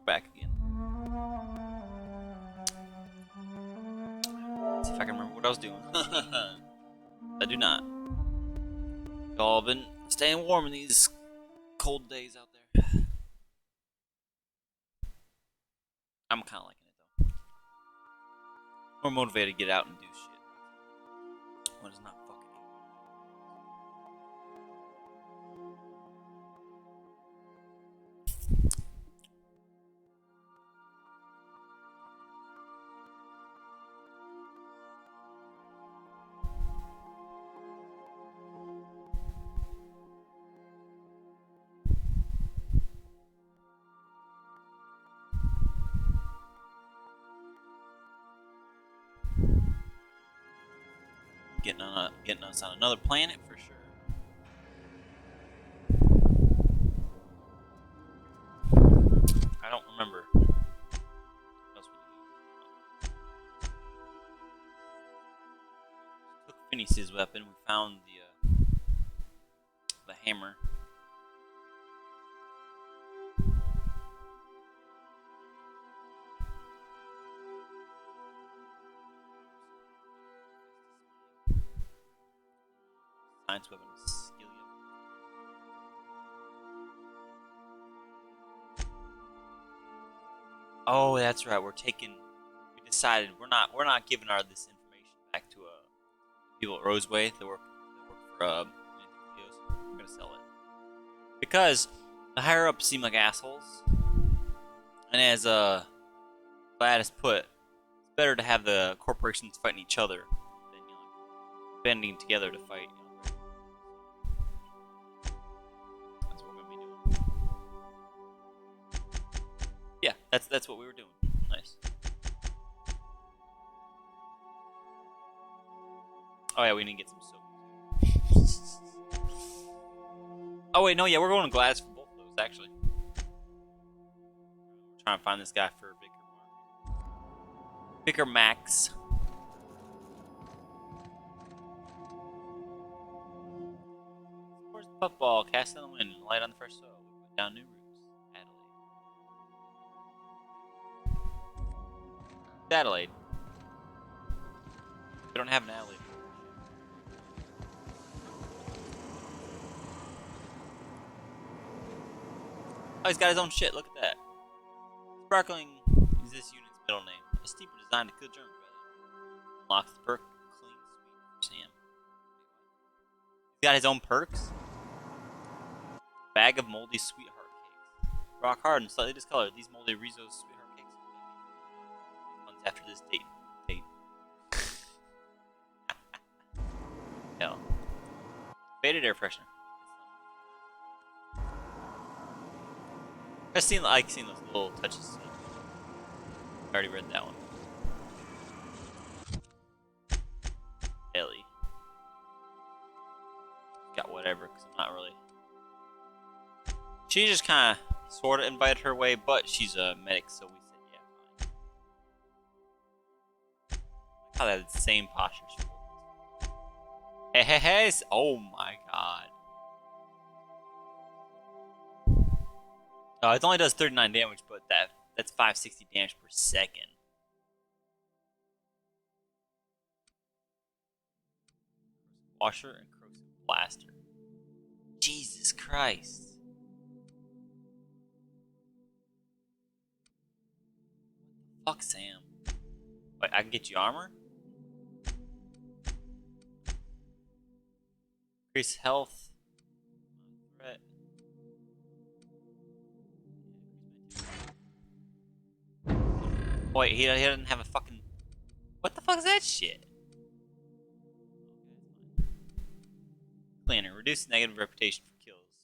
back again. Let's see if I can remember what I was doing. I do not. Y'all been staying warm in these cold days out there. I'm kind of liking it though. More motivated to get out and do shit. When it's not fucking. Getting us on another planet for sure. I don't remember. What else we took Phineas's weapon. We found the hammer. Science weapon. Oh, that's right. We decided we're not giving this information back to people at Roseway that work for we're gonna sell it because the higher ups seem like assholes, and as Gladys put, it's better to have the corporations fighting each other than banding together to fight. That's what we're gonna be doing. Yeah, that's what we were doing. Nice. Oh yeah, we need to get some soap. Oh wait, no, yeah, we're going to Gladys for both of those actually. We're trying to find this guy for Vicar Max. Where's the football? Cast in the wind, light on the first soil. We put down new roots. Adelaide. We don't have an Adelaide. Oh, he's got his own shit. Look at that. Sparkling is this unit's middle name. A steeper designed to kill germs. Unlocks the perk clean sweet Sam. He's got his own perks. Bag of moldy sweetheart cakes. Rock hard and slightly discolored. These moldy Rizzo's sweetheart cakes. Months after this date. Hell. Faded air freshener. I've seen those little touches. I already read that one. Ellie. Got whatever, because I'm not really. She just kind of, sort of invited her way, but she's a medic, so we said, yeah, fine. How that same posture. Hey. Oh my god. It only does 39 damage, but that's 560 damage per second. Washer and corrosive blaster. Jesus Christ. Fuck Sam. Wait, I can get you armor? Increase health. Threat. Wait, he doesn't have a fucking... What the fuck is that shit? Cleaner. Reduce negative reputation for kills.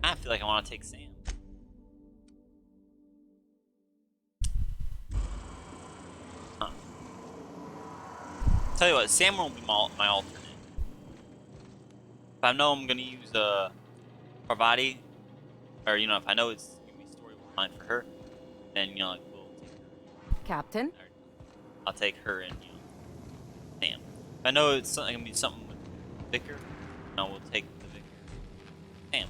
I feel like I want to take Sam. Huh. Tell you what, Sam will be my alternate. If I know I'm gonna use Parvati, or if I know it's gonna be story line for her, then like we'll take her. Captain? I'll take her and Sam. If I know it's gonna be something with Vicar, we'll take the Vicar. Sam.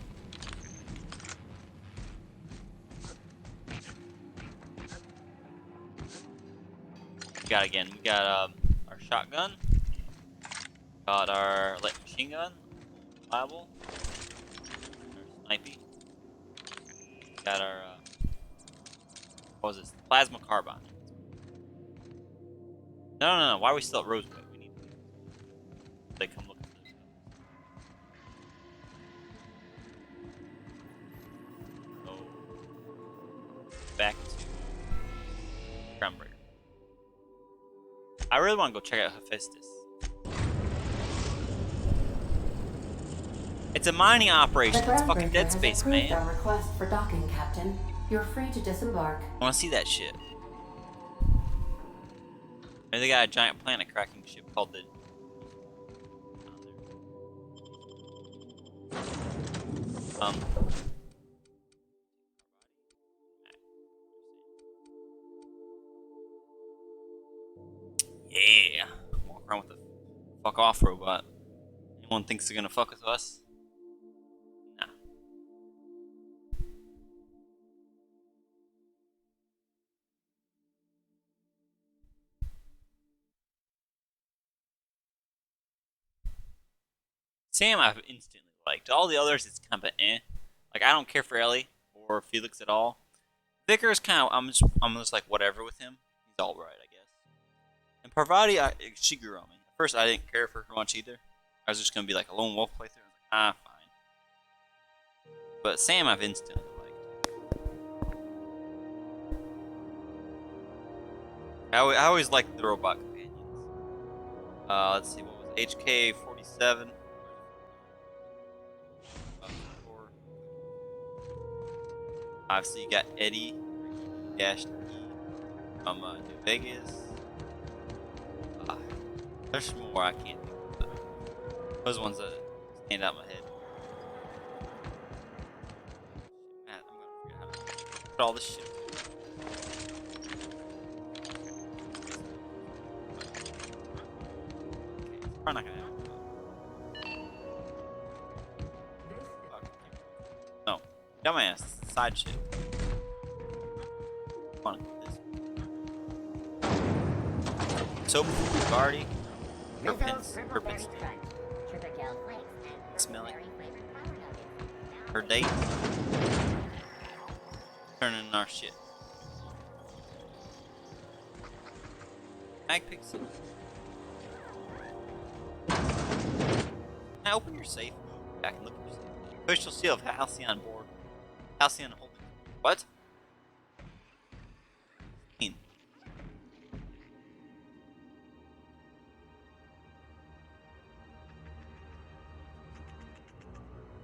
We got our shotgun. Got our light machine gun. Reliable. Our snipey. Got our what was this? Plasma carbine. No. Why are we still at Roseway? We need they come look for this. So back to Groundbreaker. I really want to go check out Hephaestus. It's a mining operation. It's fucking Dead Space, man. Our request for docking, Captain. You're free to disembark. I want to see that shit. Maybe they got a giant planet cracking ship called the. Yeah. Walk around with the fuck off robot. Anyone thinks they're gonna fuck with us? Nah. Sam I've instantly liked. All the others it's kind of eh. Like I don't care for Ellie or Felix at all. Vickers kind of I'm just like whatever with him. He's all right, I guess. And Parvati, she grew on me. At first I didn't care for her much either. I was just gonna be like a lone wolf playthrough. Fine. But Sam I've instantly liked. I always liked the robot companions. Let's see, what was it? HK-47. Obviously you got Eddie, Dash from New Vegas. There's more I can't think of. But those ones that stand out in my head. Man, I'm gonna forget how to put all this shit. Probably not gonna happen. No. Dumbass. Side shit. Come on. This. Soap. Guardy. Herpins. Smell it. Her date. Turning our shit. Mag pixel. Now open your safe. Go back and look at your safe. Official seal of Halcyon board. Halcyon holding. What?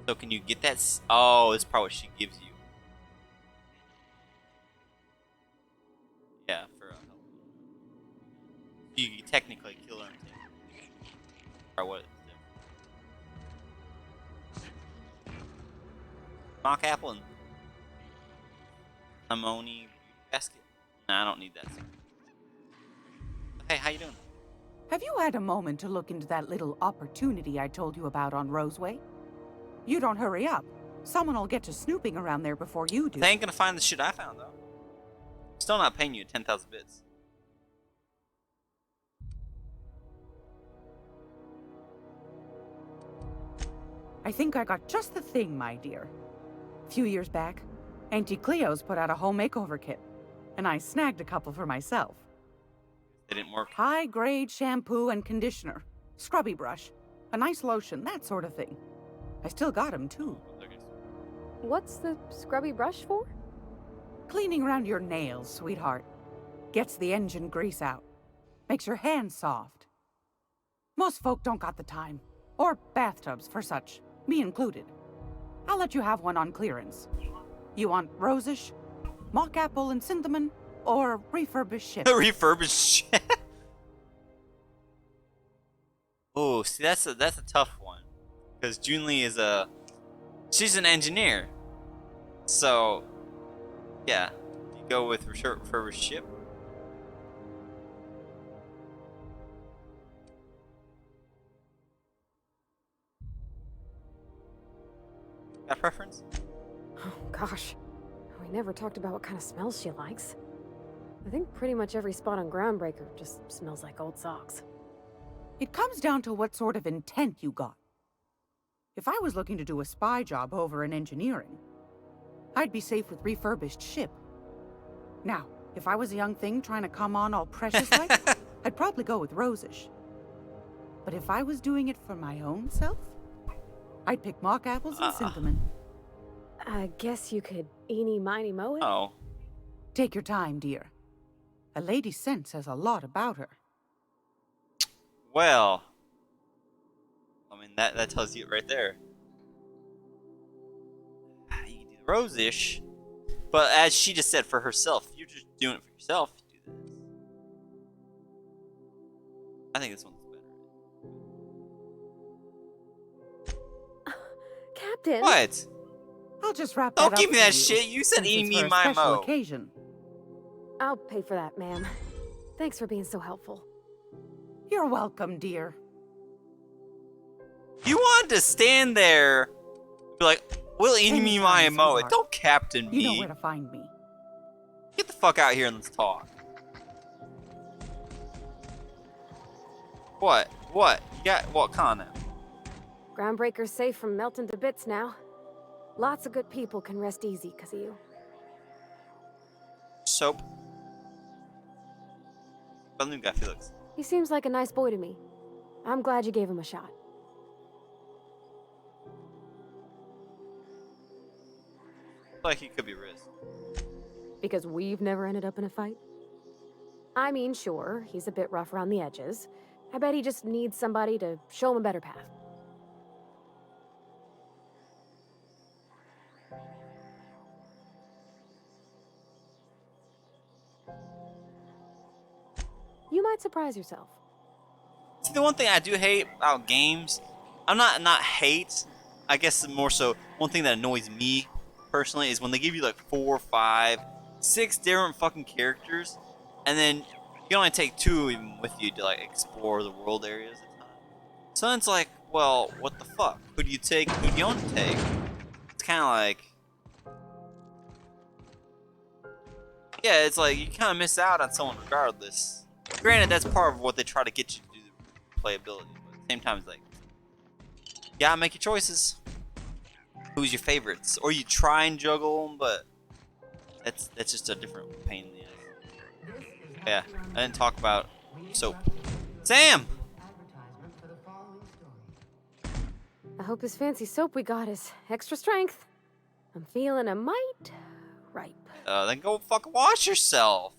So can you get that? Oh, it's probably what she gives you. Yeah, for you can technically kill her and take her. Or what? Mock apple and ammonia basket. Nah, I don't need that. Hey, how you doing? Have you had a moment to look into that little opportunity I told you about on Roseway? You don't hurry up. Someone will get to snooping around there before you do. They ain't gonna find the shit I found, though. Still not paying you 10,000 bits. I think I got just the thing, my dear. A few years back, Auntie Cleo's put out a home makeover kit, and I snagged a couple for myself. They didn't work. High-grade shampoo and conditioner, scrubby brush, a nice lotion, that sort of thing. I still got 'em, too. What's the scrubby brush for? Cleaning around your nails, sweetheart. Gets the engine grease out. Makes your hands soft. Most folk don't got the time. Or bathtubs for such, me included. I'll let you have one on clearance. You want rosish, mock apple and cinnamon, or refurbished ship? Refurbished shit. Oh, see, that's a tough one, because Junli is she's an engineer, so yeah, you go with refurbished ship. Got a preference? Oh, gosh. We never talked about what kind of smells she likes. I think pretty much every spot on Groundbreaker just smells like old socks. It comes down to what sort of intent you got. If I was looking to do a spy job over in engineering, I'd be safe with refurbished ship. Now, if I was a young thing trying to come on all precious-like, I'd probably go with Rosish. But if I was doing it for my own self, I'd pick mock apples and cinnamon. I guess you could eeny miny moe it? Oh. Take your time, dear. A lady's scent says a lot about her. Well. I mean, that tells you it right there. You can do the Rosish. But as she just said for herself, if you're just doing it for yourself, you do this. I think this one's better. Captain! What? I'll just wrap that Don't up give me for that you, shit. You said since it's eeny for a my special mo. occasion. I'll pay for that, ma'am. Thanks for being so helpful. You're welcome, dear. You wanted to stand there, be like, "We'll eeny me my Anytime, mo." sweetheart. Don't captain You know me. where to find me. Get the fuck out here and let's talk. What? What? You got what kind of? Groundbreaker's safe from melting to bits now. Lots of good people can rest easy because of you. Soap. But new guy Felix. He seems like a nice boy to me. I'm glad you gave him a shot. Like he could be risk. Because we've never ended up in a fight? I mean, sure, he's a bit rough around the edges. I bet he just needs somebody to show him a better path. You might surprise yourself. See, the one thing I do hate about games, I'm not hate. I guess more so one thing that annoys me personally is when they give you like 4, 5, 6 different fucking characters, and then you can only take 2 of them with you to like explore the world areas at a time. So then it's like, well, what the fuck? Who do you take? Who do you want to take? It's kind of like, yeah, it's like you kind of miss out on someone regardless. Granted, that's part of what they try to get you to do the playability, but at the same time, it's like, you gotta make your choices. Who's your favorites? Or you try and juggle them, but that's just a different pain in the ass. Yeah, I didn't talk about soap. Sam! I hope this fancy soap we got is extra strength. I'm feeling a mite ripe. Then go fucking wash yourself.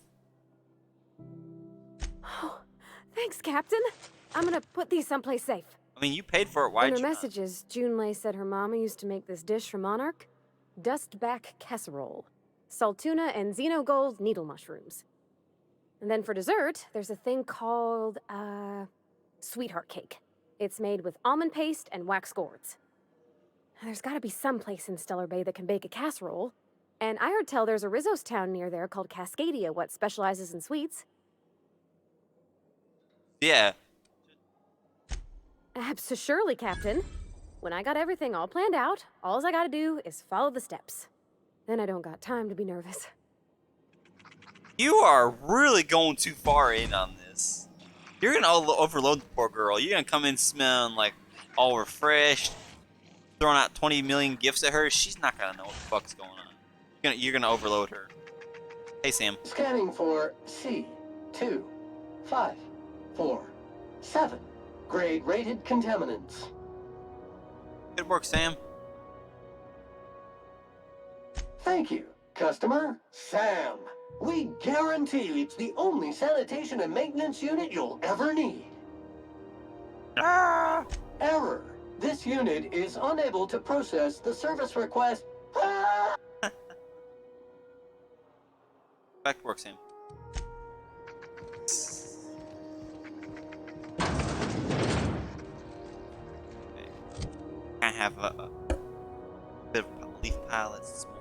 Oh, thanks, Captain. I'm gonna put these someplace safe. I mean, you paid for it. Why'd In her you not? messages, Junlei said her mama used to make this dish for Monarch. Dustback casserole. Saltuna and xenogold needle mushrooms. And then for dessert, there's a thing called, sweetheart cake. It's made with almond paste and wax gourds. There's gotta be some place in Stellar Bay that can bake a casserole. And I heard tell there's a Rizzo's town near there called Cascadia what specializes in sweets. Yeah. Surely, Captain. When I got everything all planned out, all I gotta do is follow the steps. Then I don't got time to be nervous. You are really going too far in on this. You're gonna overload the poor girl. You're gonna come in smelling like all refreshed, throwing out 20 million gifts at her. She's not gonna know what the fuck's going on. You're gonna overload her. Hey, Sam. Scanning for C2547. Grade rated contaminants. Good work, Sam. Thank you, customer Sam. We guarantee it's the only sanitation and maintenance unit you'll ever need. Error. This unit is unable to process the service request. Back to work, Sam. Okay. I have a bit of a leaf pile that's smoldering.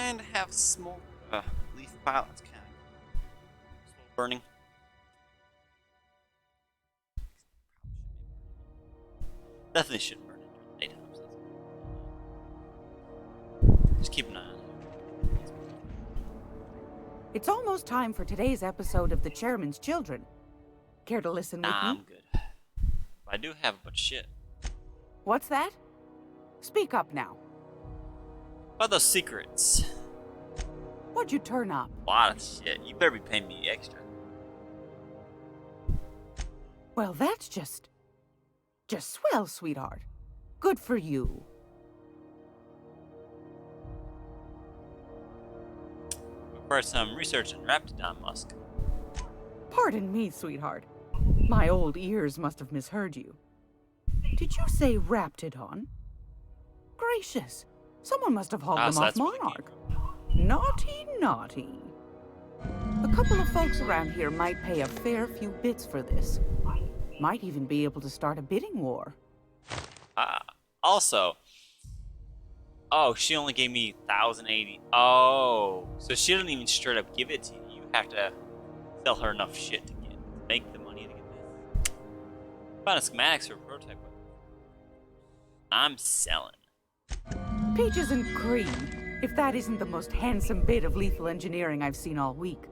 And have smoke. Leaf pile. That's kind of slow burning. Definitely shouldn't burn it during the daytime. Just keep an eye on it. It's almost time for today's episode of The Chairman's Children. Care to listen with me? I'm good. But I do have a bunch of shit. What's that? Speak up now. What are those secrets? What'd you turn up? A lot of shit. You better be paying me extra. Well, that's just swell, sweetheart. Good for you. For some research on Raptidon Musk. Pardon me, sweetheart. My old ears must have misheard you. Did you say Raptidon? Gracious. Someone must have hauled them So off that's where they came Monarch. Naughty, naughty. A couple of folks around here might pay a fair few bits for this. Might even be able to start a bidding war. Also, oh, she only gave me 1,080. Oh, so she doesn't even straight up give it to you. You have to sell her enough shit to make the money to get this. Found a schematics for a prototype. I'm selling. Peaches and cream, if that isn't the most handsome bit of lethal engineering I've seen all week.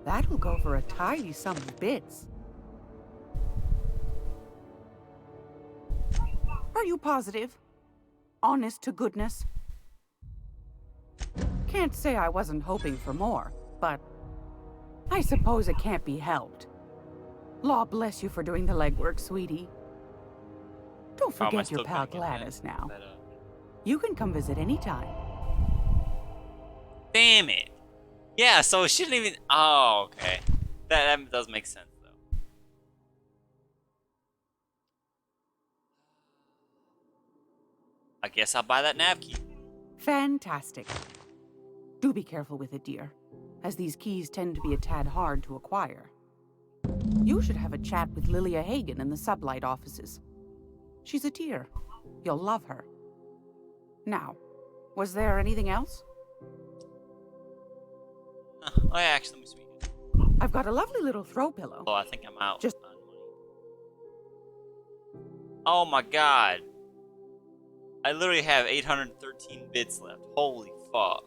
That'll go for a tidy sum of bits. Are you positive? Honest to goodness? Can't say I wasn't hoping for more, but I suppose it can't be helped. Law bless you for doing the legwork, sweetie. Don't Am I forget still your pal gonna get Gladys now. that, You can come visit anytime. Damn it. Yeah, so she didn't even. Oh, okay. That does make sense, though. I guess I'll buy that nav key. Fantastic. Do be careful with it, dear, as these keys tend to be a tad hard to acquire. You should have a chat with Lilia Hagen in the sublight offices. She's a dear. You'll love her. Now, was there anything else? Oh, yeah, actually, let me sweet it. I've got a lovely little throw pillow. Oh, I think I'm out. Just- on money. Oh my god. I literally have 813 bits left. Holy fuck.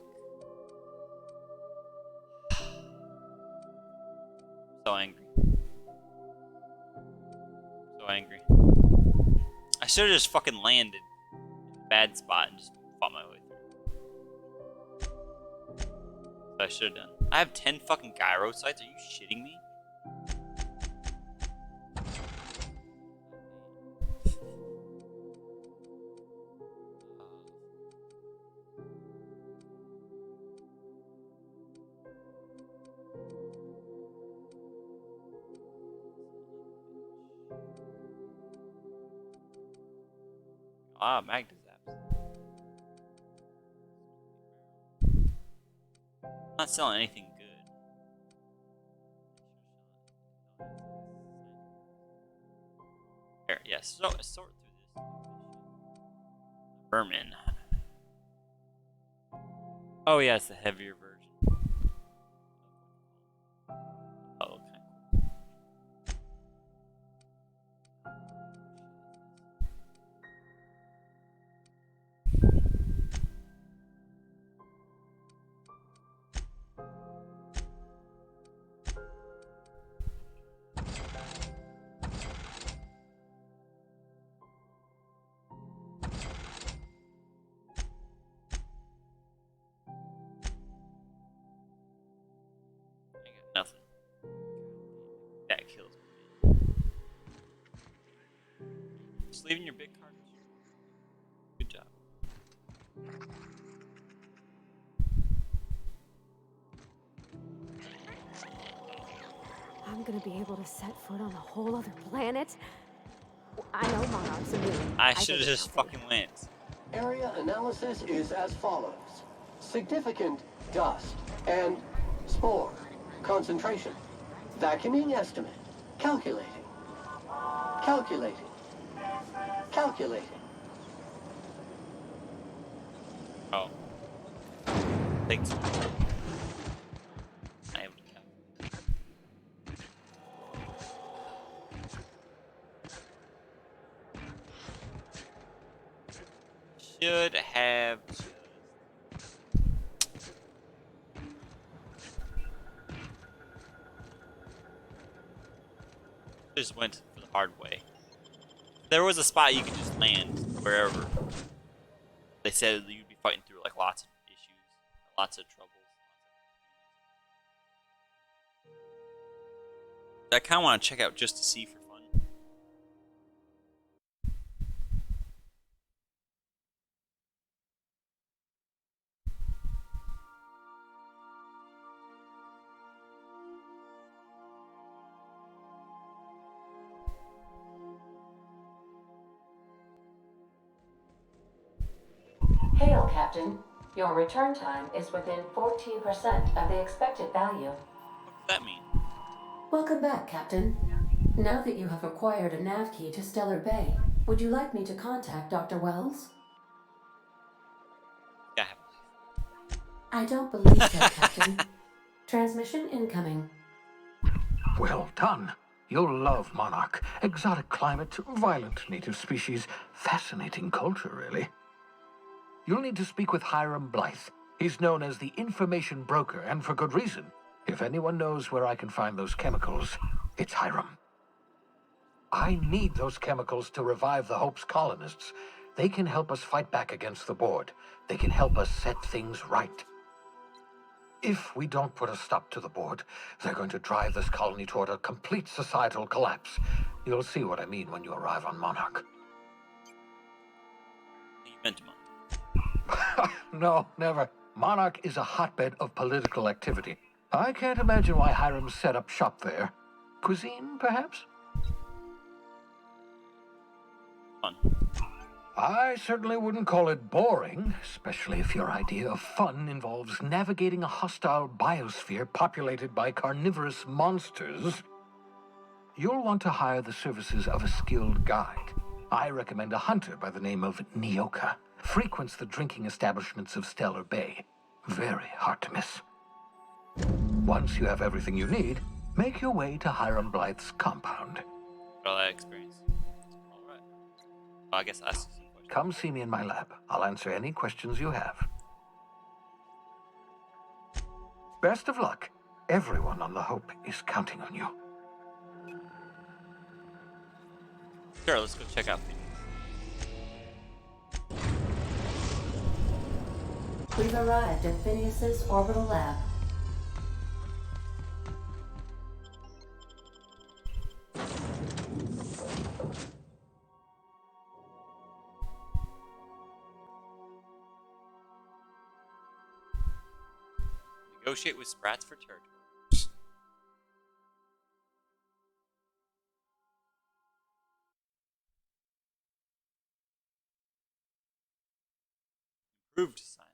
So angry. So angry. I should have just fucking landed in a bad spot and just fought my way through. That's what I should have done. I have 10 fucking gyro sites? Are you shitting me? Ah, Magda zaps. I'm not selling anything good. Here, yes. So sort through this. Vermin. Oh yeah, it's the heavier version. Oh, okay. Nothing. That kills me. Just leaving your big card. Good job. I'm gonna be able to set foot on a whole other planet. I know Monarch's a moon. I should have think just it's fucking went. Area analysis is as follows. Significant dust and spore. Concentration. Vacuuming estimate. Calculating. Calculating. Calculating. Oh. Thanks. I am. Should have. Just went for the hard way. There was a spot you could just land wherever. They said you'd be fighting through like lots of issues, lots of troubles. I kind of want to check out just to see for fun. Hail, Captain. Your return time is within 14% of the expected value. What does that mean? Welcome back, Captain. Now that you have acquired a nav key to Stellar Bay, would you like me to contact Dr. Wells? Yeah. I don't believe so, Captain. Transmission incoming. Well done. You'll love Monarch. Exotic climate, violent native species, fascinating culture, really. You'll need to speak with Hiram Blythe. He's known as the information broker, and for good reason. If anyone knows where I can find those chemicals, it's Hiram. I need those chemicals to revive the Hope's colonists. They can help us fight back against the board. They can help us set things right. If we don't put a stop to the board, they're going to drive this colony toward a complete societal collapse. You'll see what I mean when you arrive on Monarch. You meant to. No, never. Monarch is a hotbed of political activity. I can't imagine why Hiram set up shop there. Cuisine, perhaps? Fun. I certainly wouldn't call it boring, especially if your idea of fun involves navigating a hostile biosphere populated by carnivorous monsters. You'll want to hire the services of a skilled guide. I recommend a hunter by the name of Nyoka. Frequents the drinking establishments of Stellar Bay. Very hard to miss. Once you have everything you need, make your way to Hiram Blythe's compound. All that experience. All right. Well, I guess I ask some questions. Come see me in my lab. I'll answer any questions you have. Best of luck. Everyone on the Hope is counting on you. Sure, let's go check out Phoenix. We've arrived at Phineas's orbital lab. Negotiate with Sprats for territory. Improved science lab.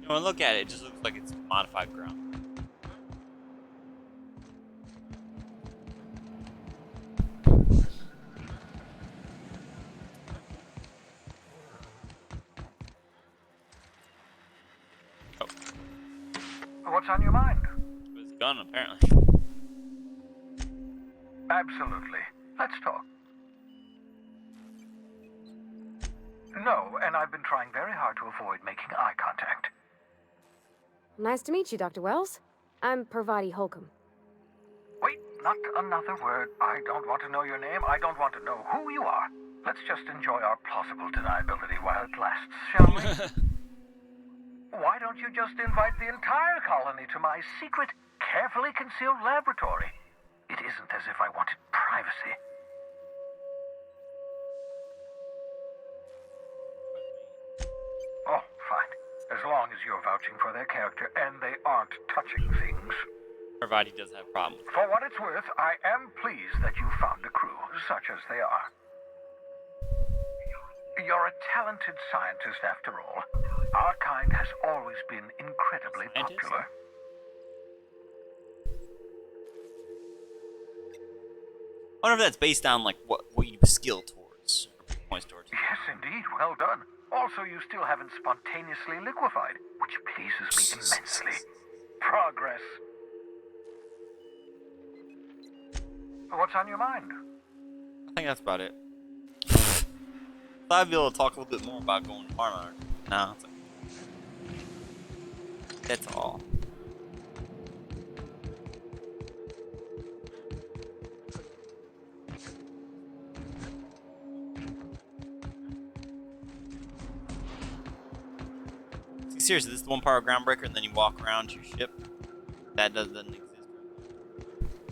You know, when I look at it, it just looks like it's modified ground. Oh, What's on your mind? with his gun, apparently. Absolutely. Let's talk. No, and I've been trying very hard to avoid making eye contact. Nice to meet you, Dr. Wells. I'm Parvati Holcomb. Wait, not another word. I don't want to know your name. I don't want to know who you are. Let's just enjoy our plausible deniability while it lasts, shall we? Why don't you just invite the entire colony to my secret, carefully concealed laboratory? It isn't as if I wanted privacy. Oh, fine. As long as you're vouching for their character and they aren't touching things. Parvati doesn't have a problem. For what it's worth, I am pleased that you found a crew, such as they are. You're a talented scientist, after all. Our kind has always been incredibly Scientist? popular. I wonder if that's based on like what you skill towards or points towards. Yes, indeed. Well done. Also, you still haven't spontaneously liquefied, which pleases me immensely. Progress. What's on your mind? I think that's about it. Thought I'd be able to talk a little bit more about going to farm art. No, it's okay. That's all. Seriously, this is the one power groundbreaker, and then you walk around to your ship. That doesn't exist.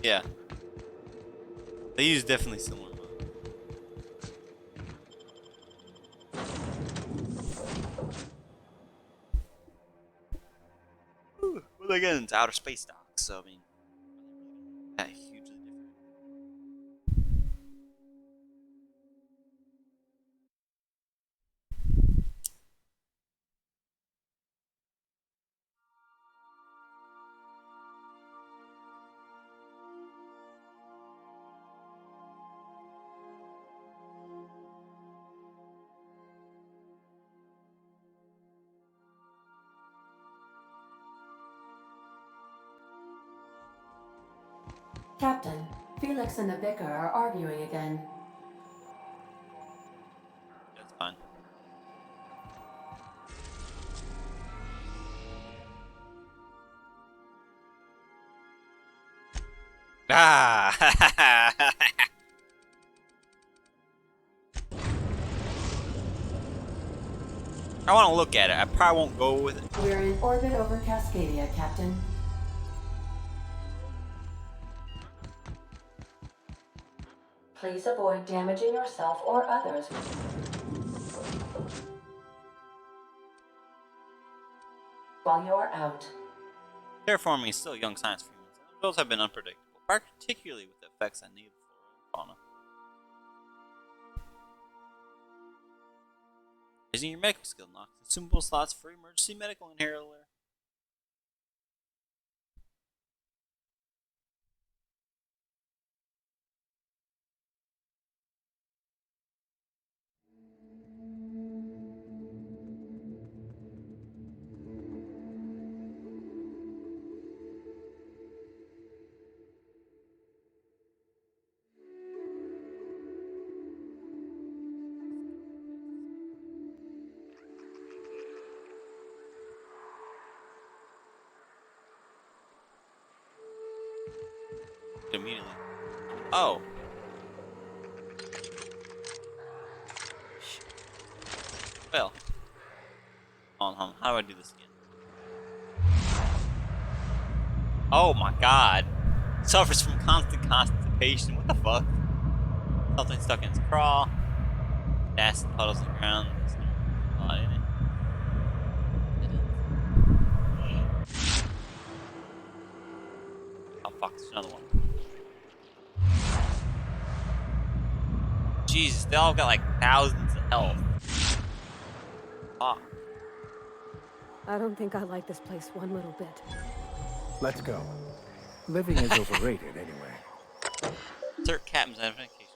Yeah. They use definitely similar modes. Well, again, it's outer space docks, so I mean, yeah, hugely different. Captain, Felix and the vicar are arguing again. That's fine. Ah! I want to look at it. I probably won't go with it. We're in orbit over Cascadia, Captain. Please avoid damaging yourself or others. While you're out. Terraforming is still a young science field. The results have been unpredictable, particularly with the effects on native flora and fauna. Raising your medical skill knocks consumable slots for emergency medical inhaler. Immediately. Oh. Well. Hold on. How do I do this again? Oh my god. Suffers from constant constipation. What the fuck? Something stuck in its craw. Acid puddles on the ground. There's no lot in it. Oh fuck, there's another one. Jesus, they all got like thousands of health. Fuck. I don't think I like this place one little bit. Let's go. Living is overrated anyway. Insert captain's identification.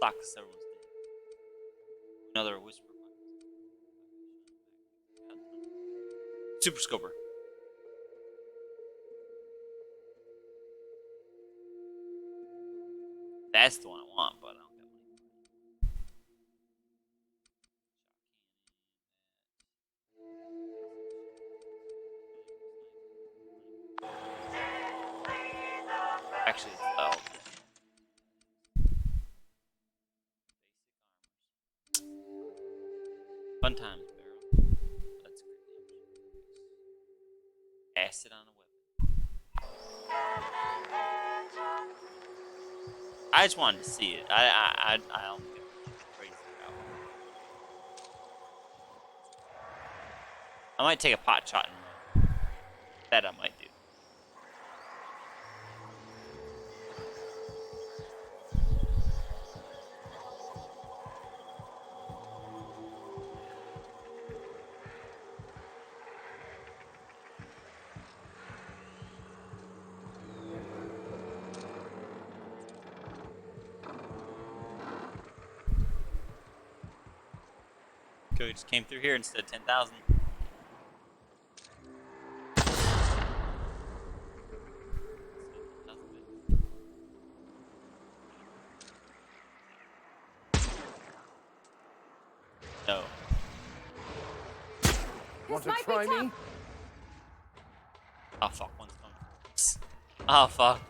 Fuck, everyone's dead. Another whisper. Super Scoper. That's the one I want, but I don't got money. Actually, it's loud. Fun times, barrel. That's great. Acid on a weapon. I just wanted to see it. I don't get crazy about it. I might take a pot shot and run. That I might do. Could just came through here instead of 10,000. No. Want to might be try me? tough. Oh fuck, one's coming. Oh fuck.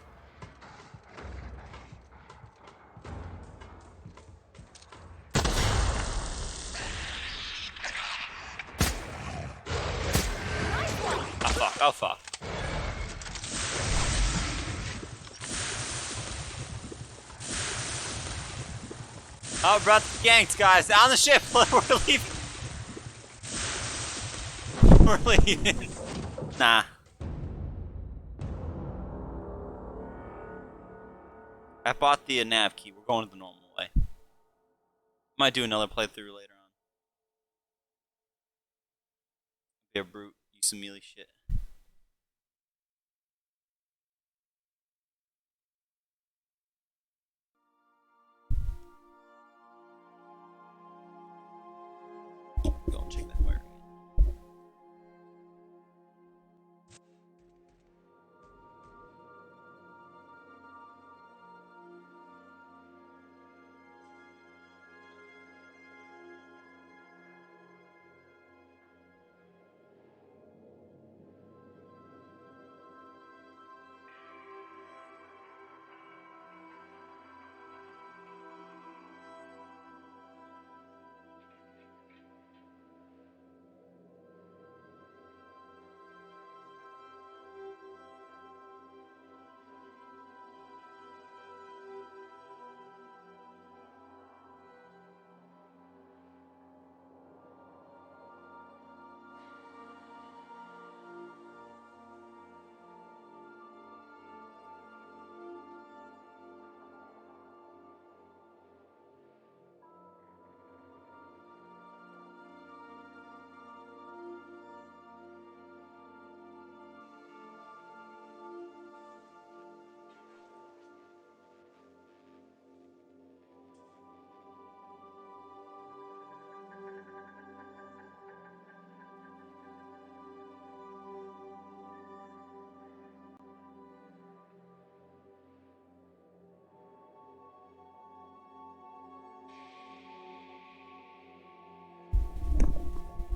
Oh fuck, oh fuck. Oh, we're about to be ganked, guys. On the ship. We're leaving. We're leaving. Nah. I bought the nav key. We're going to the normal way. Might do another playthrough later on. Be a brute. Use some melee shit. Go and check that wire again.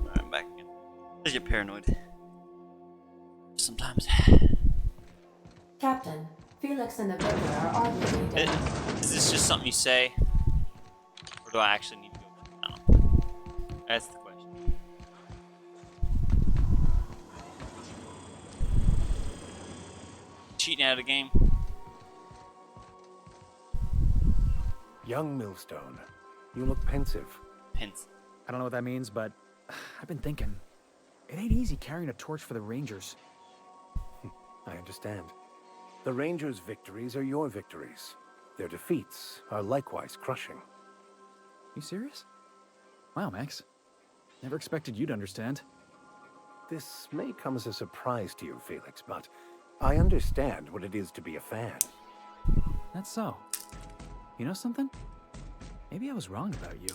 Alright, I'm back again. I get paranoid. Sometimes. Captain, Felix and the Vicar are arguing again. Is this just something you say? Or do I actually need to go check them out? That's the question. Cheating out of the game? Young Millstone, you look pensive. Pins. I don't know what that means, but I've been thinking. It ain't easy carrying a torch for the Rangers. I understand. The Rangers' victories are your victories. Their defeats are likewise crushing. You serious? Wow, Max. Never expected you to understand. This may come as a surprise to you, Felix, but I understand what it is to be a fan. That's so. You know something? Maybe I was wrong about you.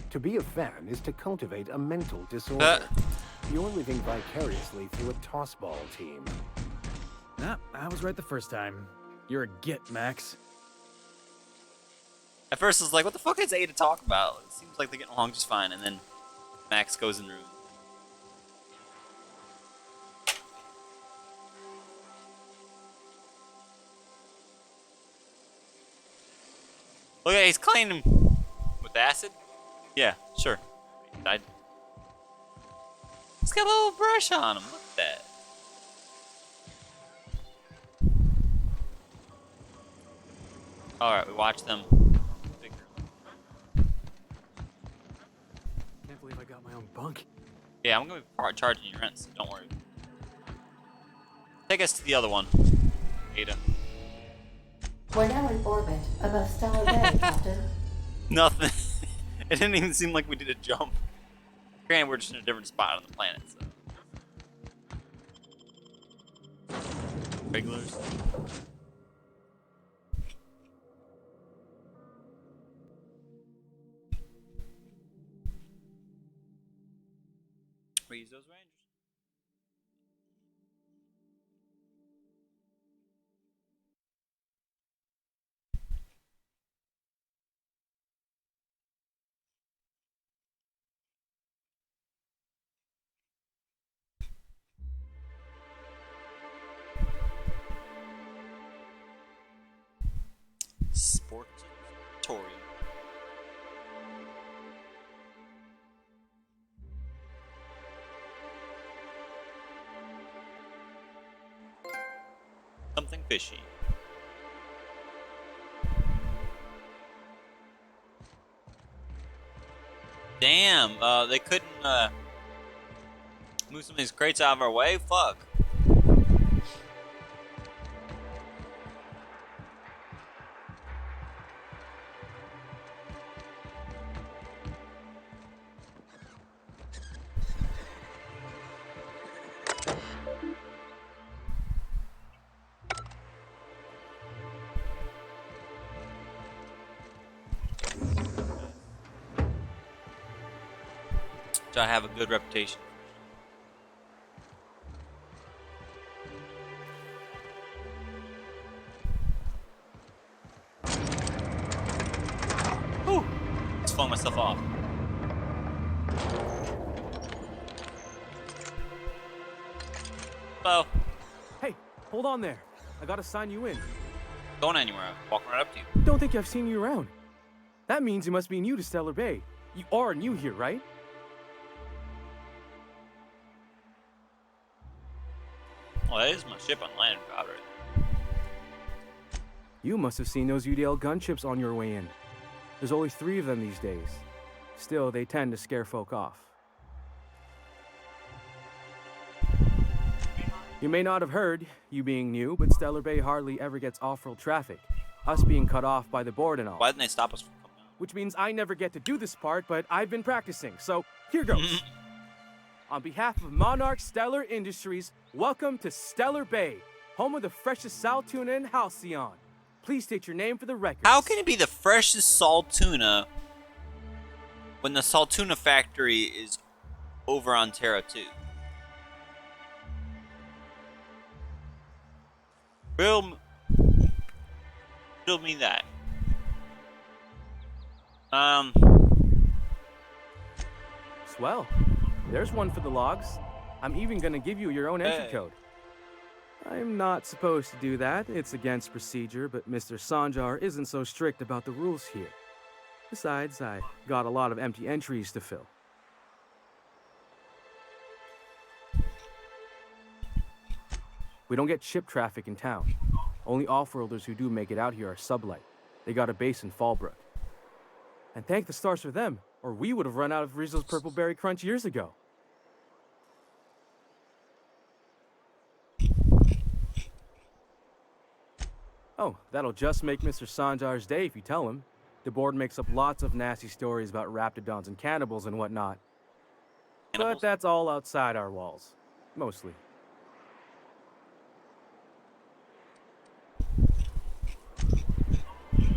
To be a fan is to cultivate a mental disorder. You're living vicariously through a tossball team. Nah, I was right the first time. You're a git, Max. At first I was like, what the fuck is A to talk about? It seems like they're getting along just fine, and then Max goes in the room. Look at, he's cleaning him with acid? Yeah, sure. He's got a little brush on him. Look at that. Alright, we watch them. Can't believe I got my own bunk. Yeah, I'm gonna be charging you rent, so don't worry. Take us to the other one, Ada. We're now in orbit above Stellar Bay, Captain. Nothing. It didn't even seem like we did a jump. Granted, we're just in a different spot on the planet, so. Regulars. use those rangers. Sportatorium. Something fishy. Damn, they couldn't move some of these crates out of our way? Fuck. So I have a good reputation. Whew. Just flung myself off. Hello. Hey, hold on there. I gotta sign you in. Going anywhere. Walking right up to you. Don't think I've seen you around. That means you must be new to Stellar Bay. You are new here, right? Well, that is my ship on land, Goddard. You must have seen those UDL gunships on your way in. There's only 3 of them these days. Still, they tend to scare folk off. You may not have heard, you being new, but Stellar Bay hardly ever gets off-world traffic. Us being cut off by the board and all. Why didn't they stop us from coming out? Which means I never get to do this part, but I've been practicing, so here goes. On behalf of Monarch Stellar Industries, welcome to Stellar Bay, home of the freshest salt tuna in Halcyon. Please state your name for the record. How can it be the freshest salt tuna when the salt tuna factory is over on Terra 2? Riddle me that. Swell. There's one for the logs. I'm even gonna give you your own entry code. I'm not supposed to do that. It's against procedure, but Mr. Sanjar isn't so strict about the rules here. Besides, I got a lot of empty entries to fill. We don't get ship traffic in town. Only off-worlders who do make it out here are sublight. They got a base in Fallbrook. And thank the stars for them, or we would have run out of Rizzo's Purple Berry Crunch years ago. Oh, that'll just make Mr. Sanjar's day if you tell him. The board makes up lots of nasty stories about raptidons and cannibals and whatnot. But that's all outside our walls. Mostly.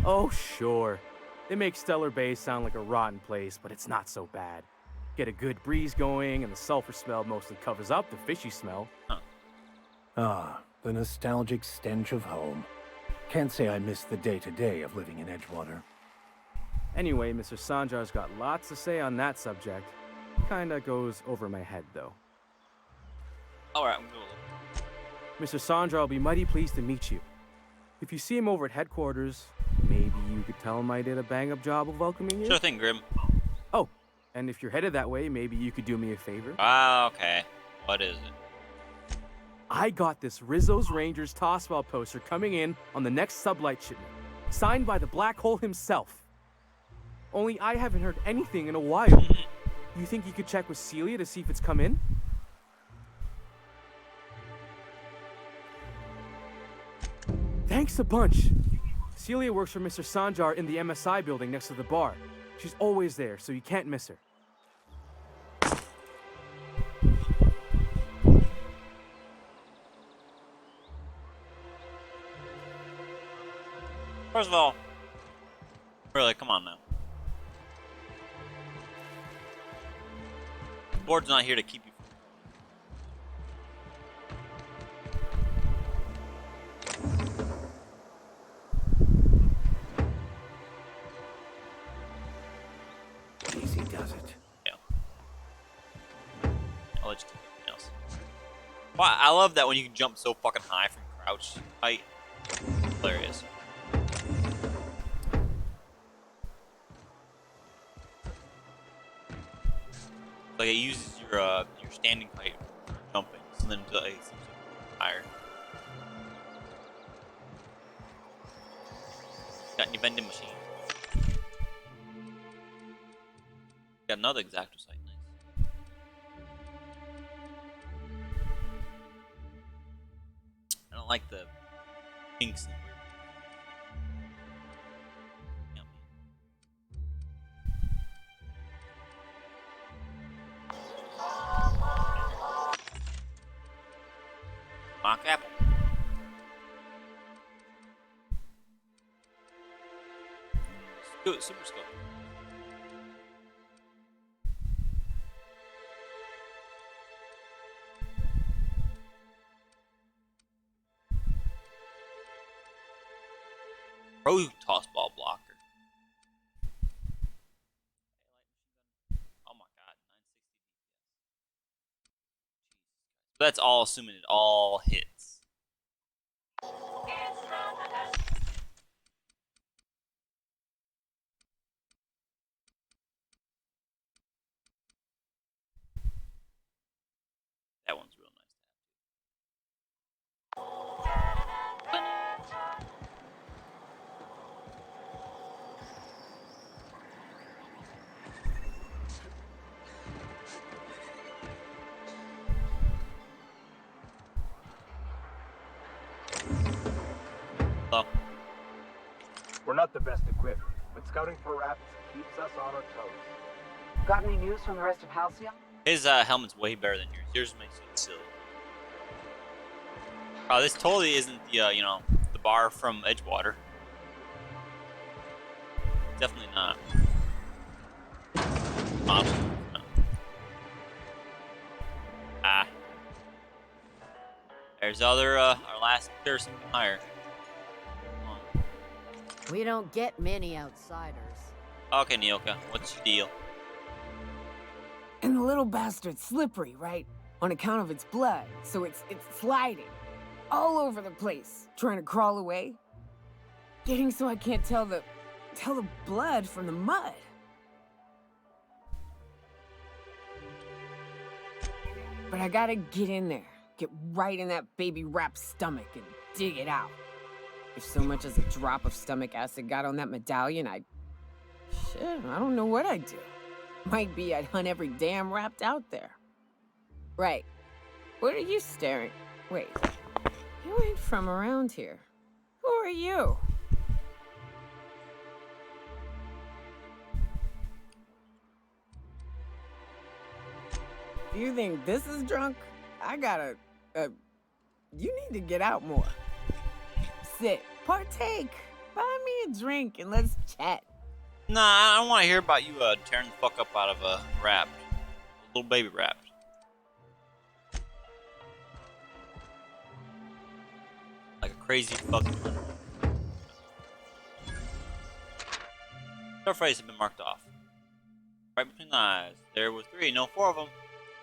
Oh, sure. They make Stellar Bay sound like a rotten place, but it's not so bad. Get a good breeze going, and the sulfur smell mostly covers up the fishy smell. Ah, the nostalgic stench of home. Can't say I miss the day-to-day of living in Edgewater. Anyway, Mr. Sanjar's got lots to say on that subject. Kinda goes over my head, though. Alright, I'm gonna look. Mr. Sanjar will be mighty pleased to meet you. If you see him over at headquarters, maybe you could tell him I did a bang-up job of welcoming you? Sure thing, Grim. Oh, and if you're headed that way, maybe you could do me a favor? Ah, okay. What is it? I got this Rizzo's Rangers Tosswell poster coming in on the next sublight shipment, signed by the Black Hole himself. Only I haven't heard anything in a while. You think you could check with Celia to see if it's come in? Thanks a bunch. Celia works for Mr. Sanjar in the MSI building next to the bar. She's always there, so you can't miss her. First of all, really, come on now. The board's not here to keep you from I'll let you keep everything else. Wow, I love that when you can jump so fucking high from crouch height. Hilarious. Like it uses your standing height for jumping, so then like it's higher. Got any vending machine? Got another exacto site. Nice. I don't like the pinks and weird. Yummy. Mock apple. Do it, super scope. Pro toss ball blocker. Oh my god, 960 DPS. So that's all assuming it all hits. That one's real nice to have. Hello. We're not the best equipped, but scouting for raps keeps us on our toes. Got any news from the rest of Halcyon? His helmet's way better than yours. Yours makes it silly. Oh, this totally isn't the you know, the bar from Edgewater. Definitely not. Model. No. Ah. There's other our last person hire. We don't get many outsiders. Okay, Nyoka, what's your deal? And the little bastard's slippery, right? On account of its blood, so it's sliding all over the place, trying to crawl away. Getting so I can't tell the blood from the mud. But I gotta get in there, get right in that baby rap's stomach and dig it out. If so much as a drop of stomach acid got on that medallion, I don't know what I'd do. Might be I'd hunt every damn rapt out there. Right. What are you staring? Wait. You ain't from around here. Who are you? You think this is drunk? I gotta, you need to get out more. Sit, partake, buy me a drink and let's chat. Nah, I don't want to hear about you tearing the fuck up out of a rap. A little baby rap. Like a crazy fucking hunter. Our phrase have been marked off. Right between the eyes. There were 3, no 4 of them.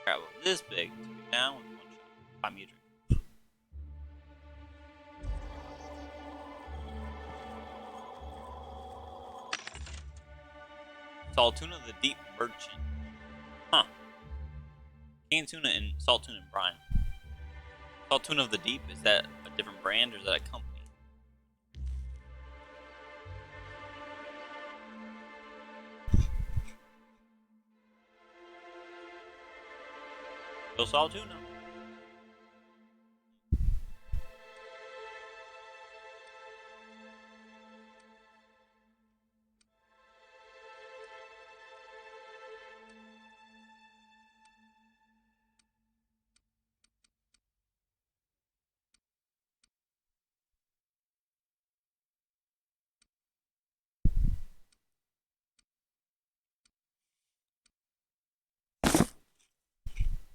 Crap was this big. Took it down with 1 shot. Buy me a drink. Salt tuna, the deep merchant. Huh. Canned tuna and salt tuna and brine. Salt tuna of the deep, is that a different brand or is that a company? Still salt tuna.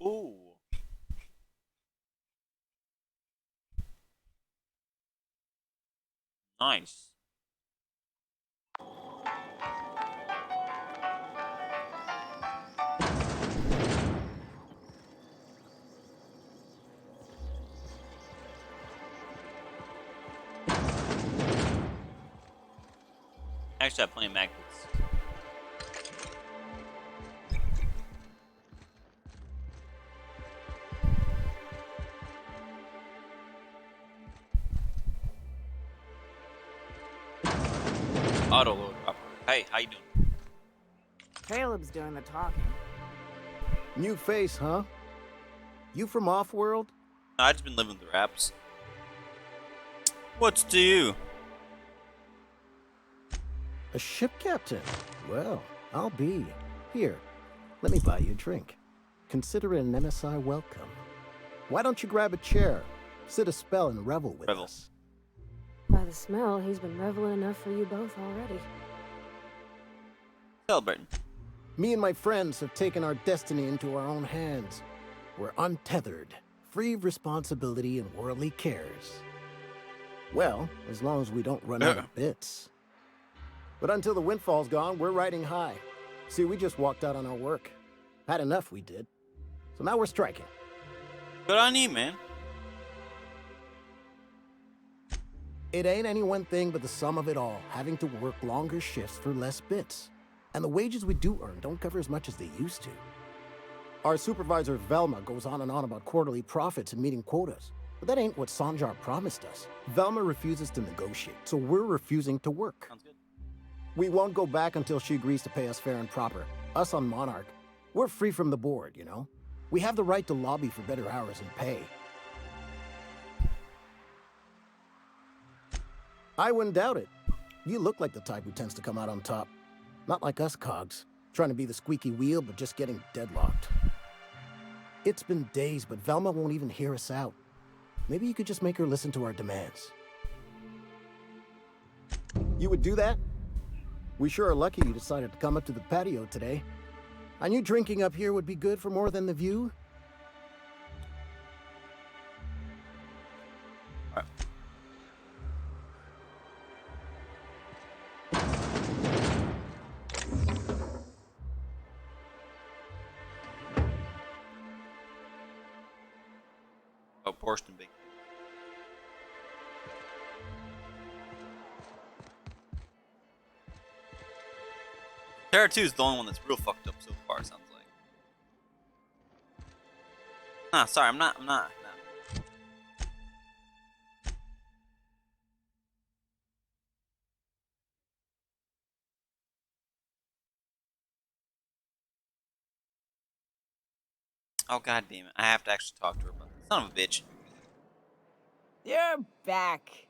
Ooh. Nice. I actually have plenty of magnets. Auto load operator. Hey, how you doing? Caleb's doing the talking. New face, huh? You from off-world? I just been living the raps. What's to you? A ship captain? Well, I'll be. Here, let me buy you a drink. Consider it an MSI welcome. Why don't you grab a chair, sit a spell, and revel with us? By the smell, he's been reveling enough for you both already. Celebrating. Me and my friends have taken our destiny into our own hands. We're untethered, free of responsibility and worldly cares. Well, as long as we don't run out of bits. But until the windfall's gone, we're riding high. See, we just walked out on our work. Had enough, we did. So now we're striking. Good on you, man. It ain't any one thing but the sum of it all, having to work longer shifts for less bits. And the wages we do earn don't cover as much as they used to. Our supervisor, Velma, goes on and on about quarterly profits and meeting quotas. But that ain't what Sanjar promised us. Velma refuses to negotiate, so we're refusing to work. Sounds good. We won't go back until she agrees to pay us fair and proper. Us on Monarch, we're free from the board, you know? We have the right to lobby for better hours and pay. I wouldn't doubt it. You look like the type who tends to come out on top. Not like us cogs, trying to be the squeaky wheel but just getting deadlocked. It's been days, but Velma won't even hear us out. Maybe you could just make her listen to our demands. You would do that? We sure are lucky you decided to come up to the patio today. I knew drinking up here would be good for more than the view. All right. Oh, portion big. Terra 2 is the only one that's real fucked up so far, sounds like. Nah, sorry, I'm not. Oh, god damn it. I have to actually talk to her about this. Son of a bitch. You're back.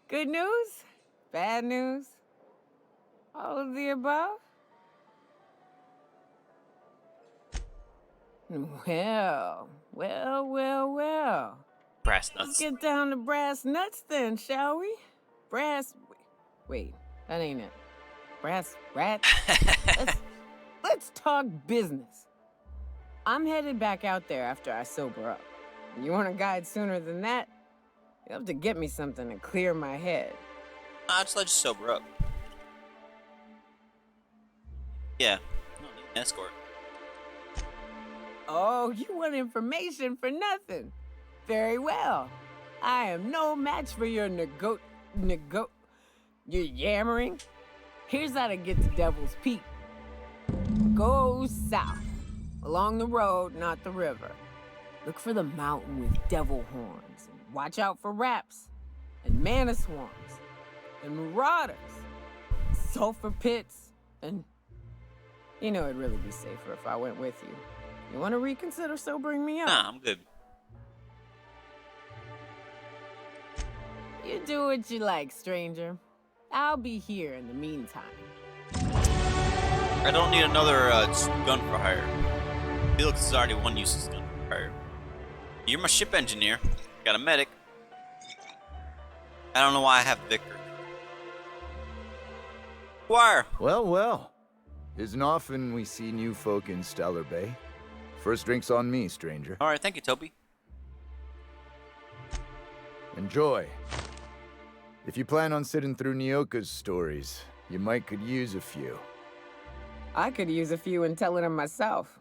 Good news? Bad news? All of the above? Well. Brass Let's nuts. get down to brass nuts then, shall we? Wait, that ain't it. Brass rats? let's talk business. I'm headed back out there after I sober up. You want a guide sooner than that? You'll have to get me something to clear my head. I'll just let you sober up. Yeah, I don't need an escort. Oh, you want information for nothing? Very well. I am no match for your your yammering. Here's how to get to Devil's Peak. Go south, along the road, not the river. Look for the mountain with devil horns, and watch out for raps, and mana swarms, and marauders, sulfur pits, and... You know it'd really be safer if I went with you. You want to reconsider sobering me up? Nah, I'm good. You do what you like, stranger. I'll be here in the meantime. I don't need another gun for hire. Felix is already one useless gun for hire. You're my ship engineer. Got a medic. I don't know why I have Victor. Squire! Well. Isn't often we see new folk in Stellar Bay. First drink's on me, stranger. Alright, thank you, Toby. Enjoy. If you plan on sitting through Nyoka's stories, you might could use a few. I could use a few and telling them myself.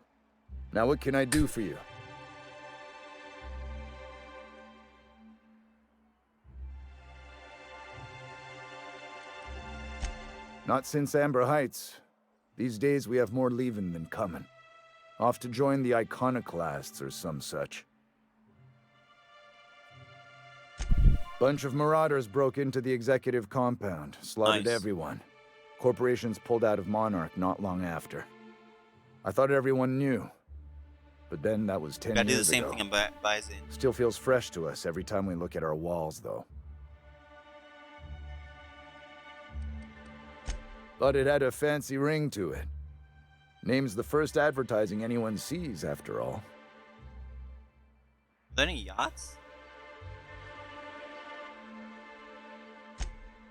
Now what can I do for you? Not since Amber Heights. These days we have more leaving than coming. Off to join the iconoclasts or some such. Bunch of marauders broke into the executive compound, slaughtered everyone. Corporations pulled out of Monarch not long after. I thought everyone knew. But then that was 10 years ago. Gotta do the same thing in Bison. Still feels fresh to us every time we look at our walls, though. Thought it had a fancy ring to it. Name's the first advertising anyone sees, after all. Are there any yachts?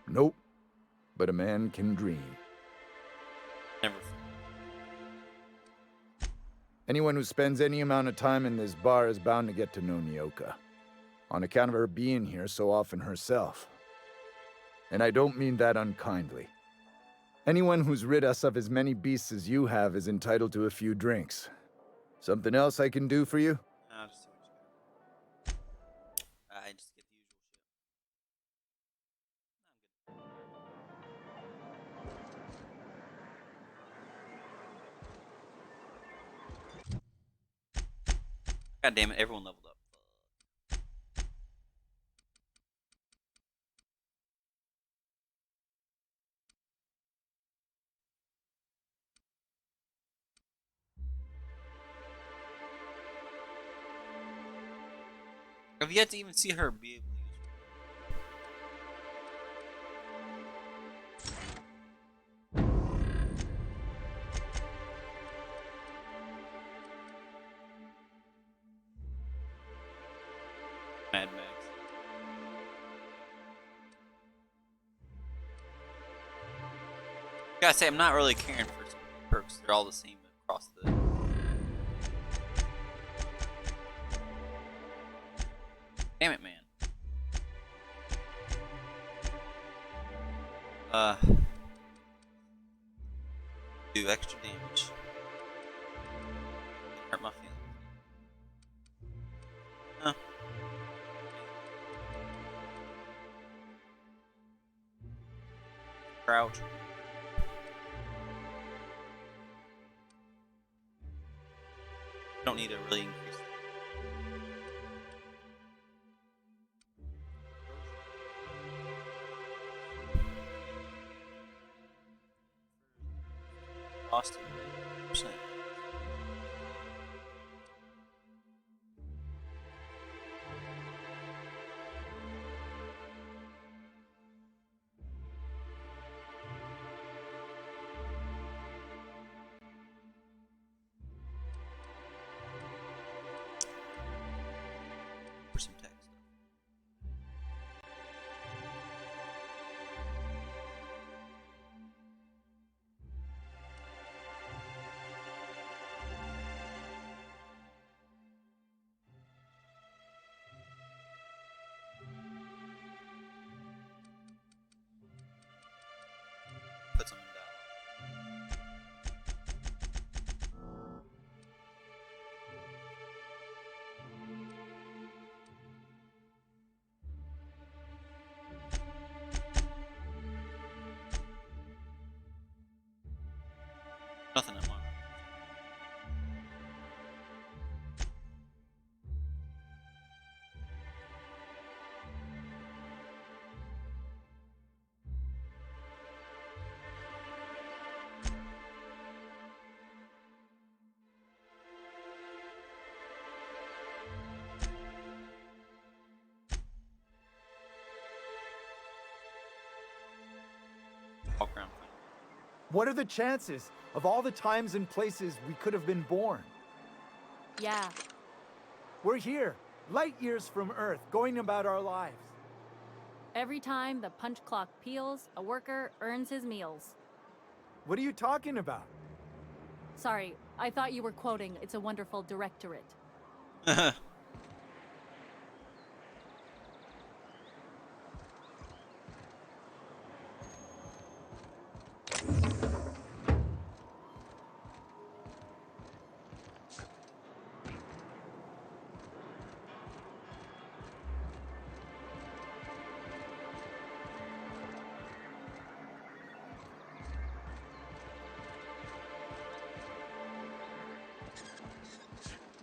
Nope. But a man can dream. Never. Anyone who spends any amount of time in this bar is bound to get to know Nyoka. On account of her being here so often herself. And I don't mean that unkindly. Anyone who's rid us of as many beasts as you have is entitled to a few drinks. Something else I can do for you? I'll just see what you got. I just get the usual shit. God damn it, everyone leveled up. I've yet to even see her be able to use Mad Max. Gotta say, I'm not really caring for some perks. They're all the same across the. Damn it, man. Do extra damage. Hurt my feelings. Huh. Crouch. Don't need to really increase. Lost it. %. For some text. Put some in dialogue. Nothing I'm on. Walk around. What are the chances of all the times and places we could have been born? Yeah. We're here, light years from Earth, going about our lives. Every time the punch clock peals, a worker earns his meals. What are you talking about? Sorry, I thought you were quoting It's a Wonderful Directorate.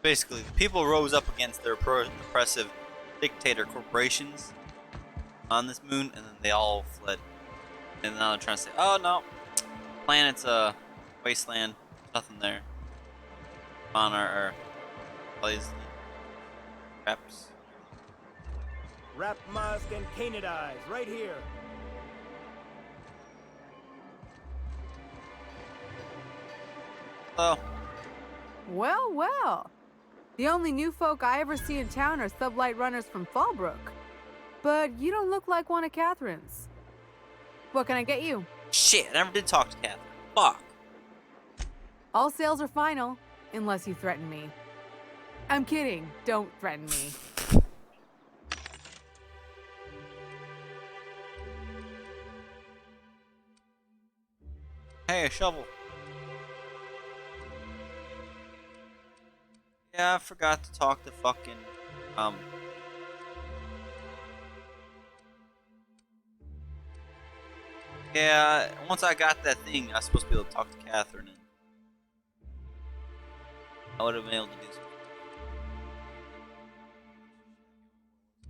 Basically, the people rose up against their oppressive dictator corporations on this moon, and then they all fled. And now they're trying to say, "Oh no, planet's a wasteland. There's nothing there." On our plays raps. Rap Musk and Canadize, right here. Oh. Well, well. The only new folk I ever see in town are sublight runners from Fallbrook. But you don't look like one of Catherine's. What can I get you? Shit, I never did talk to Catherine. Fuck. All sales are final, unless you threaten me. I'm kidding. Don't threaten me. Hey, a shovel. Yeah, I forgot to talk to fucking, Yeah, once I got that thing, I was supposed to be able to talk to Catherine, and I would have been able to do something.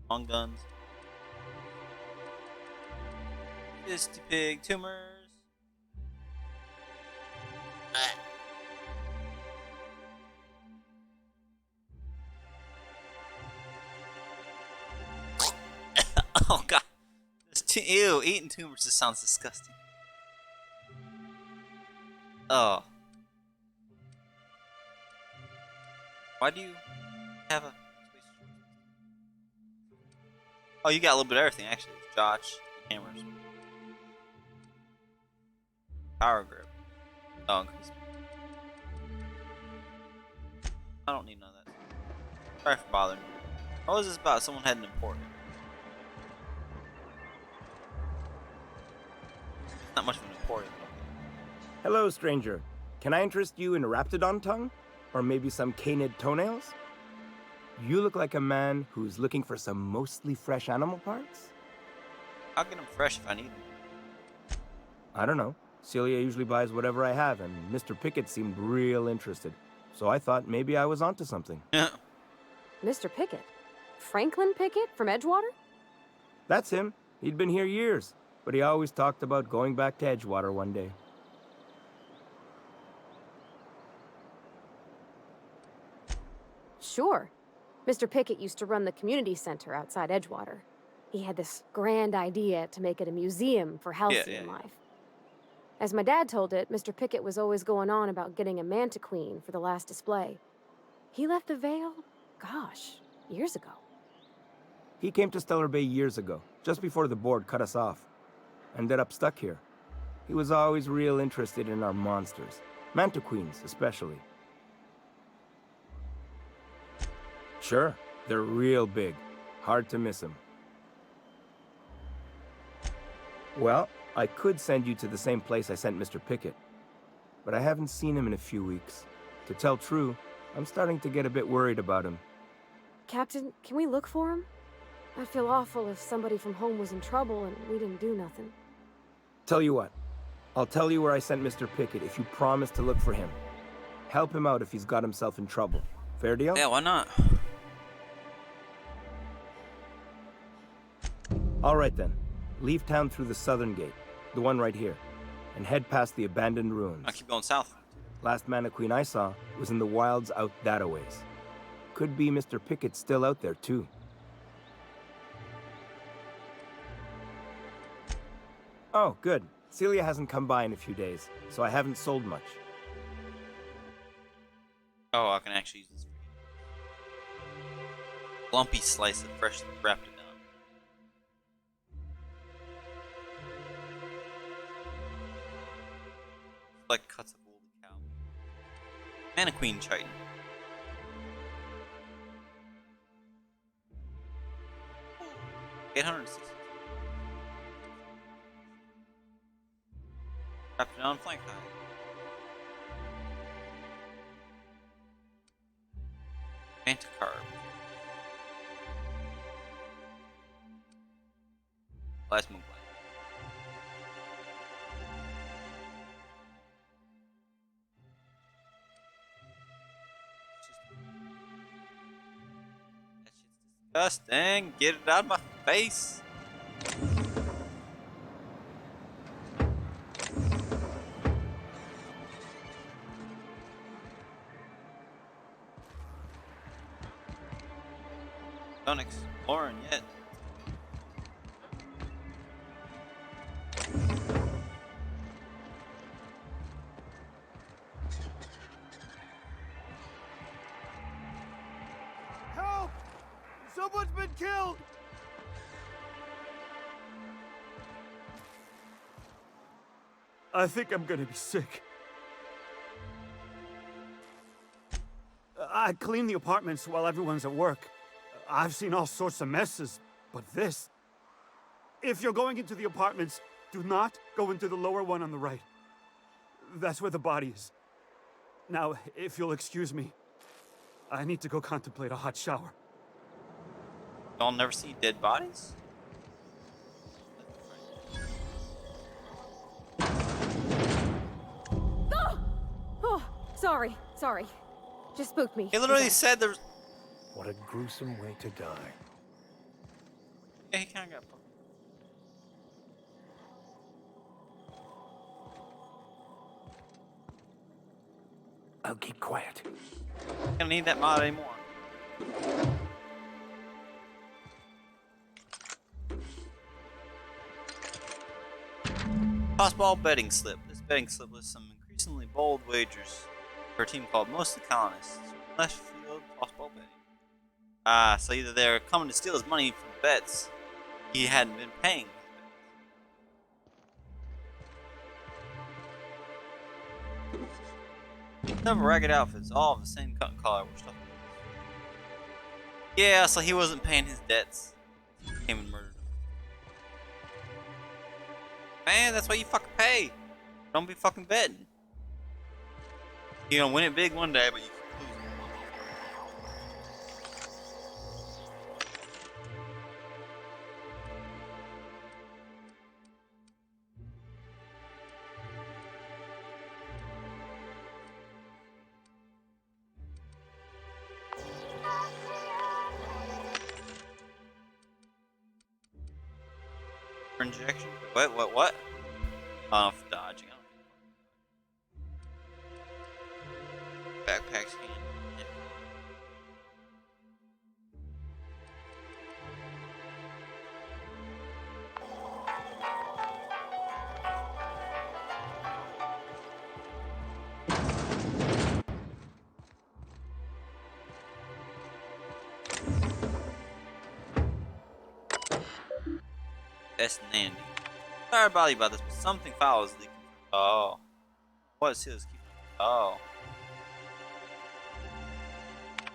Long guns. Fisty pig tumors. Oh god. Ew, eating tumors just sounds disgusting. Oh. Why do you have a space? Oh, you got a little bit of everything actually. Josh, hammers. Power grip. Oh, increase. I don't need none of that. Sorry for bothering you. What was this about? Someone had an important. Not much of an important. Hello, stranger. Can I interest you in Raptidon tongue? Or maybe some canid toenails? You look like a man who's looking for some mostly fresh animal parts? I'll get them fresh if I need them. I don't know. Celia usually buys whatever I have, and Mr. Pickett seemed real interested. So I thought maybe I was onto something. Mr. Pickett? Franklin Pickett from Edgewater? That's him. He'd been here years, but he always talked about going back to Edgewater one day. Sure. Mr. Pickett used to run the community center outside Edgewater. He had this grand idea to make it a museum for halcyon life. As my dad told it, Mr. Pickett was always going on about getting a manta queen for the last display. He left the Vale, gosh, years ago. He came to Stellar Bay years ago, just before the board cut us off. Ended up stuck here. He was always real interested in our monsters. Manta queens, especially. Sure, they're real big. Hard to miss them. Well, I could send you to the same place I sent Mr. Pickett. But I haven't seen him in a few weeks. To tell true, I'm starting to get a bit worried about him. Captain, can we look for him? I'd feel awful if somebody from home was in trouble and we didn't do nothing. Tell you what, I'll tell you where I sent Mr. Pickett if you promise to look for him. Help him out if he's got himself in trouble. Fair deal? Yeah, why not? All right then. Leave town through the southern gate, the one right here, and head past the abandoned ruins. I'll keep going south. Last Mana Queen I saw was in the wilds out that-a-ways. Could be Mr. Pickett still out there, too. Oh, good. Celia hasn't come by in a few days, so I haven't sold much. Oh, I can actually use this. Lumpy slice of fresh Raptidon. Like cuts of golden cow. And a queen chitin. $860. Raptidon flank high. Anticarb. Last move. Disgusting. Get it out of my face. Done exploring yet. Help! Someone's been killed! I think I'm gonna be sick. I clean the apartments while everyone's at work. I've seen all sorts of messes, but this... If you're going into the apartments, do not go into the lower one on the right. That's where the body is. Now, if you'll excuse me, I need to go contemplate a hot shower. Y'all never see dead bodies? Oh, sorry. Just spooked me. He literally said there's... What a gruesome way to die. Yeah, he kinda got poked. I'll keep quiet. Gonna need that mod anymore. Tossball betting slip. This betting slip lists some increasingly bold wagers for a team called Mostly Colonists. Left field tossball betting. So either they're coming to steal his money from bets he hadn't been paying. Several ragged outfits, all of the same cut and color. We're stuck. Yeah, so he wasn't paying his debts. He came and murdered him. Man, that's why you fucking pay. Don't be fucking betting. You're gonna win it big one day, but you keep losing. Injection? What? Oh, for dodging. Backpacks can. That's Nandy. Sorry about you about this, but something foul is leaking. Oh. What is this? Oh.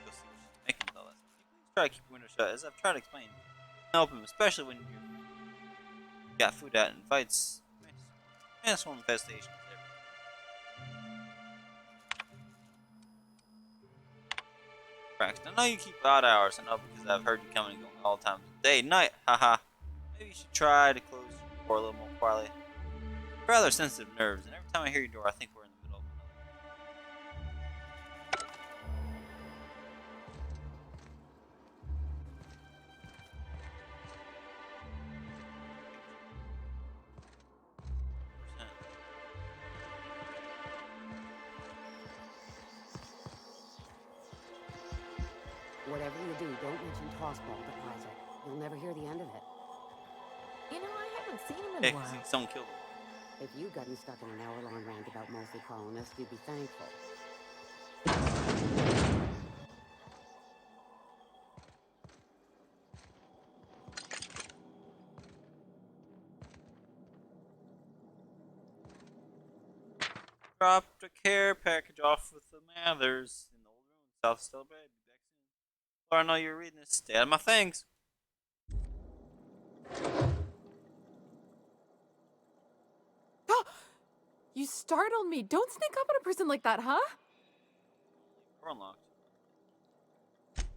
Go see what she's making with all that stuff. Try to keep your window shut, as I've tried to explain. Help him, especially when you got food out and fights. Swarm infestations. I know you keep odd hours, I know because I've heard you coming and going all times of day, night, haha. Maybe you should try to close your door a little more quietly. Rather sensitive nerves, and every time I hear your door, I think we're in the middle of Whatever you do, don't mention tossball to Isaac. You'll never hear the end of it. You know, I haven't seen him in yeah, a while. because someone killed him. If you'd gotten stuck in an hour-long rant about mostly colonists, you'd be thankful. Dropped a care package off with the Mathers in the old room in South Stella Bay. Be back soon. Laura, I know you're reading this. Stay out of my things. You startled me. Don't sneak up on a person like that, huh? We're unlocked.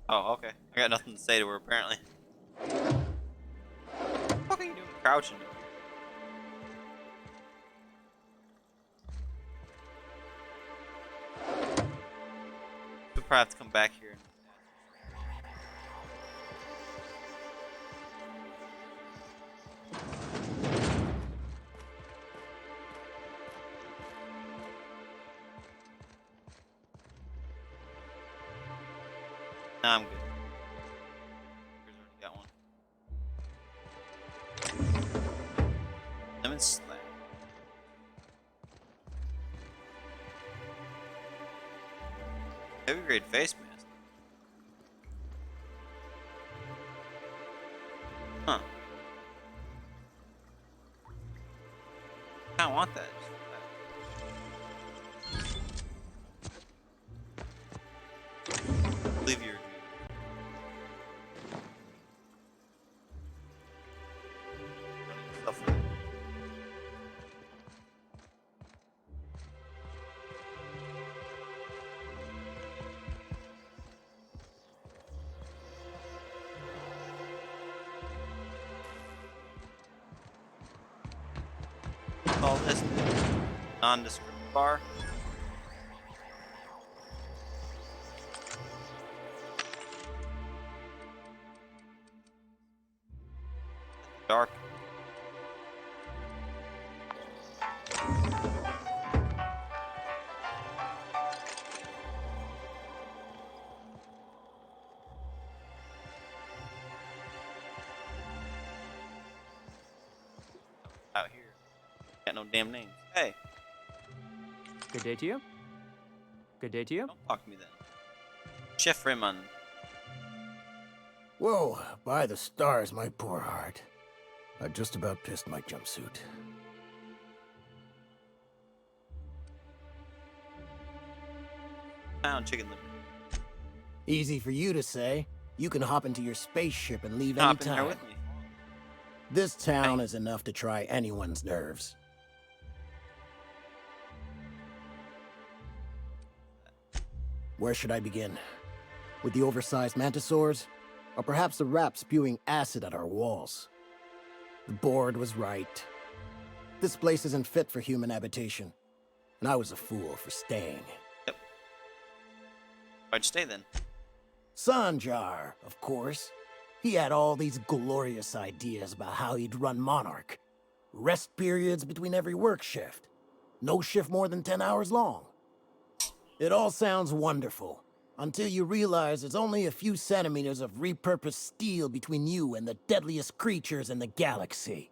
Oh, okay. I got nothing to say to her, apparently. What the fuck are you doing crouching? We'll probably have to come back here. Nah, I'm good. Here's already got one. Lemon slab. Heavy grade face mask. Huh. I don't want that. Leave your. Stuff for that. Call this nondescript bar. Dark. Out here. Got no damn names. Hey. Good day to you. Good day to you. Don't talk to me then. Chef Raymond. Whoa, by the stars, my poor heart. I just about pissed my jumpsuit. Pound chicken liver. Easy for you to say. You can hop into your spaceship and leave Hop in there anytime. with me. This town is enough to try anyone's nerves. Where should I begin? With the oversized mantisaurs? Or perhaps the rats spewing acid at our walls? The board was right. This place isn't fit for human habitation. And I was a fool for staying. Yep. Why'd you stay then? Sanjar, of course. He had all these glorious ideas about how he'd run Monarch. Rest periods between every work shift. No shift more than 10 hours long. It all sounds wonderful, until you realize there's only a few centimeters of repurposed steel between you and the deadliest creatures in the galaxy.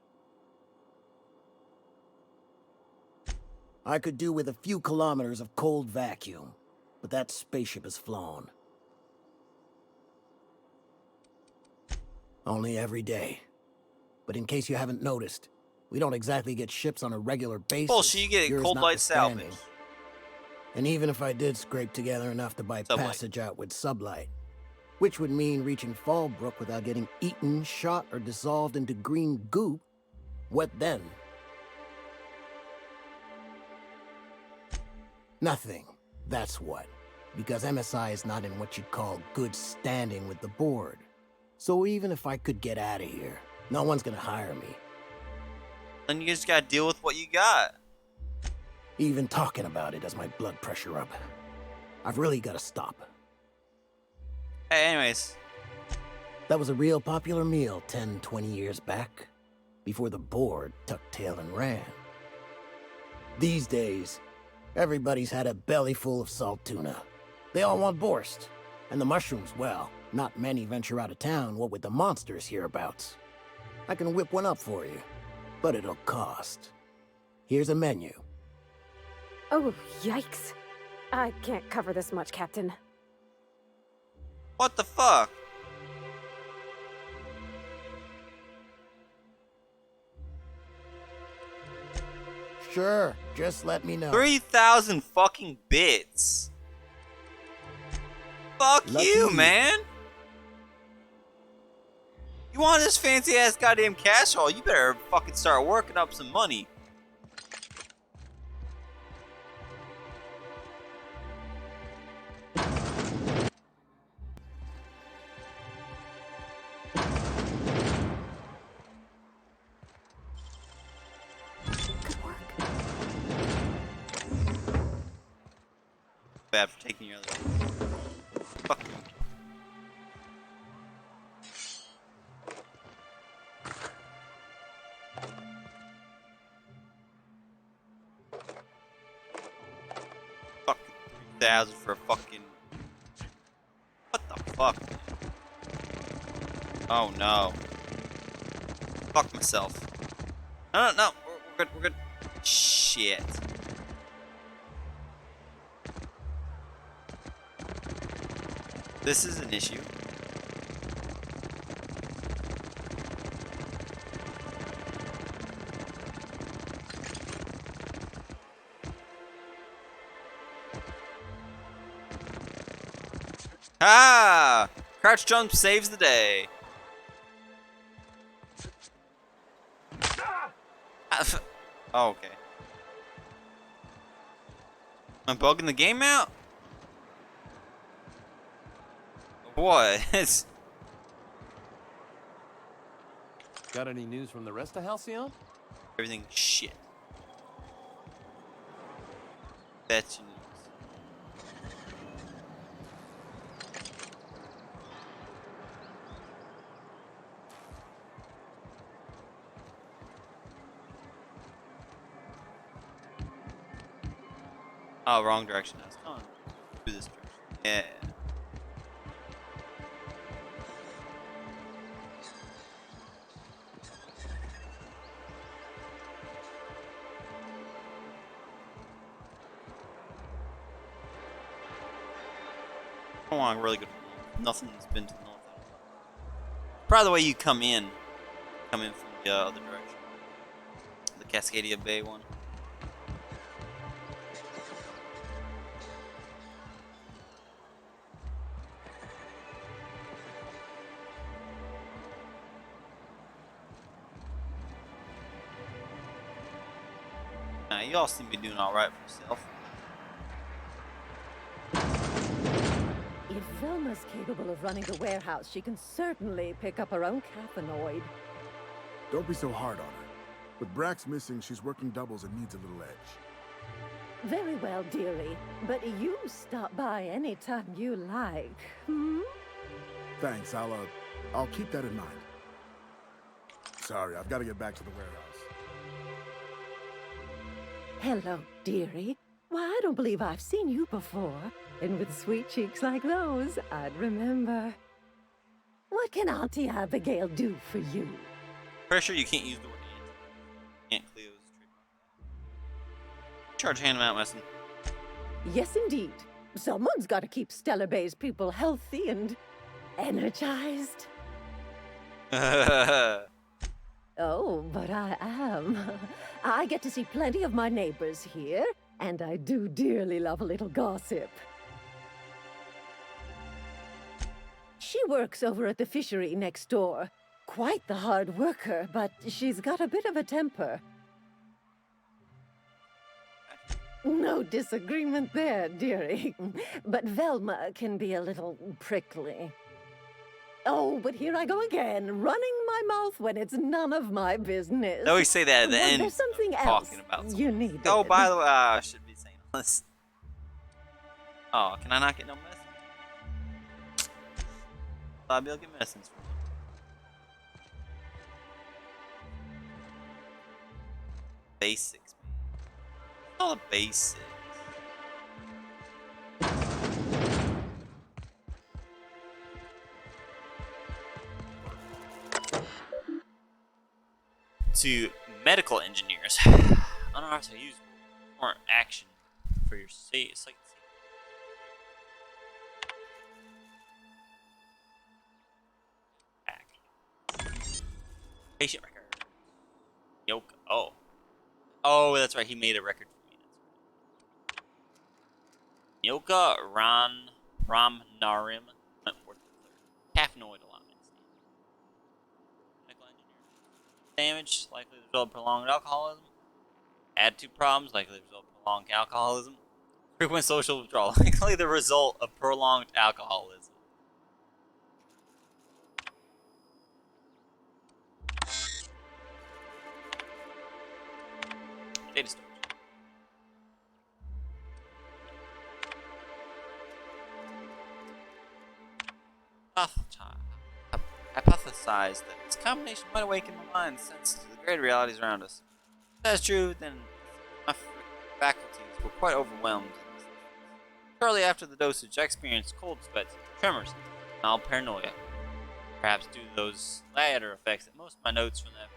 I could do with a few kilometers of cold vacuum, but that spaceship is flown. Only every day. But in case you haven't noticed, we don't exactly get ships on a regular basis. Bullshit, you get yours cold light notwithstanding. salvage. And even if I did scrape together enough to buy Sublight. passage out with sublight, which would mean reaching Fallbrook without getting eaten, shot, or dissolved into green goop, what then? Nothing. That's what. Because MSI is not in what you'd call good standing with the board. So even if I could get out of here, no one's gonna hire me. Then you just gotta deal with what you got. Even talking about it has my blood pressure up. I've really gotta stop. Hey, anyways. That was a real popular meal 10, 20 years back, before the board tucked tail and ran. These days, everybody's had a belly full of salt tuna. They all want borscht. And the mushrooms, well, not many venture out of town, what with the monsters hereabouts. I can whip one up for you, but it'll cost. Here's a menu. Oh, yikes. I can't cover this much, Captain. What the fuck? Sure, just let me know. 3,000 fucking bits. Fuck Lucky you, you. man. You want this fancy ass goddamn cash haul? You better fucking start working up some money. Bad for taking your other. Fuck you. Fucking 3,000 for a fucking. What the fuck. Oh no. Fuck myself. No, no, no. We're good. We're good. Shit. This is an issue. Ah! Crouch jump saves the day. Oh, okay. I'm bugging the game out? What? It's... Got any news from the rest of Halcyon? Everything shit. That's your news. Oh, wrong direction. I was going through this direction. Yeah. I don't want to really go to the north. Nothing's been to the north. Probably the way you come in from the other direction. The Cascadia Bay one. Nah, you all seem to be doing alright for yourself. If Velma's capable of running the warehouse, she can certainly pick up her own cathanoid. Don't be so hard on her. With Brax missing, she's working doubles and needs a little edge. Very well, dearie. But you stop by anytime you like. Hmm? Thanks, I'll keep that in mind. Sorry, I've got to get back to the warehouse. Hello, dearie. Why, I don't believe I've seen you before. And with sweet cheeks like those, I'd remember. What can Auntie Abigail do for you? Pretty sure you can't use the word Aunt Cleo's trademark. Charge hand them out, Messon. Yes, indeed. Someone's got to keep Stellar Bay's people healthy and energized. Oh, but I am. I get to see plenty of my neighbors here, and I do dearly love a little gossip. She works over at the fishery next door. Quite the hard worker, but she's got a bit of a temper. No disagreement there, dearie. But Velma can be a little prickly. Oh, but here I go again, running my mouth when it's none of my business. They always say that at the end. There's something else Talking about you need. Oh, by the way, I should be saying all this. Oh, can I not get no medicine? I'll be able to get medicines from you. Basics, man. All the basics. To medical engineers, unauthorized use more action for your site. Patient record. Yoke. Oh, that's right. He made a record for me. Yoka Ramnarim. Caffeinoid allotment. Medical engineer. Damage likely to result in prolonged alcoholism. Attitude problems likely to result in prolonged alcoholism. Frequent social withdrawal likely the result of prolonged alcoholism. Data storage. Hypothesize that this combination might awaken my mind sense to the greater realities around us. If that's true, then my faculties were quite overwhelmed. Shortly after the dosage, I experienced cold sweats and tremors. mild paranoia. Perhaps due to those latter effects that most of my notes from that.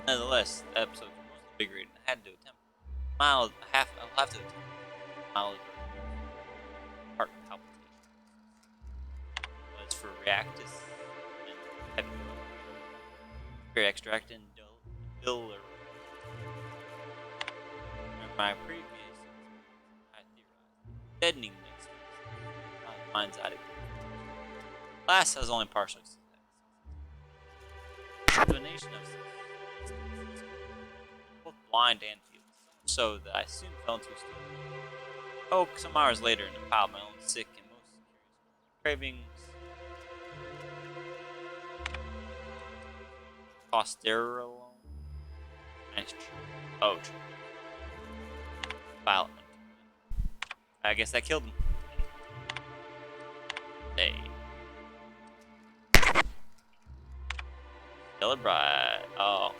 Nonetheless, the episode was mostly invigorating. I had to attempt I'll have to attempt mild heart palpitations. As for reactus and heavy very extract and dull my previous I theorized deadening next mind's eye. Last has only partially combination of both blind and feeling, so that I soon fell into a state. Oh, some hours later, in a pile of my own sick and most cravings, Posterolone. Nice. Oh, violent. I guess that killed him. Hey. Stellar Bride. Oh.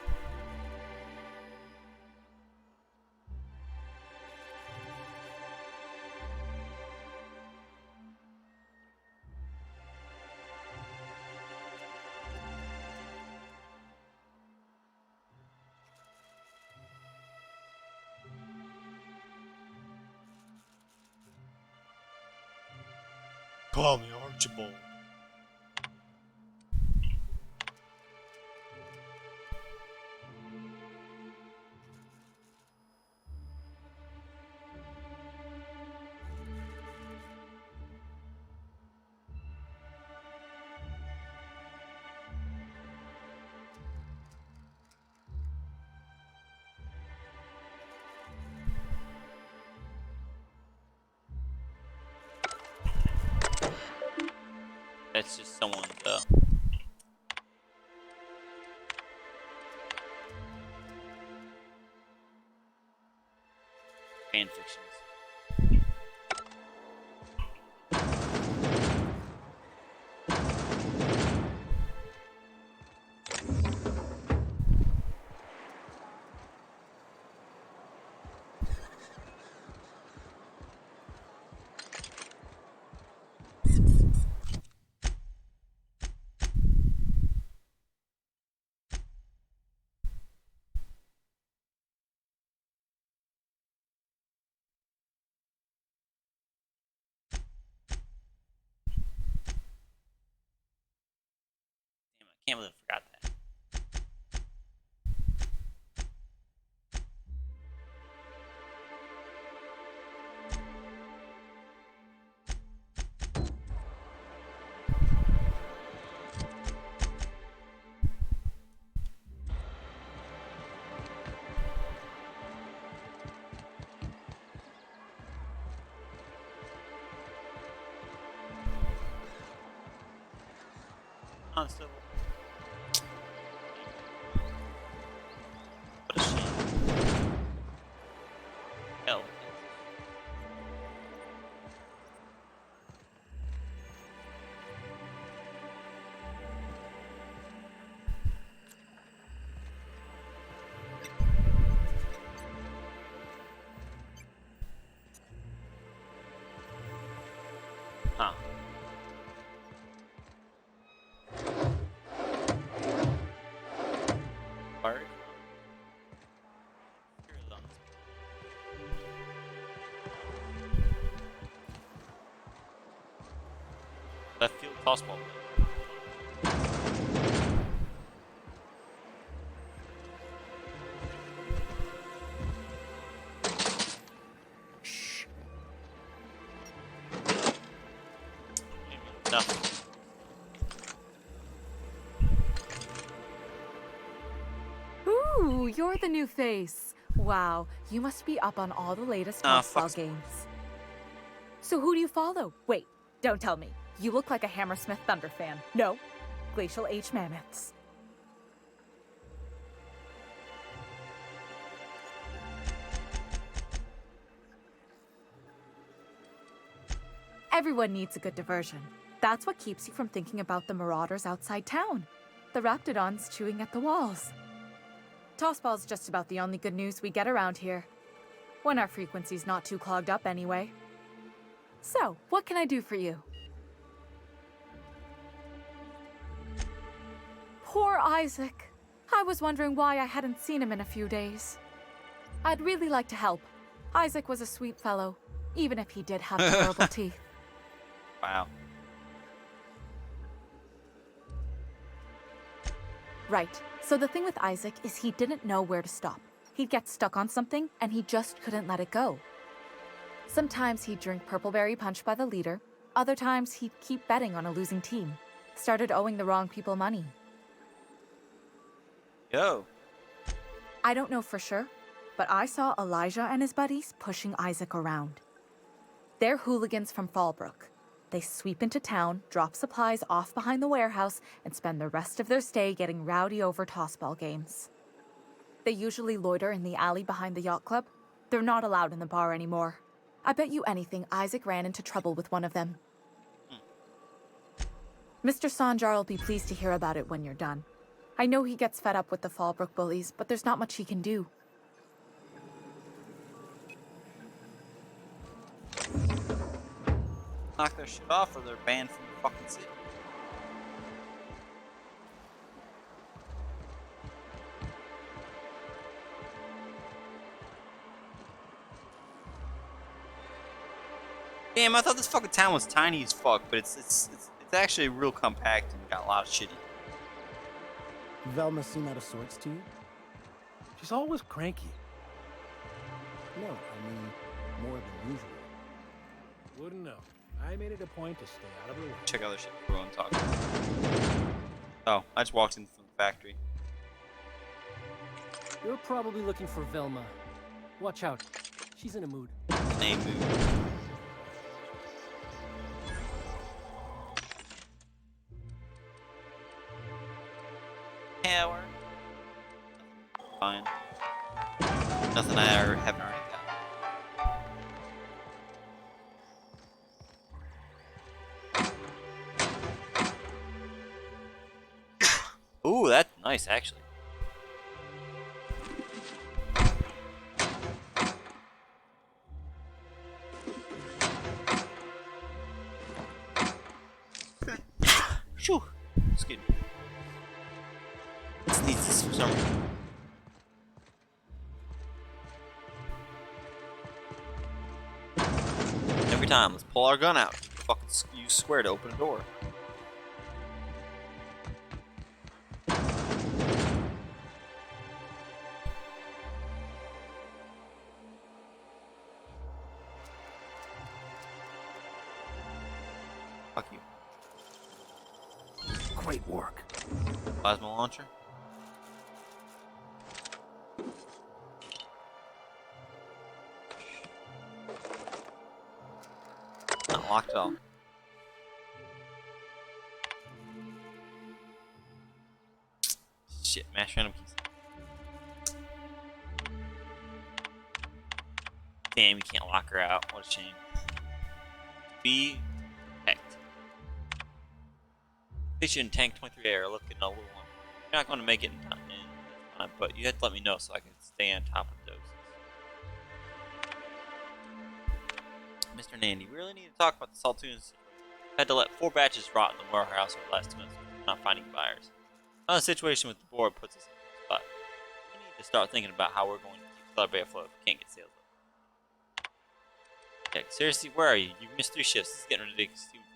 Call me Archibald. That's just someone's fan fictions. Damn, I can't believe I forgot that. Constable. What a shame. Hell. Huh. Word. Left field tossball. Shh. Nothing. Ooh, you're the new face. Wow, you must be up on all the latest tossball games. So who do you follow? Wait, don't tell me. You look like a Hammersmith Thunder fan. No, Glacial H Mammoths. Everyone needs a good diversion. That's what keeps you from thinking about the marauders outside town. The Raptidons chewing at the walls. Tossball's just about the only good news we get around here. When our frequency's not too clogged up anyway. So, what can I do for you? Poor Isaac. I was wondering why I hadn't seen him in a few days. I'd really like to help. Isaac was a sweet fellow, even if he did have terrible teeth. Wow. Right. So the thing with Isaac is he didn't know where to stop. He'd get stuck on something, and he just couldn't let it go. Sometimes he'd drink purpleberry punch by the liter. Other times he'd keep betting on a losing team. Started owing the wrong people money. Yo. I don't know for sure, but I saw Elijah and his buddies pushing Isaac around. They're hooligans from Fallbrook. They sweep into town, drop supplies off behind the warehouse, and spend the rest of their stay getting rowdy over tossball games. They usually loiter in the alley behind the yacht club. They're not allowed in the bar anymore. I bet you anything Isaac ran into trouble with one of them. Mr. Sanjar will be pleased to hear about it when you're done. I know he gets fed up with the Fallbrook bullies, but there's not much he can do. Knock their shit off or they're banned from the fucking city. Damn, I thought this fucking town was tiny as fuck, but it's actually real compact and got a lot of shit in it. Velma seem out of sorts to you? She's always cranky. No, I mean more than usual. Wouldn't know. I made it a point to stay out of her way. Check out their shit before I'm talking. Oh, I just walked in from the factory. You're probably looking for Velma. Watch out. She's in a mood. A mood. Yeah, we're fine. Nothing I haven't already got. Ooh, that's nice, actually. Shoo! Excuse me. This needs this for some reason. Every time, let's pull our gun out. Fucking use square to open a door. Fuck you. Great work. Plasma launcher. Not locked at all. Shit, mash random keys. Damn, you can't lock her out. What a shame. Be protect. Station tank 23A are looking a little long. You're not going to make it in time, but you have to let me know so I can stay on top of doses. Mr. Nandy, we really need to talk about the Saltoons. Had to let 4 batches rot in the warehouse over the last 2 months, not finding buyers. Another situation with the board puts us in the spot. We need to start thinking about how we're going to keep Cellar Bay afloat if we can't get sales up. Okay, seriously, where are you? You've missed 3 shifts. This is getting ridiculous too for you.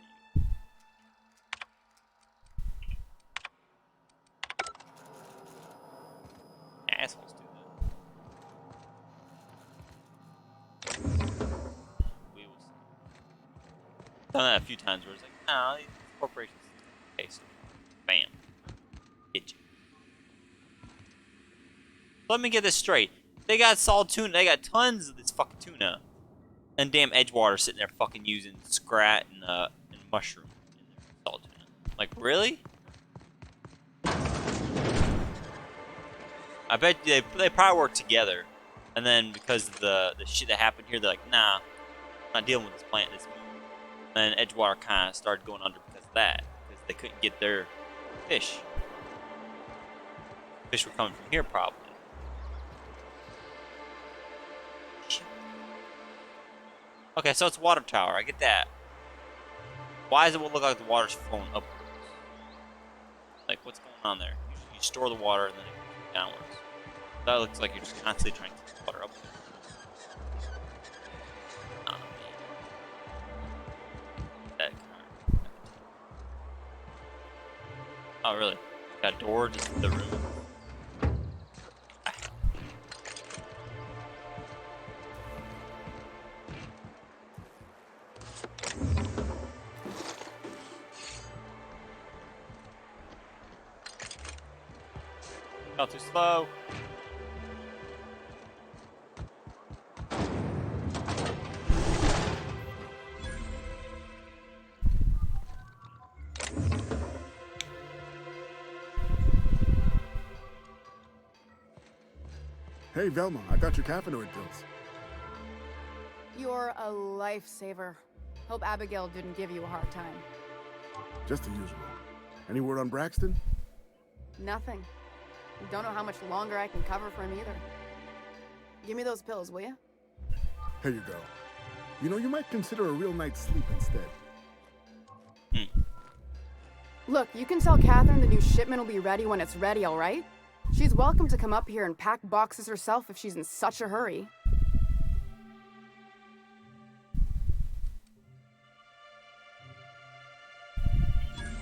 Assholes do that. We will see. Done that a few times where it's like, nah, these corporations. Okay, so bam. Get you. Let me get this straight. They got salt tuna. They got tons of this fucking tuna. And damn Edgewater sitting there fucking using scrat and mushroom in their salt tuna. Like, really? I bet they probably work together. And then because of the shit that happened here, they're like, nah, I'm not dealing with this plant, this move. And then Edgewater kind of started going under because of that. Because they couldn't get their fish. Fish were coming from here, probably. Okay, so it's water tower. I get that. Why does it look like the water's flowing upwards? Like, what's going on there? you store the water and then it goes downwards. That looks like you're just constantly trying to keep the water up. That kind of. Oh, really? Got a door just in the room. Not too slow. Hey, Velma, I got your caffeinoid pills. You're a lifesaver. Hope Abigail didn't give you a hard time. Just the usual. Any word on Braxton? Nothing. Don't know how much longer I can cover for him either. Give me those pills, will you? Here you go. You know, you might consider a real night's sleep instead. Look, you can tell Catherine the new shipment will be ready when it's ready, all right? She's welcome to come up here and pack boxes herself if she's in such a hurry.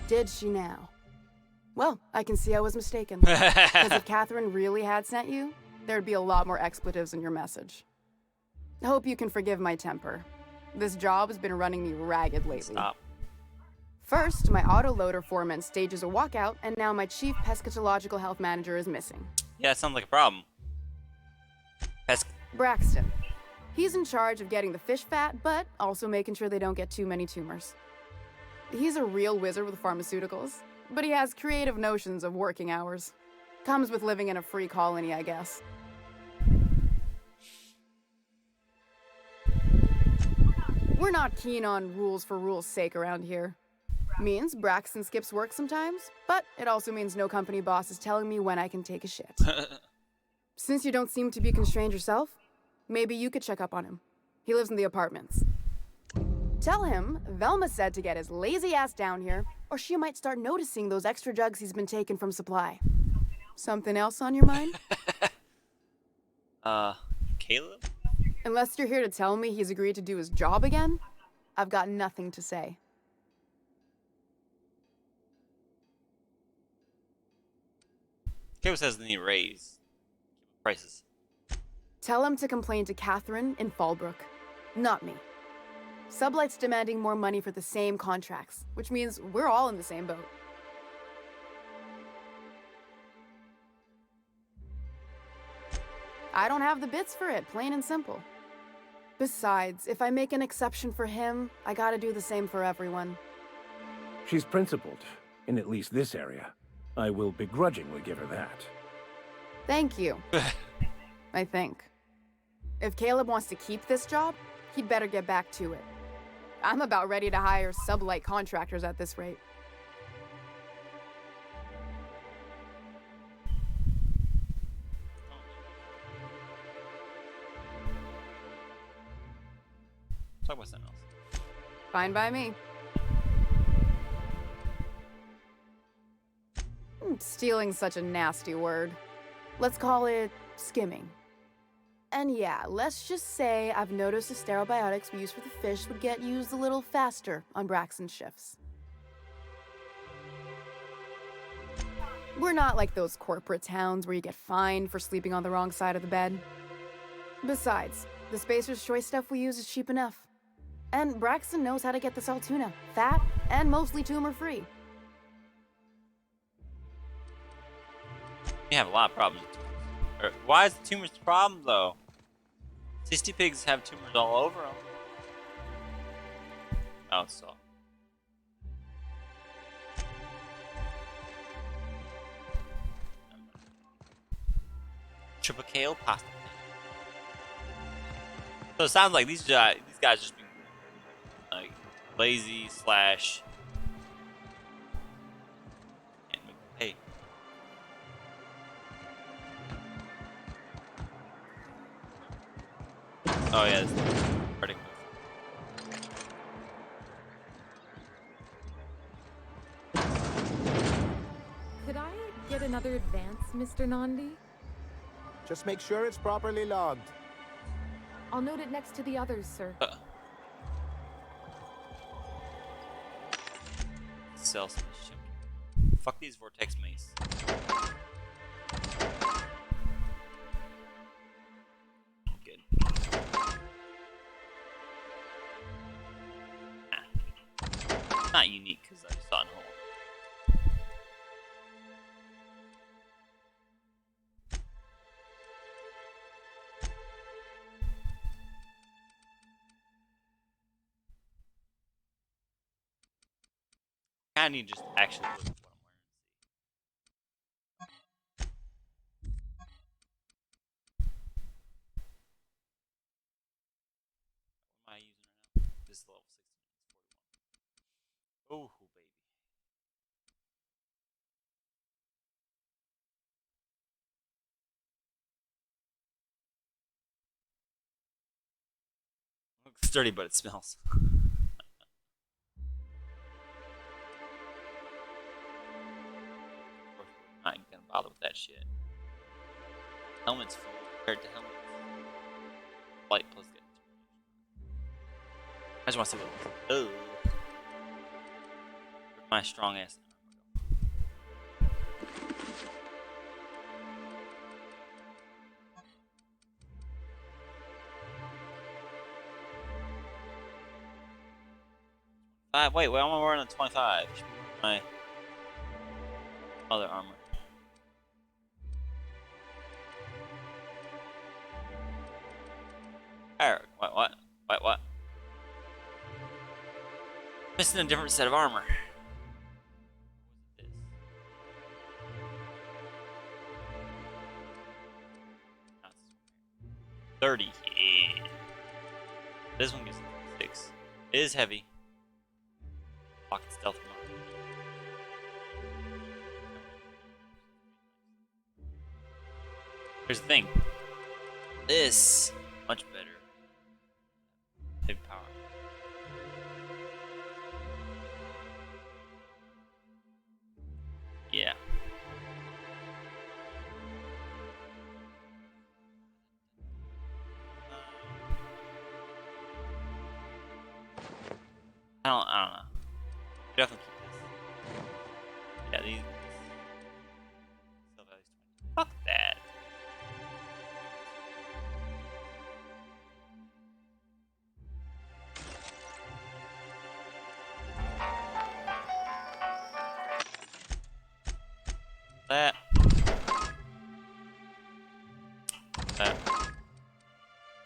Did she now? Well, I can see I was mistaken. Because if Catherine really had sent you, there'd be a lot more expletives in your message. I hope you can forgive my temper. This job has been running me ragged lately. Stop. First, my autoloader foreman stages a walkout, and now my chief pescatological health manager is missing. Yeah, that sounds like a problem. Braxton. He's in charge of getting the fish fat, but also making sure they don't get too many tumors. He's a real wizard with pharmaceuticals, but he has creative notions of working hours. Comes with living in a free colony, I guess. We're not keen on rules for rules' sake around here. Means Braxton skips work sometimes, but it also means no company boss is telling me when I can take a shit. Since you don't seem to be constrained yourself, maybe you could check up on him. He lives in the apartments. Tell him Velma said to get his lazy ass down here, or she might start noticing those extra jugs he's been taking from supply. Something else on your mind? Caleb? Unless you're here to tell me he's agreed to do his job again, I've got nothing to say. Caleb says they need a raise. Prices. Tell him to complain to Catherine in Fallbrook, not me. Sublight's demanding more money for the same contracts, which means we're all in the same boat. I don't have the bits for it, plain and simple. Besides, if I make an exception for him, I gotta do the same for everyone. She's principled, in at least this area. I will begrudgingly give her that. Thank you. I think. If Caleb wants to keep this job, he'd better get back to it. I'm about ready to hire sublight contractors at this rate. Talk about something else. Fine by me. Stealing's such a nasty word. Let's call it skimming. And yeah, let's just say I've noticed the stereobiotics we use for the fish would get used a little faster on Braxton's shifts. We're not like those corporate towns where you get fined for sleeping on the wrong side of the bed. Besides, the Spacer's Choice stuff we use is cheap enough. And Braxton knows how to get the Saltuna, fat and mostly tumor-free. You have a lot of problems with tumors. Why is the tumors the problem, though? 60 pigs have tumors all over them. Oh, it's all. Triple kale pasta. So it sounds like these guys just being like lazy slash. Hey. Oh yeah, this is ridiculous. Could I get another advance, Mr. Nandi? Just make sure it's properly logged. I'll note it next to the others, sir. Sell some shit. Fuck these vortex mace. Good. Not unique because I saw it home. I need to just actually look at what I'm wearing. What am I using right now? This is level 16. Oh, baby. Looks sturdy, but it smells. Not gonna bother with that shit. Helmet's full compared to helmets. Light plus good. I just want to see what it is. Oh. Where'd my strong ass wait, I'm wearing a 25. Should be my other armor. Eric, what? Missing a different set of armor. What is this? 30. Yeah. This one gives 6. It is heavy. Pocket stealth mode. Here's the thing. This much better. Heavy power. Yeah. I don't know. Definitely keep this. Yeah, these. Fuck that. That.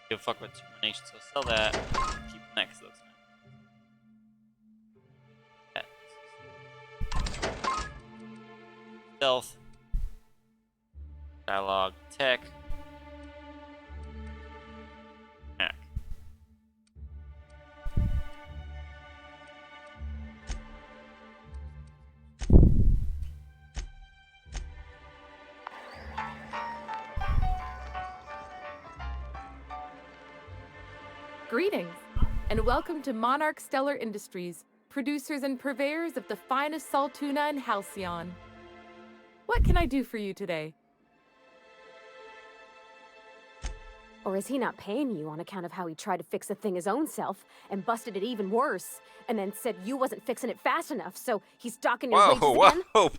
Give a fuck about determination, so sell that. Keep the next, looks nice. Stealth. Dialogue. Tech. Hack. Greetings, and welcome to Monarch Stellar Industries, producers and purveyors of the finest salt tuna in Halcyon. What can I do for you today? Or is he not paying you on account of how he tried to fix the thing his own self and busted it even worse, and then said you wasn't fixing it fast enough, so he's docking your wages again? Whoa.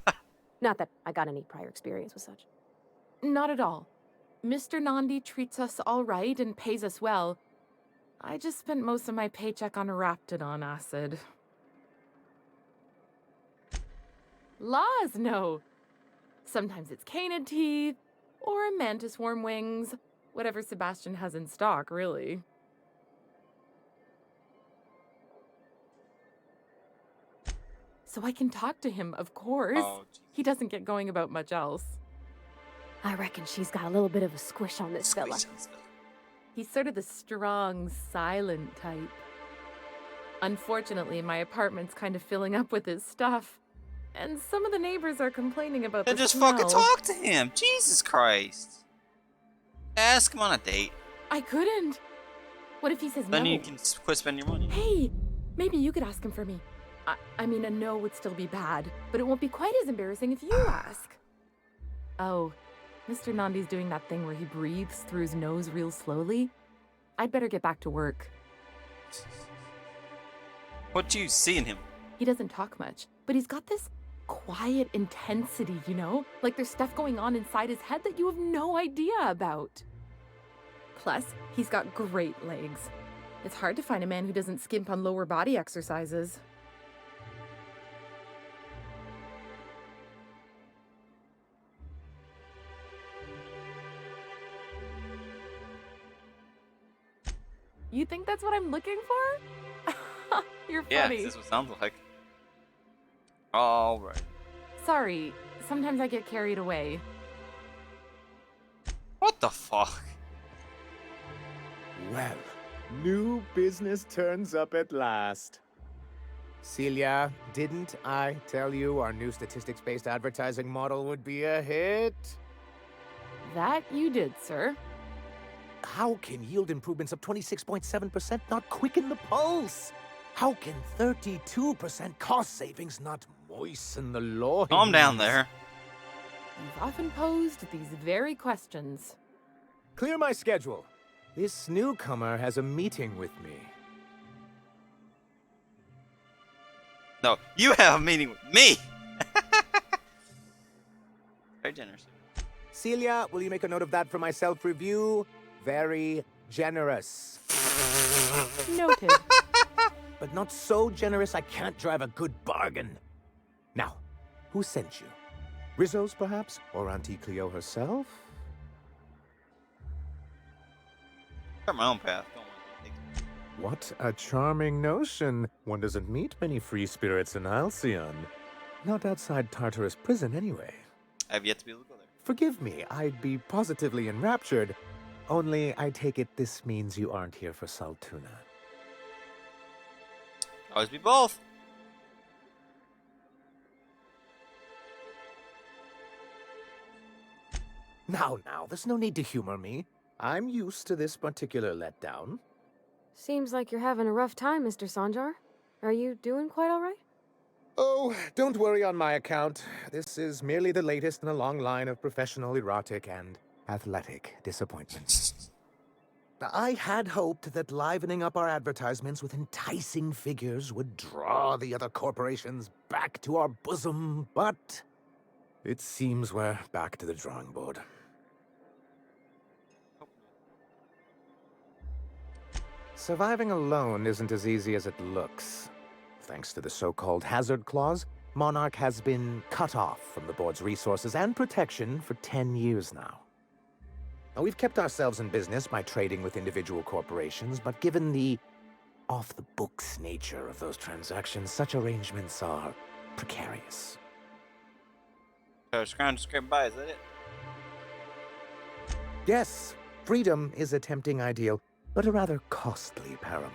Not that I got any prior experience with such. Not at all. Mr. Nandi treats us all right and pays us well. I just spent most of my paycheck on Raptidon acid. Laws, no. Sometimes it's canid teeth, or mantis worm wings. Whatever Sebastian has in stock, really. So I can talk to him, of course. Oh, he doesn't get going about much else. I reckon she's got a little bit of a squish on this fella. He's sort of the strong, silent type. Unfortunately, my apartment's kind of filling up with his stuff. And some of the neighbors are complaining about the Then just smell. fucking talk to him. Jesus Christ. Ask him on a date. I couldn't. What if he says Then no? you can quit spending your money. Hey, maybe you could ask him for me. I mean, a no would still be bad, but it won't be quite as embarrassing if you ask. Oh, Mr. Nandi's doing that thing where he breathes through his nose real slowly. I'd better get back to work. What do you see in him? He doesn't talk much, but he's got this quiet intensity, you know? Like there's stuff going on inside his head that you have no idea about. Plus, he's got great legs. It's hard to find a man who doesn't skimp on lower body exercises. You think that's what I'm looking for? You're Yeah, funny. this is what it sounds like. All right. Sorry, sometimes I get carried away. What the fuck? Well, new business turns up at last. Celia, didn't I tell you our new statistics-based advertising model would be a hit? That you did, sir. How can yield improvements of 26.7% not quicken the pulse? How can 32% cost savings not moisten the loins? Calm down there. You've often posed these very questions. Clear my schedule. This newcomer has a meeting with me. No, you have a meeting with me. Very generous. Celia, will you make a note of that for my self-review? Very generous. Noted. But not so generous I can't drive a good bargain. Now, who sent you? Rizzo's, perhaps? Or Auntie Cleo herself? Got my own path. Don't worry. What a charming notion. One doesn't meet many free spirits in Halcyon. Not outside Tartarus prison, anyway. I have yet to be able to go there. Forgive me, I'd be positively enraptured. Only, I take it this means you aren't here for Saltuna. Always be both. Now, there's no need to humor me. I'm used to this particular letdown. Seems like you're having a rough time, Mr. Sanjar. Are you doing quite all right? Oh, don't worry on my account. This is merely the latest in a long line of professional erotic and athletic disappointments. I had hoped that livening up our advertisements with enticing figures would draw the other corporations back to our bosom, but it seems we're back to the drawing board. Surviving alone isn't as easy as it looks. Thanks to the so-called hazard clause, Monarch has been cut off from the board's resources and protection for 10 years now. Now, we've kept ourselves in business by trading with individual corporations, but given the off-the-books nature of those transactions, such arrangements are precarious. So scrounge scrape by, is that it? Yes, freedom is a tempting ideal, but a rather costly paramour.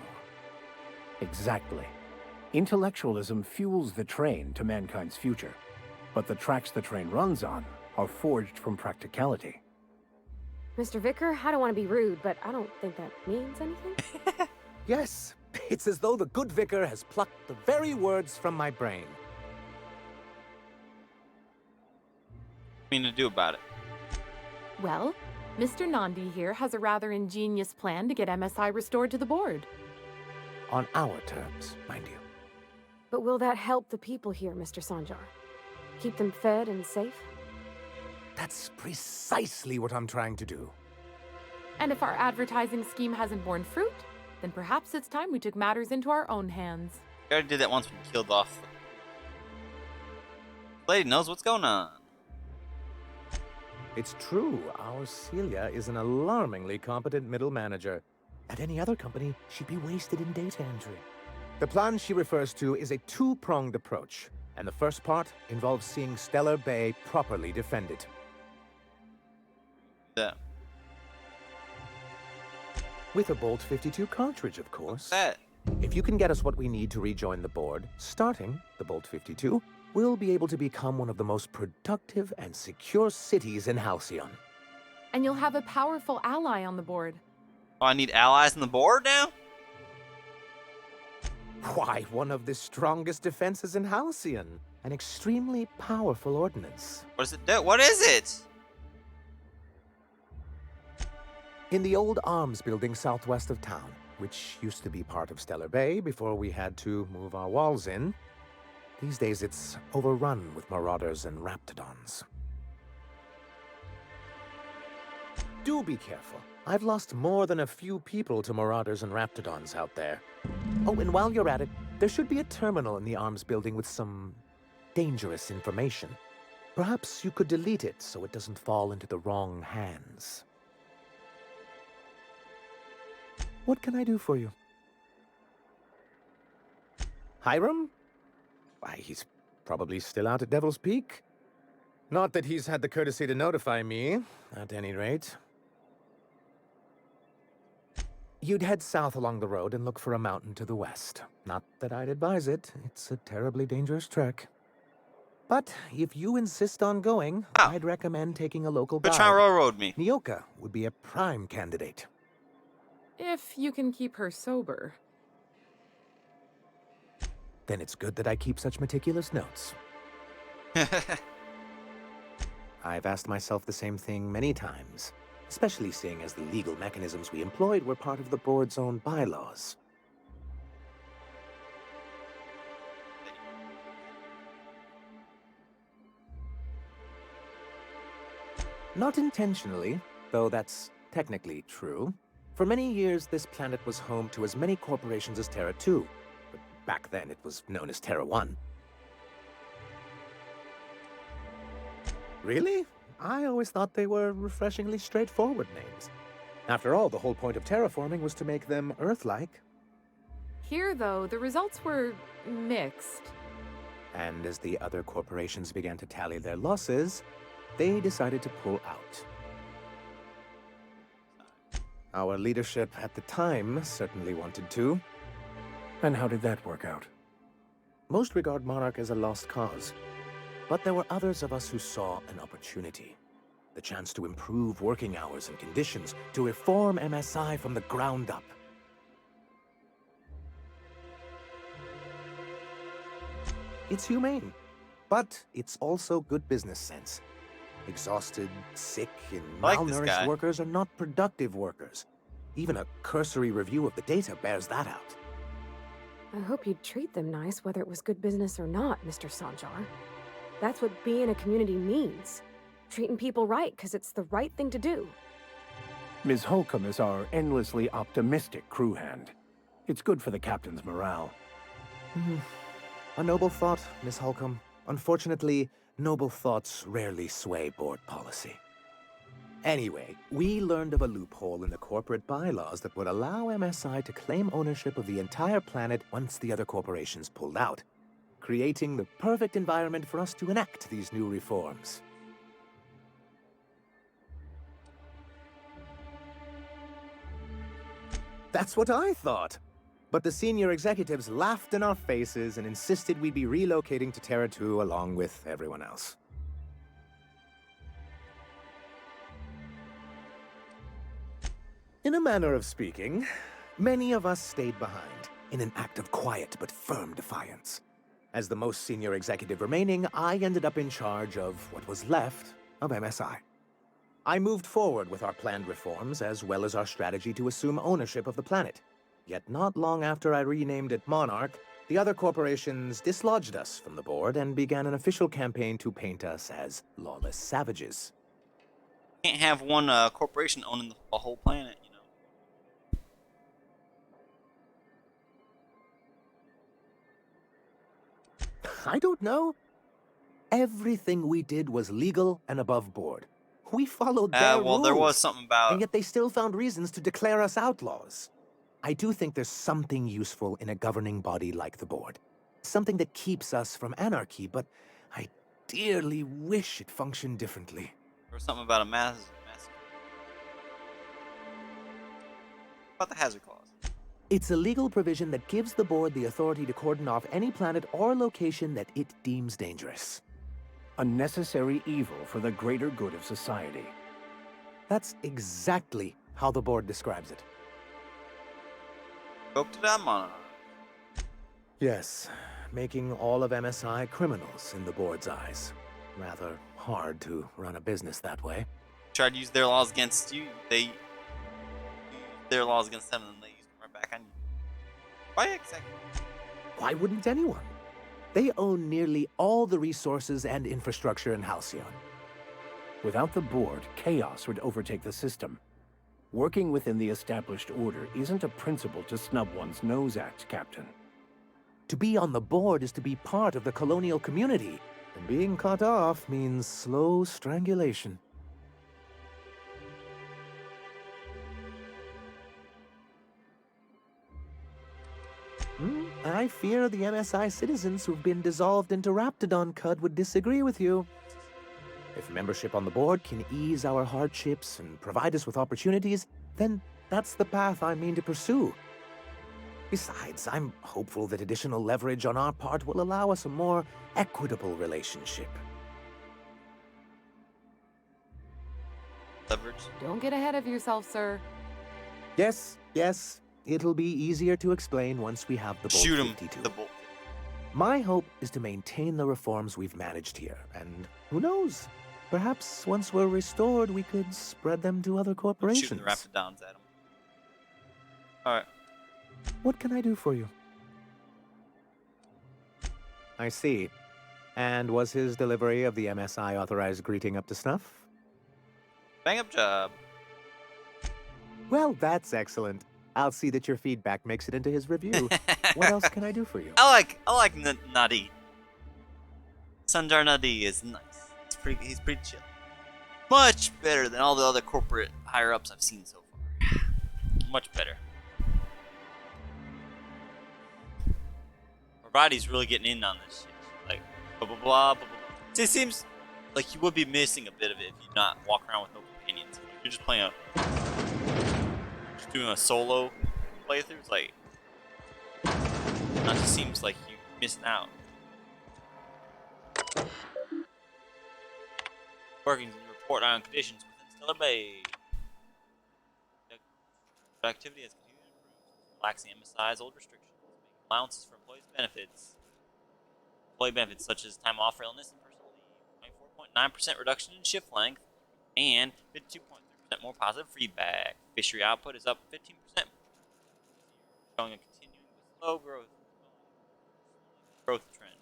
Exactly. Intellectualism fuels the train to mankind's future, but the tracks the train runs on are forged from practicality. Mr. Vicar, I don't want to be rude, but I don't think that means anything. Yes, it's as though the good vicar has plucked the very words from my brain. What do you mean to do about it? Well, Mr. Nandi here has a rather ingenious plan to get MSI restored to the board. On our terms, mind you. But will that help the people here, Mr. Sanjar? Keep them fed and safe? That's precisely what I'm trying to do. And if our advertising scheme hasn't borne fruit, then perhaps it's time we took matters into our own hands. We already did that once when we killed off. The lady knows what's going on. It's true, our Celia is an alarmingly competent middle manager. At any other company, she'd be wasted in data entry. The plan she refers to is a two-pronged approach, and the first part involves seeing Stellar Bay properly defended. Yeah. With a Bolt 52 cartridge, of course. What's that? If you can get us what we need to rejoin the board, starting the Bolt 52, we'll be able to become one of the most productive and secure cities in Halcyon. And you'll have a powerful ally on the board. Oh, I need allies on the board now? Why, one of the strongest defenses in Halcyon. An extremely powerful ordnance. What does it do? What is it? In the old arms building southwest of town, which used to be part of Stellar Bay before we had to move our walls in. These days it's overrun with marauders and raptidons. Do be careful. I've lost more than a few people to marauders and raptidons out there. Oh, and while you're at it, there should be a terminal in the arms building with some dangerous information. Perhaps you could delete it so it doesn't fall into the wrong hands. What can I do for you? Hiram? Why, he's probably still out at Devil's Peak. Not that he's had the courtesy to notify me, at any rate. You'd head south along the road and look for a mountain to the west. Not that I'd advise it. It's a terribly dangerous trek. But if you insist on going, I'd recommend taking a local guide. They're trying to railroad me. Nyoka would be a prime candidate. If you can keep her sober. Then it's good that I keep such meticulous notes. I've asked myself the same thing many times, especially seeing as the legal mechanisms we employed were part of the board's own bylaws. Not intentionally, though that's technically true. For many years, this planet was home to as many corporations as Terra 2. But back then, it was known as Terra 1. Really? I always thought they were refreshingly straightforward names. After all, the whole point of terraforming was to make them Earth-like. Here, though, the results were mixed. And as the other corporations began to tally their losses, they decided to pull out. Our leadership at the time certainly wanted to. And how did that work out? Most regard Monarch as a lost cause. But there were others of us who saw an opportunity. The chance to improve working hours and conditions, to reform MSI from the ground up. It's humane, but it's also good business sense. Exhausted, sick, and malnourished workers are not productive workers. Even a cursory review of the data bears that out. I hope you'd treat them nice, whether it was good business or not, Mr. Sanjar. That's what being a community means. Treating people right, because it's the right thing to do. Ms. Holcomb is our endlessly optimistic crew hand. It's good for the captain's morale. A noble thought, Miss Holcomb. Unfortunately, noble thoughts rarely sway board policy. Anyway, we learned of a loophole in the corporate bylaws that would allow MSI to claim ownership of the entire planet once the other corporations pulled out, creating the perfect environment for us to enact these new reforms. That's what I thought. But the senior executives laughed in our faces and insisted we'd be relocating to Terra 2 along with everyone else. In a manner of speaking, many of us stayed behind in an act of quiet but firm defiance. As the most senior executive remaining, I ended up in charge of what was left of MSI. I moved forward with our planned reforms as well as our strategy to assume ownership of the planet. Yet not long after I renamed it Monarch, the other corporations dislodged us from the board and began an official campaign to paint us as lawless savages. Can't have one corporation owning the whole planet, you know. I don't know. Everything we did was legal and above board. We followed their rules. There was something about... And yet they still found reasons to declare us outlaws. I do think there's something useful in a governing body like the board. Something that keeps us from anarchy, but I dearly wish it functioned differently. There was something about a mass... About the hazard clause. It's a legal provision that gives the board the authority to cordon off any planet or location that it deems dangerous. A necessary evil for the greater good of society. That's exactly how the board describes it. Hope to that, Monarch. Yes, making all of MSI criminals in the board's eyes. Rather hard to run a business that way. Tried to use their laws against you. They Their laws against them, and they use them right back on you. Why exactly? Why wouldn't anyone? They own nearly all the resources and infrastructure in Halcyon. Without the board, chaos would overtake the system. Working within the established order isn't a principle to snub one's nose at, Captain. To be on the board is to be part of the colonial community, and being cut off means slow strangulation. I fear the MSI citizens who've been dissolved into Raptidon Cud would disagree with you. If membership on the board can ease our hardships and provide us with opportunities, then that's the path I mean to pursue. Besides, I'm hopeful that additional leverage on our part will allow us a more equitable relationship. Leverage? Don't get ahead of yourself, sir. Yes, it'll be easier to explain once we have the Bolt Shoot him. 52. The Bolt. My hope is to maintain the reforms we've managed here, and who knows? Perhaps once we're restored, we could spread them to other corporations. Shooting the Raptidons at him. Alright. What can I do for you? I see. And was his delivery of the MSI authorized greeting up to snuff? Bang up job. Well, that's excellent. I'll see that your feedback makes it into his review. What else can I do for you? I like Nadi. Sanjar Nadi is nice. He's pretty chill. Much better than all the other corporate higher ups I've seen so far. Much better. Roddy's really getting in on this shit. Like blah blah blah blah blah. See, it seems like you would be missing a bit of it if you not walk around with no companions. Like, you're just playing doing a solo playthrough. It's like it just seems like you're missing out. Working to report on conditions within Stellar Bay. Activity has continued to improve, relaxing MSI's old restrictions, making allowances for employees' benefits. Employee benefits such as time off for illness and personal leave, 24.9% reduction in shift length, and 52.3% more positive feedback. Fishery output is up 15%, showing a continuing slow growth trend.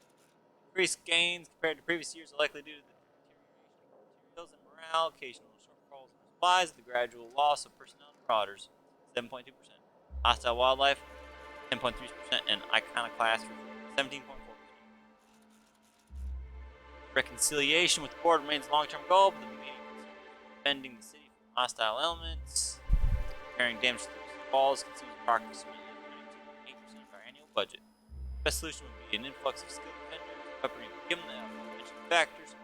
Increased gains compared to previous years are likely due to the deterioration of materials and morale, occasional shortfalls in supplies, the gradual loss of personnel and marauders, 7.2%. Hostile wildlife, 10.3%, and iconoclast, 17.4%. Reconciliation with the board remains a long-term goal, but the meeting concerns defending the city from hostile elements. Repairing damage to the walls consumes approximately 32.8% of our annual budget. The best solution would be an influx of skilled defenders, weaponry given the aforementioned factors,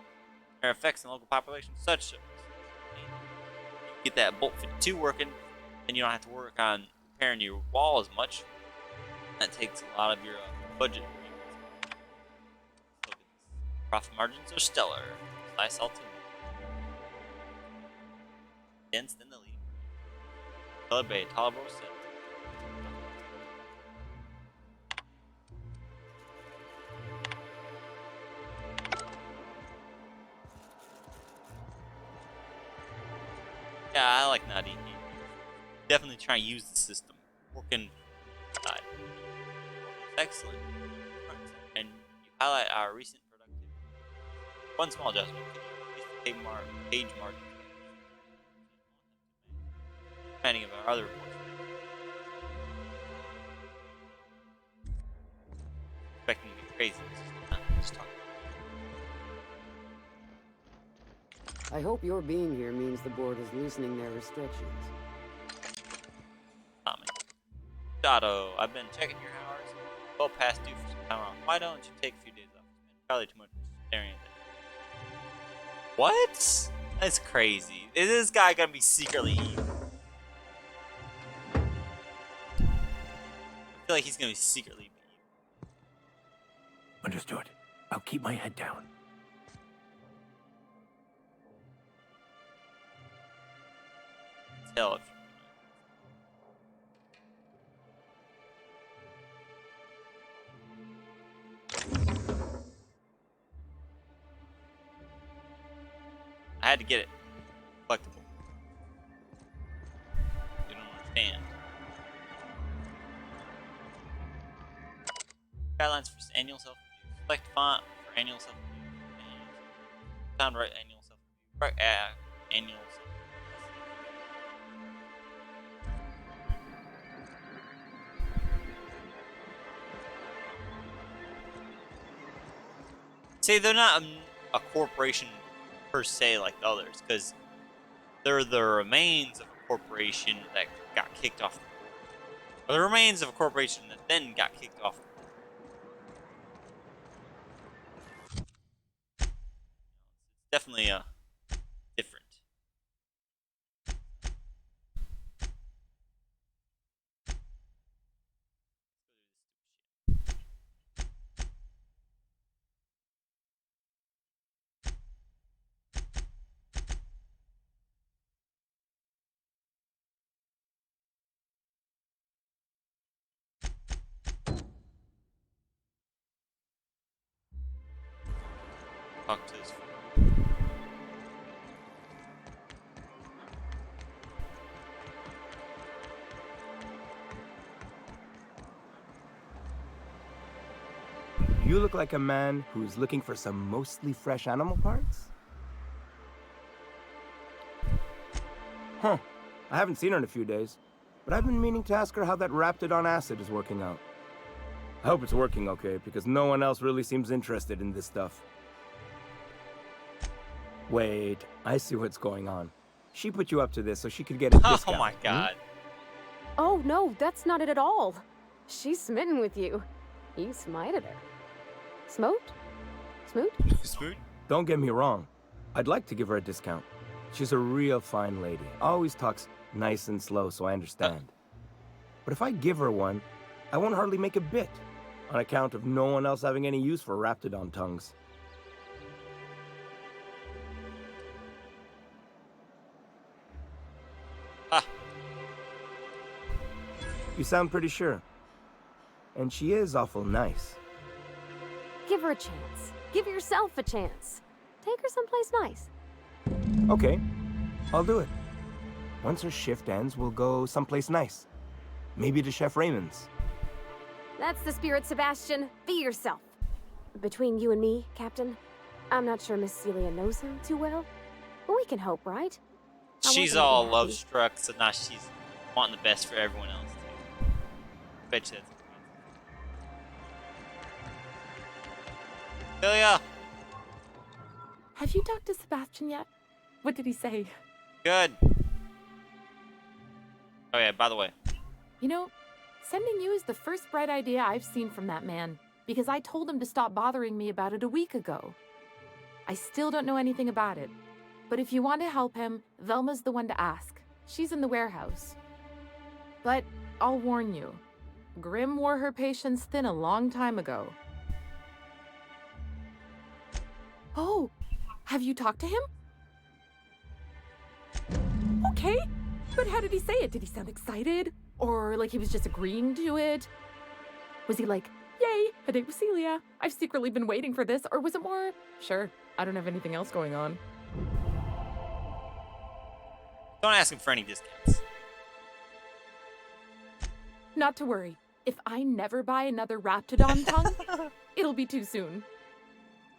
their effects on the local population, such as get that Bolt 52 working, then you don't have to work on repairing your wall as much. That takes a lot of your budget. Profit margins are stellar. Slice all dense than the lead. Stellar Bay, Tolerable set. Yeah, I like Nadi. Definitely try and use the system. Working side. Excellent. And you highlight our recent productivity. One small adjustment. Page margin. Depending of our other reports. Expecting to be crazy. Just talking. I hope your being here means the board is loosening their restrictions. Tommy. Dotto, I've been checking your hours. Well past due for some time off. Why don't you take a few days off? It's probably too much staring at that. What? That's crazy. Is this guy gonna be secretly evil? I feel like he's gonna be secretly evil. Understood. I'll keep my head down. Tell if I had to get it. Collectible. You don't understand. Guidelines for annual self-review. Select font for annual self-review. Sound right annual self-review. Right, annual self-review. See, they're not a corporation per se like the others, because they're the remains of a corporation that got kicked off the board. Or the remains of a corporation that then got kicked off the board. It's definitely different. Talk to this. You look like a man who's looking for some mostly fresh animal parts? Huh. I haven't seen her in a few days, but I've been meaning to ask her how that Raptidon acid is working out. I hope it's working okay, because no one else really seems interested in this stuff. Wait, I see what's going on. She put you up to this so she could get a discount. Oh my god. Oh, no, that's not it at all. She's smitten with you. You smited her. Smote? Smoot? Smoot? Don't get me wrong. I'd like to give her a discount. She's a real fine lady. Always talks nice and slow, so I understand. But if I give her one, I won't hardly make a bit, on account of no one else having any use for Raptidon tongues. You sound pretty sure. And she is awful nice. Give her a chance. Give yourself a chance. Take her someplace nice. Okay, I'll do it. Once her shift ends, we'll go someplace nice. Maybe to Chef Raymond's. That's the spirit, Sebastian. Be yourself. Between you and me, Captain, I'm not sure Miss Celia knows him too well, but we can hope, right? She's all love struck, so now she's wanting the best for everyone else too. Bet you that's Celia! Have you talked to Sebastian yet? What did he say? Good. Oh yeah, by the way. You know, sending you is the first bright idea I've seen from that man, because I told him to stop bothering me about it a week ago. I still don't know anything about it, but if you want to help him, Velma's the one to ask. She's in the warehouse. But I'll warn you, Grimm wore her patience thin a long time ago. Oh, have you talked to him? Okay, but how did he say it? Did he sound excited? Or like he was just agreeing to it? Was he like, yay, a date with Celia. I've secretly been waiting for this. Or was it more, sure, I don't have anything else going on. Don't ask him for any discounts. Not to worry. If I never buy another Raptidon tongue, it'll be too soon.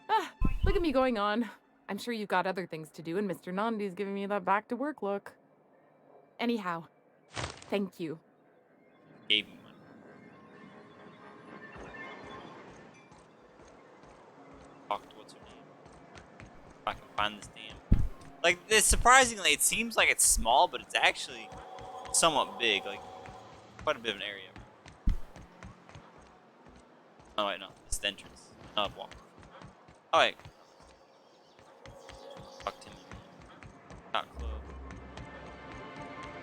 Ah, look at me going on. I'm sure you've got other things to do, and Mr. Nandi's giving me that back-to-work look. Anyhow, thank you. Gave me money. Talk to what's her name? If I can find this damn. Like, this surprisingly, it seems like it's small, but it's actually somewhat big. Like, quite a bit of an area. Oh wait, no, it's the entrance. Not a walk. Oh wait. Talk to me. Not close.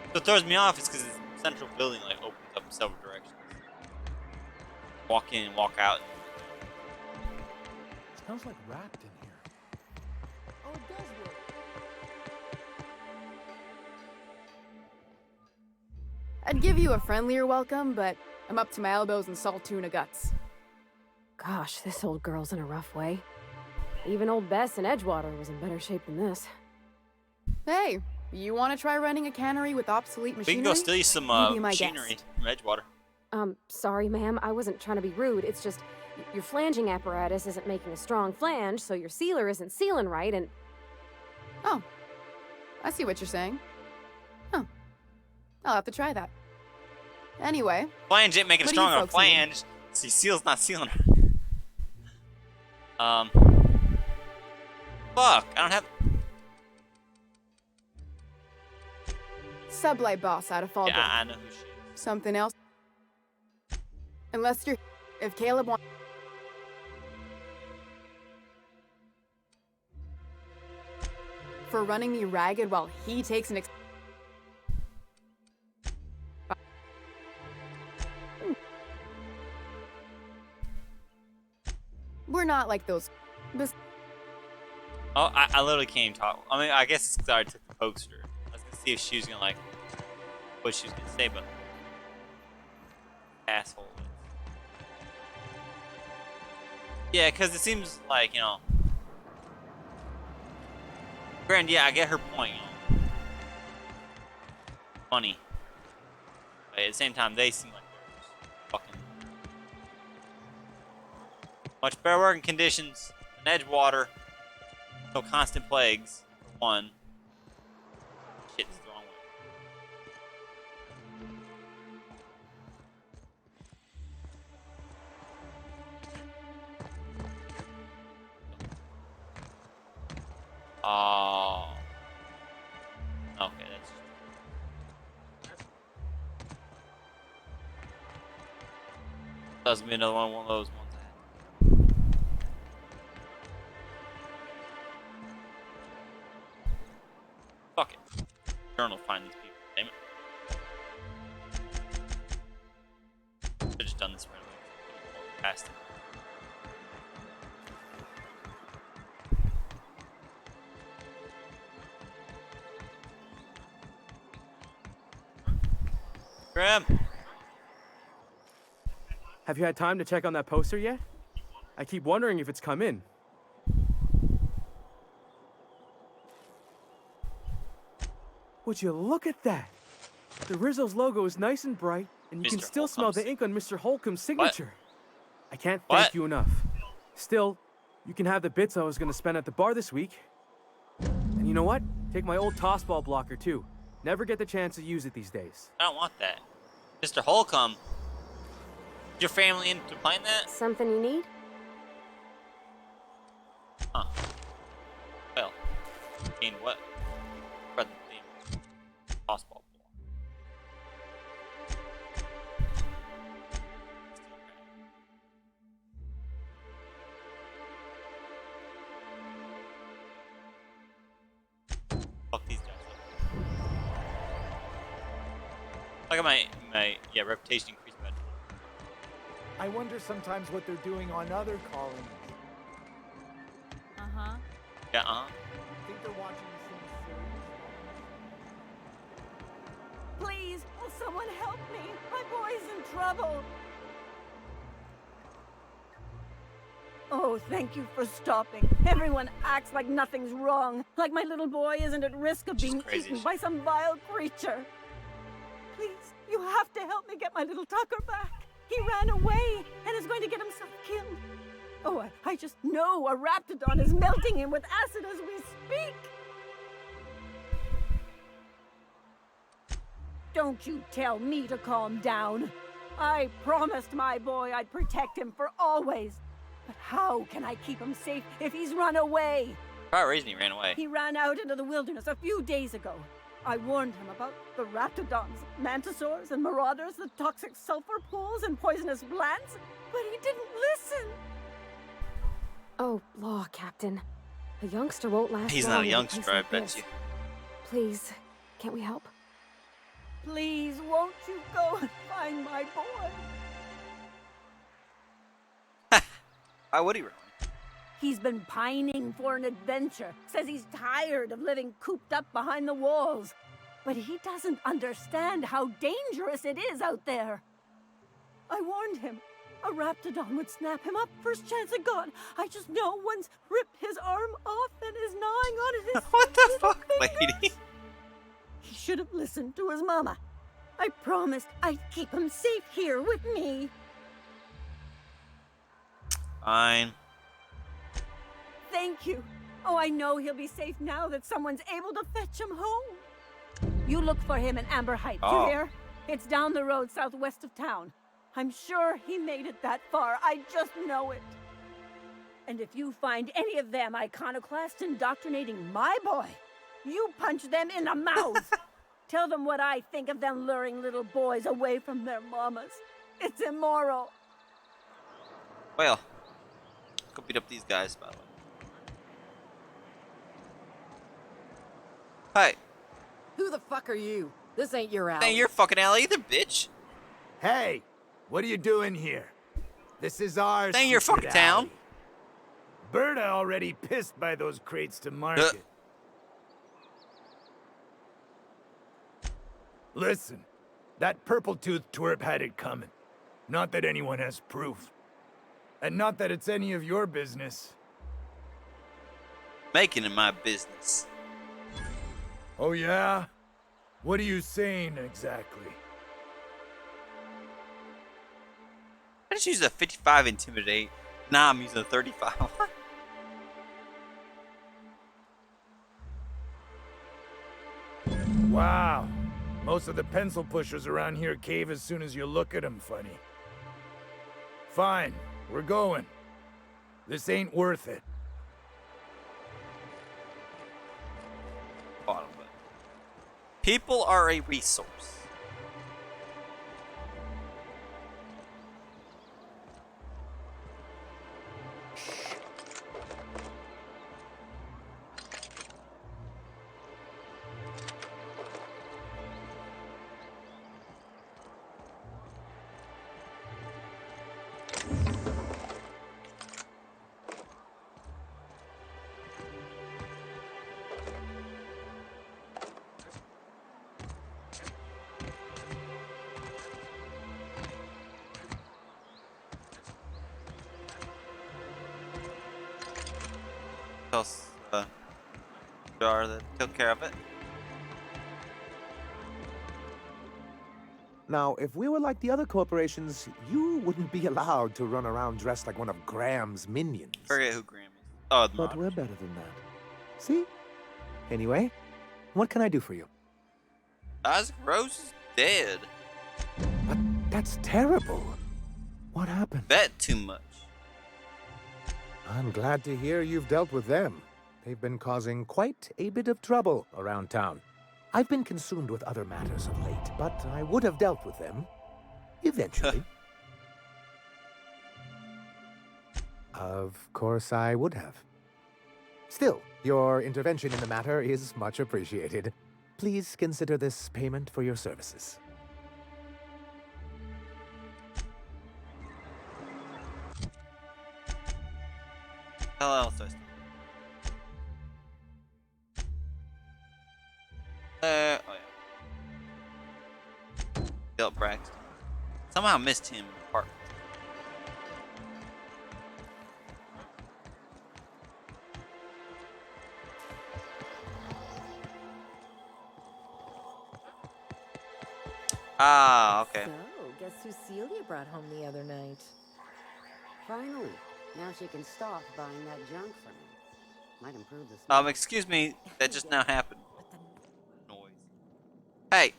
So what throws me off is because the central building like opens up in several directions. Walk in and walk out. Smells like wrapped in here. Oh, it does work. I'd give you a friendlier welcome, but I'm up to my elbows in salt tuna guts. Gosh, this old girl's in a rough way. Even old Bess in Edgewater was in better shape than this. Hey, you want to try running a cannery with obsolete We machinery? can go steal you some You be my machinery guest. from Edgewater. Sorry, ma'am, I wasn't trying to be rude. It's just, your flanging apparatus isn't making a strong flange, so your sealer isn't sealing right, and... Oh, I see what you're saying. Huh. I'll have to try that. Anyway, Flange ain't making a what do you stronger folks flange. See, seal's not sealing. Fuck, I don't have. Sublight boss out of Fallbrook. Yeah, I know who she is. Something else? Unless you're... If Caleb wants... For running me ragged while he takes an We're not like those... Oh, I literally can't even talk. I mean, I guess it's because I already took the poster. I was gonna see if she was gonna like what she was gonna say, but asshole. Yeah, because it seems like, you know. Granted, yeah, I get her point. You know. Funny, but at the same time, they seem like they're just fucking much better working conditions than Edgewater. No constant plagues, for one. Shit is the wrong way. Oh. Okay, that's just... Doesn't be another one of those ones. Fuck it. Turn will find these people. Damn it. Should've just done this right away. Past it. Graham! Have you had time to check on that poster yet? I keep wondering if it's come in. Would you look at that? The Rizzo's logo is nice and bright, and you can still smell the ink on Mr. Holcomb's signature. I can't thank you enough. Still, you can have the bits I was going to spend at the bar this week. And you know what? Take my old tossball blocker, too. Never get the chance to use it these days. I don't want that. Mr. Holcomb. Is your family into playing that? Something you need? Huh. Well, in what? For the tossball. Fuck these guys. Look at my reputation increased by. I wonder sometimes what they're doing on other colonies. Uh-huh. Yeah, Think they're watching the same series? Please, will someone help me? My boy's in trouble. Oh, thank you for stopping. Everyone acts like nothing's wrong, like my little boy isn't at risk of being eaten by some vile creature. Please, you have to help me get my little Tucker back. He ran away and is going to get himself killed. Oh, I just know a raptidon is melting him with acid as we speak. Don't you tell me to calm down. I promised my boy I'd protect him for always. But how can I keep him safe if he's run away? For what reason he ran away? He ran out into the wilderness a few days ago. I warned him about the raptidons, mantisaurs, and marauders, the toxic sulfur pools, and poisonous plants, but he didn't listen. Oh, law, Captain. A youngster won't last He's long not a in youngster, place like I bet this. you. Please, can't we help? Please, won't you go and find my boy? Why would he run? He's been pining for an adventure. Says he's tired of living cooped up behind the walls. But he doesn't understand how dangerous it is out there. I warned him. A raptidon would snap him up first chance it got. I just know one's ripped his arm off and is gnawing on his What the fuck, lady? He should have listened to his mama. I promised I'd keep him safe here with me. Fine. Thank you. Oh, I know he'll be safe now that someone's able to fetch him home. You look for him in Amber Heights, you hear? It's down the road southwest of town. I'm sure he made it that far. I just know it. And if you find any of them iconoclasts indoctrinating my boy, you punch them in the mouth. Tell them what I think of them luring little boys away from their mamas. It's immoral. Well, go beat up these guys, by the way. Hi. Who the fuck are you? This ain't your alley. Ain't your fucking alley either, bitch. Hey, what are you doing here? This is ours. Ain't your fucking town. Berta already pissed by those crates to market. Listen, that purple-toothed twerp had it coming. Not that anyone has proof. And not that it's any of your business. Making it my business. Oh yeah? What are you saying exactly? I just used a 55 intimidate. Nah, I'm using a 35. Wow. Most of the pencil pushers around here cave as soon as you look at them funny. Fine, we're going. This ain't worth it. Bottom button. People are a resource. Else, jar that took care of it. Now, if we were like the other corporations, you wouldn't be allowed to run around dressed like one of Graham's minions. Forget who Graham is. Oh, the But we're better than that. See? Anyway, what can I do for you? Isaac Rose is dead. But that's terrible. What happened? Bet too much. I'm glad to hear you've dealt with them. They've been causing quite a bit of trouble around town. I've been consumed with other matters of late, but I would have dealt with them eventually. Of course I would have. Still, your intervention in the matter is much appreciated. Please consider this payment for your services. How else do I still? Oh yeah. Philip Braxton. Somehow missed him in the park. Ah, okay. So, guess who Celia brought home the other night? Finally. Now she can stop buying that junk from me. Might improve this. Excuse me, that just now happened. Noise. Hey.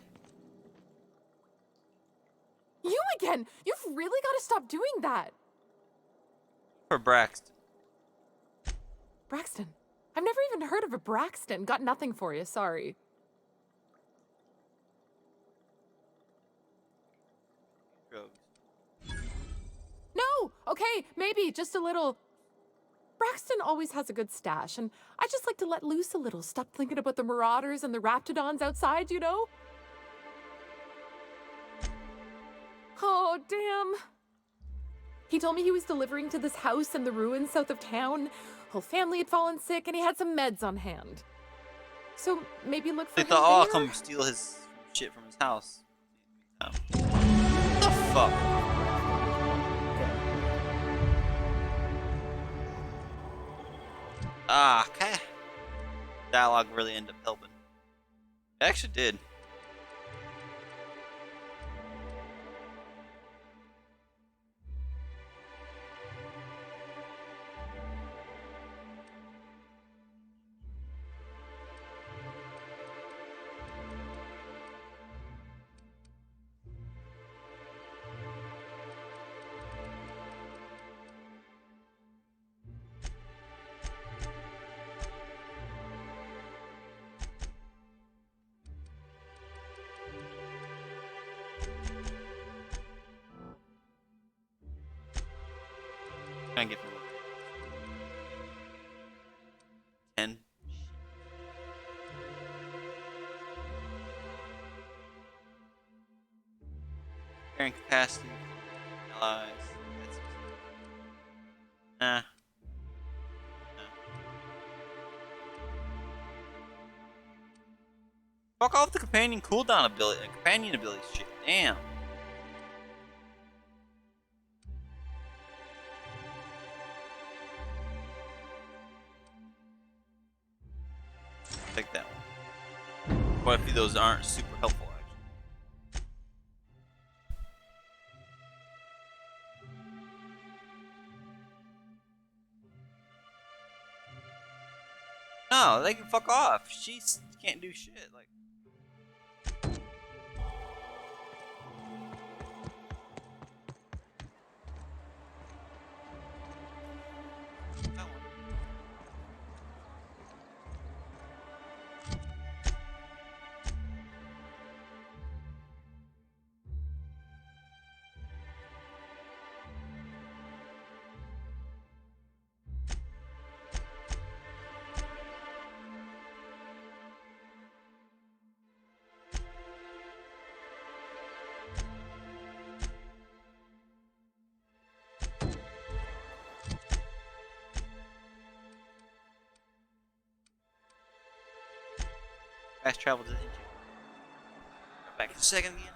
You again! You've really got to stop doing that! For Braxton. Braxton. I've never even heard of a Braxton. Got nothing for you, sorry. No! Okay, maybe, just a little. Braxton always has a good stash, and I just like to let loose a little. Stop thinking about the marauders and the raptidons outside, you know? Oh, damn. He told me he was delivering to this house in the ruins south of town. Whole family had fallen sick, and he had some meds on hand. So maybe look for They him thought, oh, I'll there? come steal his shit from his house. What the fuck? Ah, okay. Dialogue really ended up helping. It actually did. Carrying capacity. Allies. Nah. Fuck off the companion cooldown ability, companion ability shit. Damn. Take that one. Quite a few of those aren't super helpful, actually. No, they can fuck off. She can't do shit. Like. Fast travel to the engine. Back in a second again.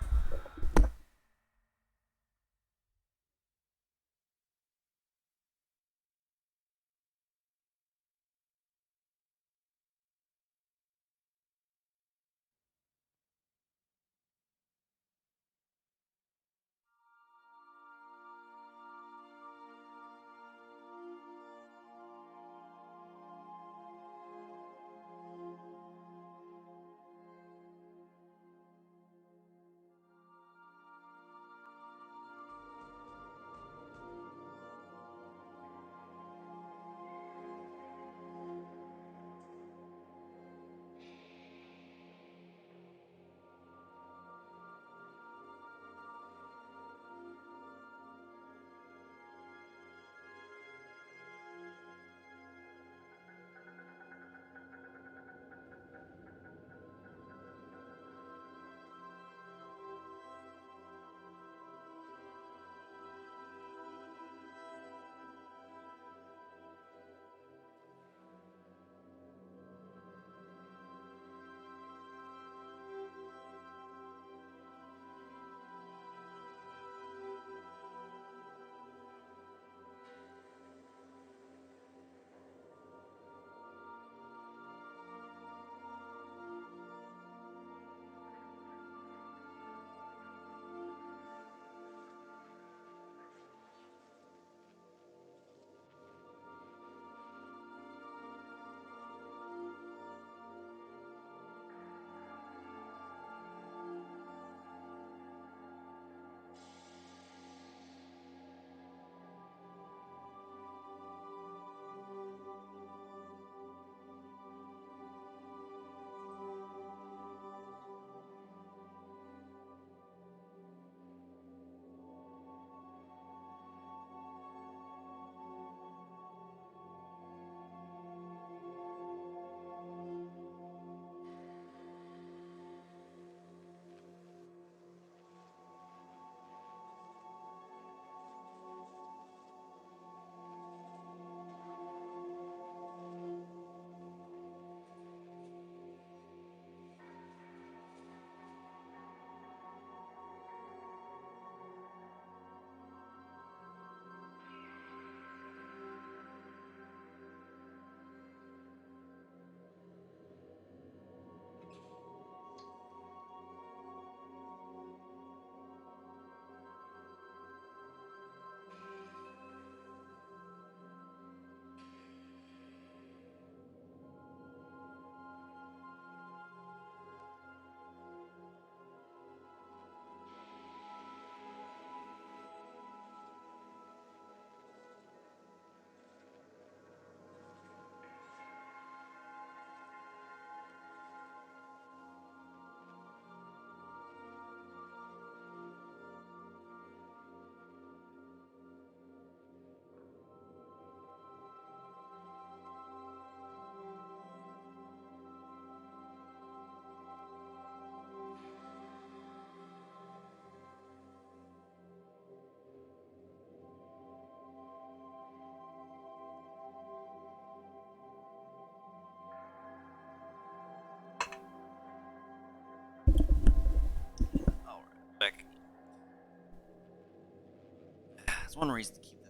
That's one reason to keep the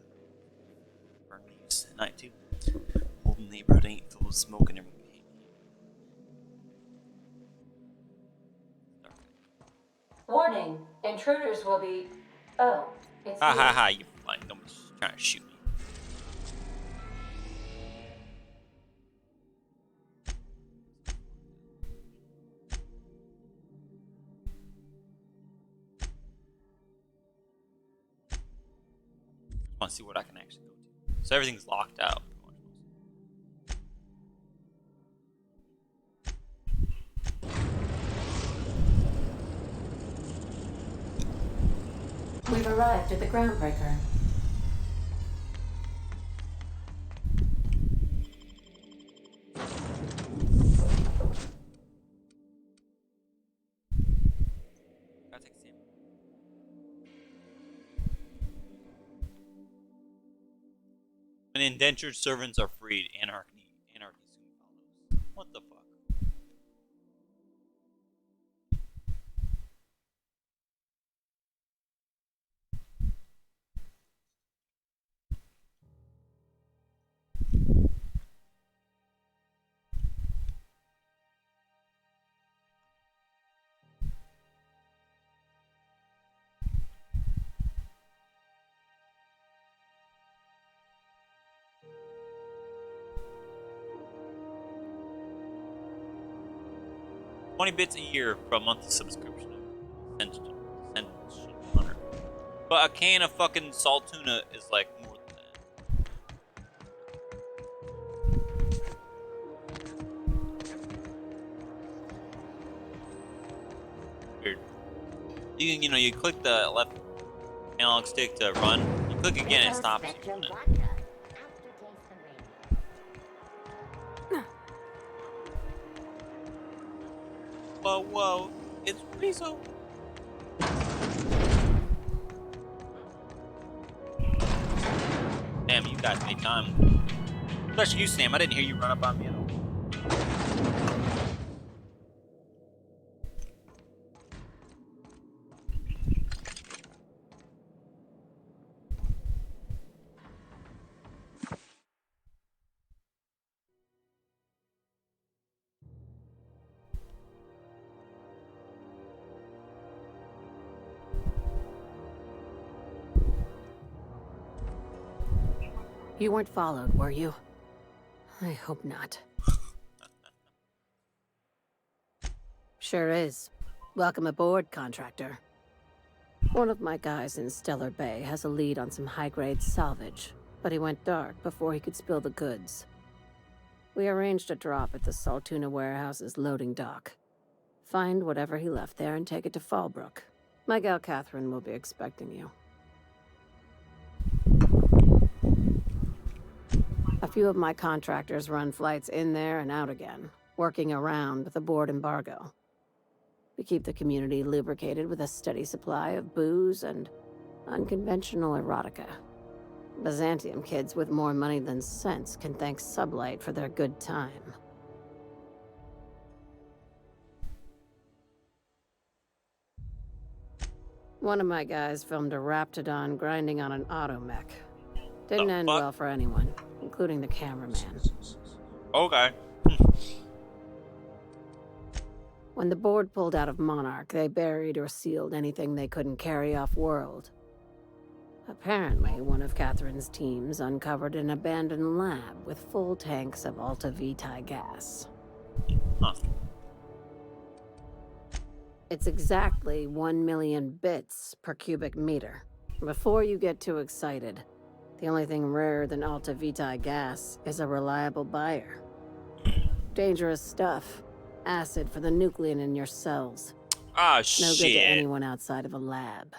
burn leaves at night too. Holding the neighborhood ain't full of smoke and everything. Warning, intruders will be... Oh, it's Ha ha ha, you fine. Don't be trying to shoot me. I want to see what I can actually go to. So everything's locked out. We've arrived at the groundbreaker. Gotta take a sample. When indentured servants are freed, anarchy soon follows. What the fuck? 20 bits a year for a monthly subscription. But a can of fucking salt tuna is like more than that. Weird. You can, you click the left analog stick to run. You click again, it stops you. Whoa, whoa, it's Rizzo. Damn, you guys made time. Especially you, Sam. I didn't hear you run up on me at all. You weren't followed, were you? I hope not. Sure is. Welcome aboard, contractor. One of my guys in Stellar Bay has a lead on some high-grade salvage, but he went dark before he could spill the goods. We arranged a drop at the Saltuna warehouse's loading dock. Find whatever he left there and take it to Fallbrook. My gal Catherine will be expecting you. A few of my contractors run flights in there and out again, working around the board embargo. We keep the community lubricated with a steady supply of booze and unconventional erotica. Byzantium kids with more money than sense can thank Sublight for their good time. One of my guys filmed a Raptidon grinding on an automech. Didn't end well for anyone, including the cameraman. Okay. When the board pulled out of Monarch, they buried or sealed anything they couldn't carry off-world. Apparently, one of Catherine's teams uncovered an abandoned lab with full tanks of Alta Vitae gas. Huh. It's exactly 1 million bits per cubic meter. Before you get too excited, the only thing rarer than Alta Vitae gas is a reliable buyer. Dangerous stuff. Acid for the nuclein in your cells. Ah, No good to shit. anyone outside of a lab.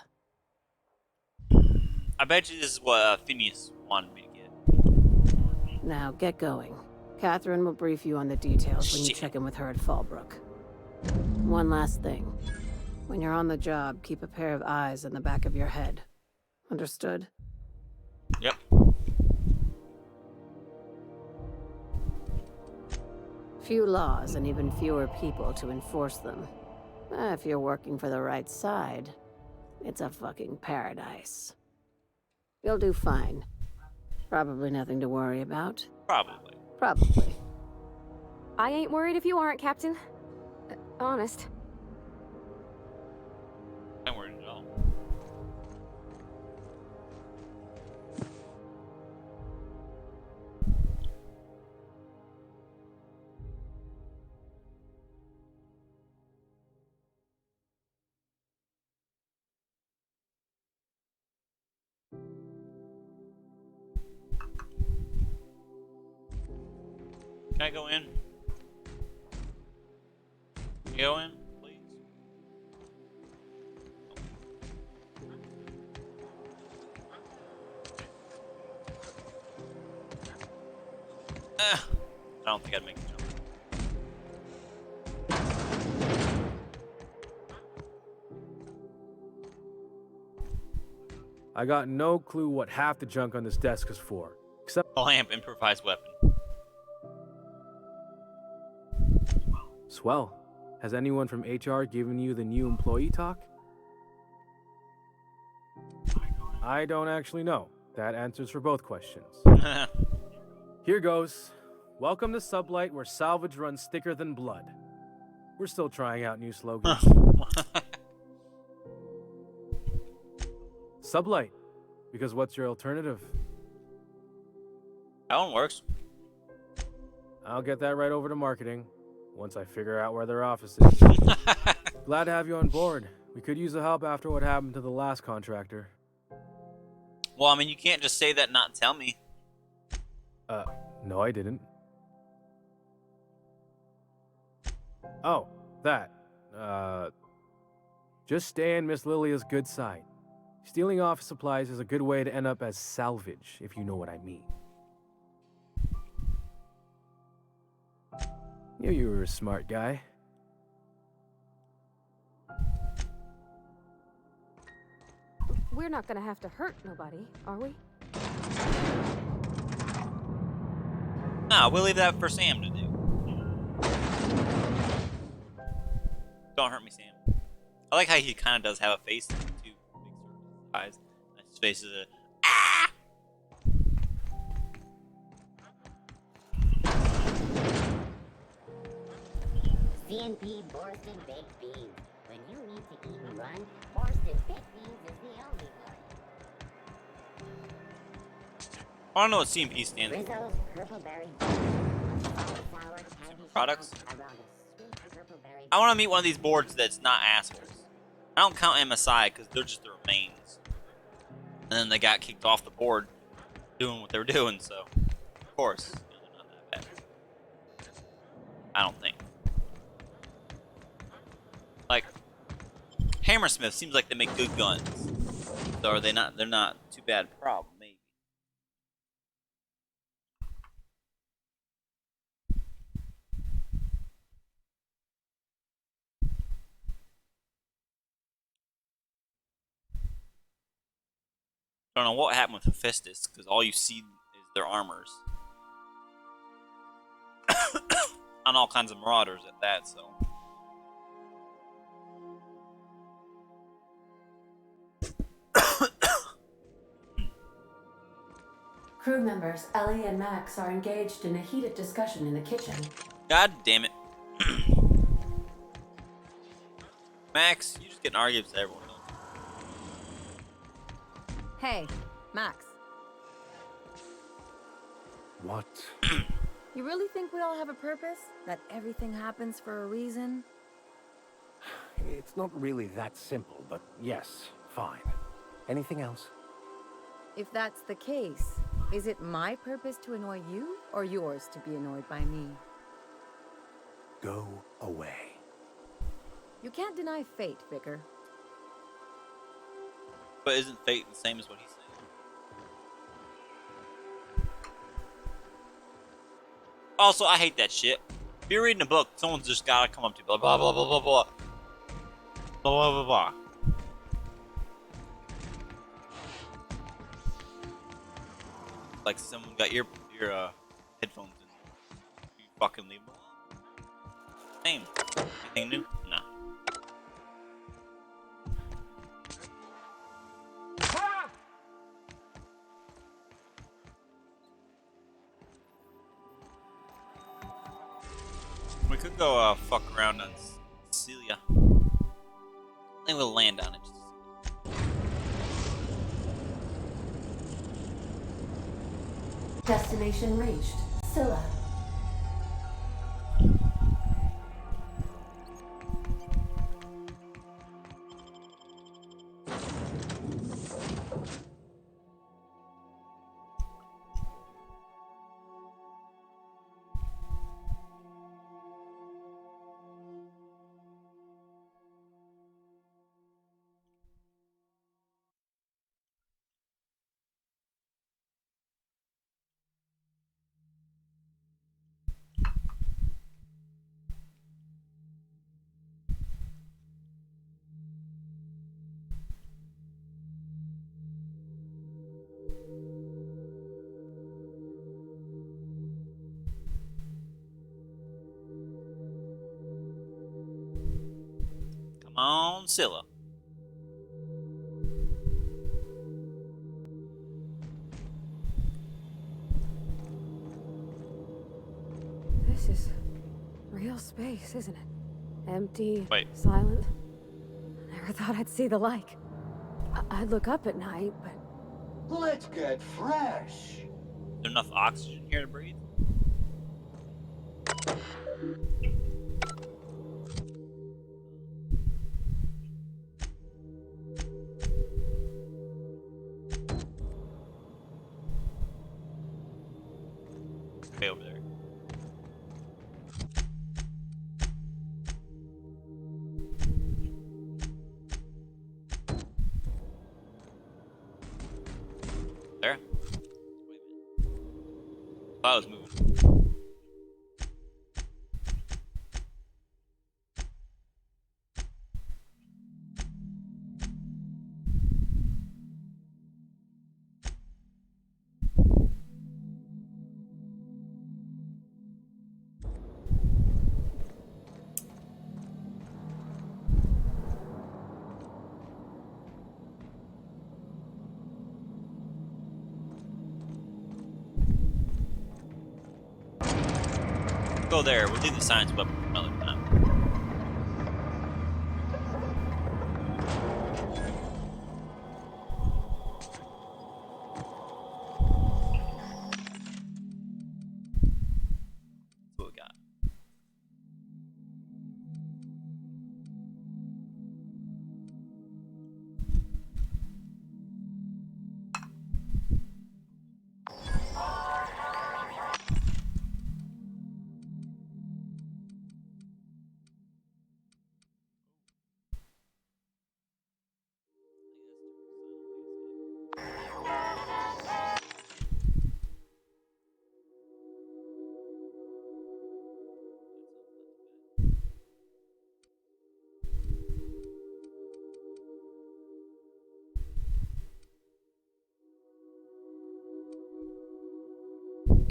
I bet you this is what Phineas wanted me to get. Now, get going. Catherine will brief you on the details when you check in with her at Fallbrook. One last thing. When you're on the job, keep a pair of eyes in the back of your head. Understood? Yep. Few laws and even fewer people to enforce them. If you're working for the right side, it's a fucking paradise. You'll do fine. Probably nothing to worry about. Probably. Probably. I ain't worried if you aren't, Captain. Honest. I ain't worried at all. Can I go in? Can you go in, please? I don't think I'd make the jump. I got no clue what half the junk on this desk is for, except A lamp, improvised weapon. Swell. Has anyone from HR given you the new employee talk? I don't actually know. That answers for both questions. Here goes. Welcome to Sublight, where salvage runs thicker than blood. We're still trying out new slogans. Sublight. Because what's your alternative? That one works. I'll get that right over to marketing once I figure out where their office is. Glad to have you on board. We could use the help after what happened to the last contractor. Well, I mean, you can't just say that and not tell me. No, I didn't. Oh, that. Just stay in Miss Lilia's good side. Stealing office supplies is a good way to end up as salvage, if you know what I mean. Knew you were a smart guy. We're not gonna have to hurt nobody, are we? Nah, we'll leave that for Sam to do. Don't hurt me, Sam. I like how he kind of does have a face, too. Big eyes. His face is a... Ah! CNP Borston Baked Beans. When you need to eat and run, Borston Baked Beans is the only one. I don't know what CMP stands for. Rizzo's Purple Berry Products? I want to meet one of these boards that's not assholes. I don't count MSI because they're just the remains. And then they got kicked off the board doing what they were doing, so of course, they're not that bad. I don't think. Like, Hammersmith seems like they make good guns. So are they not? They're not too bad a problem, maybe. I don't know what happened with Hephaestus, because all you see is their armors. On all kinds of marauders at that, so. Crew members Ellie and Max are engaged in a heated discussion in the kitchen. God damn it. Max, you just get in arguments with everyone. Hey, Max. What? You really think we all have a purpose? That everything happens for a reason? It's not really that simple, but yes, fine. Anything else? If that's the case, is it my purpose to annoy you, or yours to be annoyed by me? Go away. You can't deny fate, Vicar. But isn't fate the same as what he's saying? Also, I hate that shit. If you're reading a book, someone's just gotta come up to you, blah blah blah blah blah blah. Blah blah blah blah. Like someone got your headphones in. You fucking leave them alone. Same. Anything new? No. We could go fuck around on Celia. I think we'll land on it. Destination reached. Scylla. Come on, Scylla. This is real space, isn't it? Empty, Wait. silent. Never thought I'd see the like. I'd look up at night, but... Let's get fresh. Is there enough oxygen here to breathe? Way over there. There? Wait a minute. Thought I was moving. Go there. We'll leave the science weapon for another time. What we got?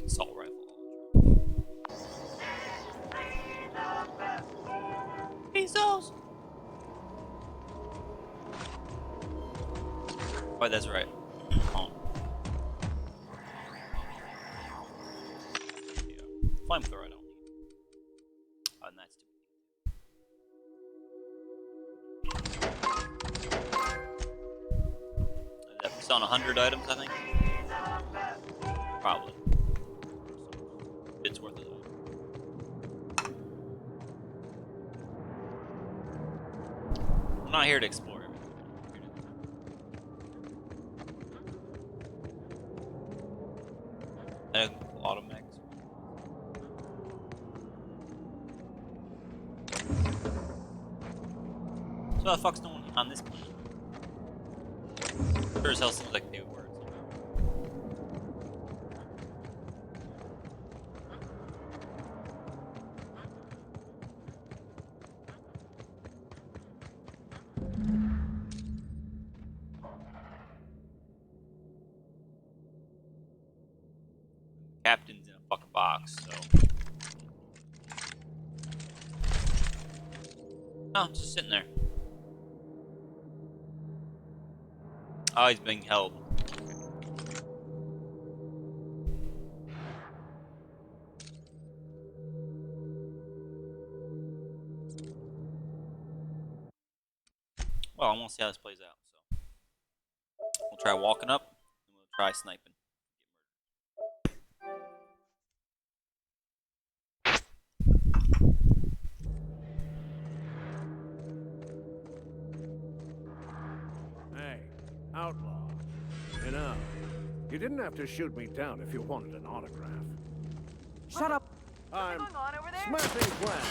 Assault rifle. Pesos. Oh, that's right. Oh. Yeah. Flamethrower I don't need. Oh, and that's That's on 100 items, I think. Probably. It's worth it. I'm not here to explore everything. Automax. So the fuck's no one on this planet? Sure as hell seems like they were. Captain's in a fucking box, so. Oh, just sitting there. Oh, he's being held. Well, I want to see how this plays out. So we'll try walking up, and we'll try sniping. Hey, outlaw. You know, you didn't have to shoot me down if you wanted an autograph. Shut up. I'm smashing plan.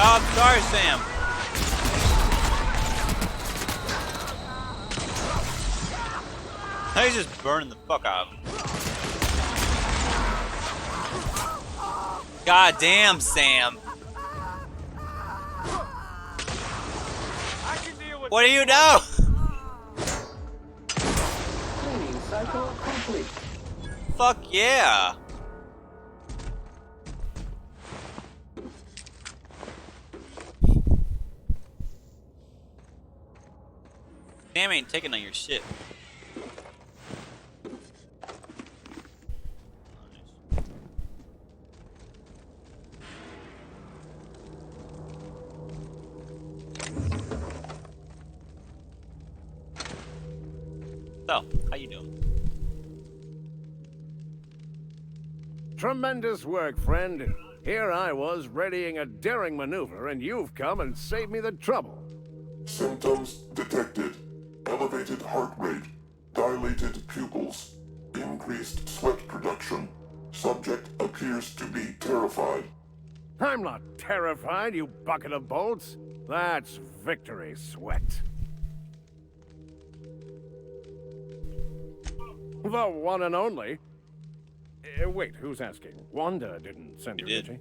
Oh, I'm sorry, Sam. He's just burning the fuck out of him. God damn, Sam. What do you know? Cleaning cycle complete. Fuck yeah. Sam ain't taking on your shit. So, how you doing? Tremendous work, friend. Here I was readying a daring maneuver, and you've come and saved me the trouble. Symptoms detected. Elevated heart rate, dilated pupils, increased sweat production. Subject appears to be terrified. I'm not terrified, you bucket of bolts. That's victory sweat. The one and only. Wait, who's asking? Wanda didn't send you, did she?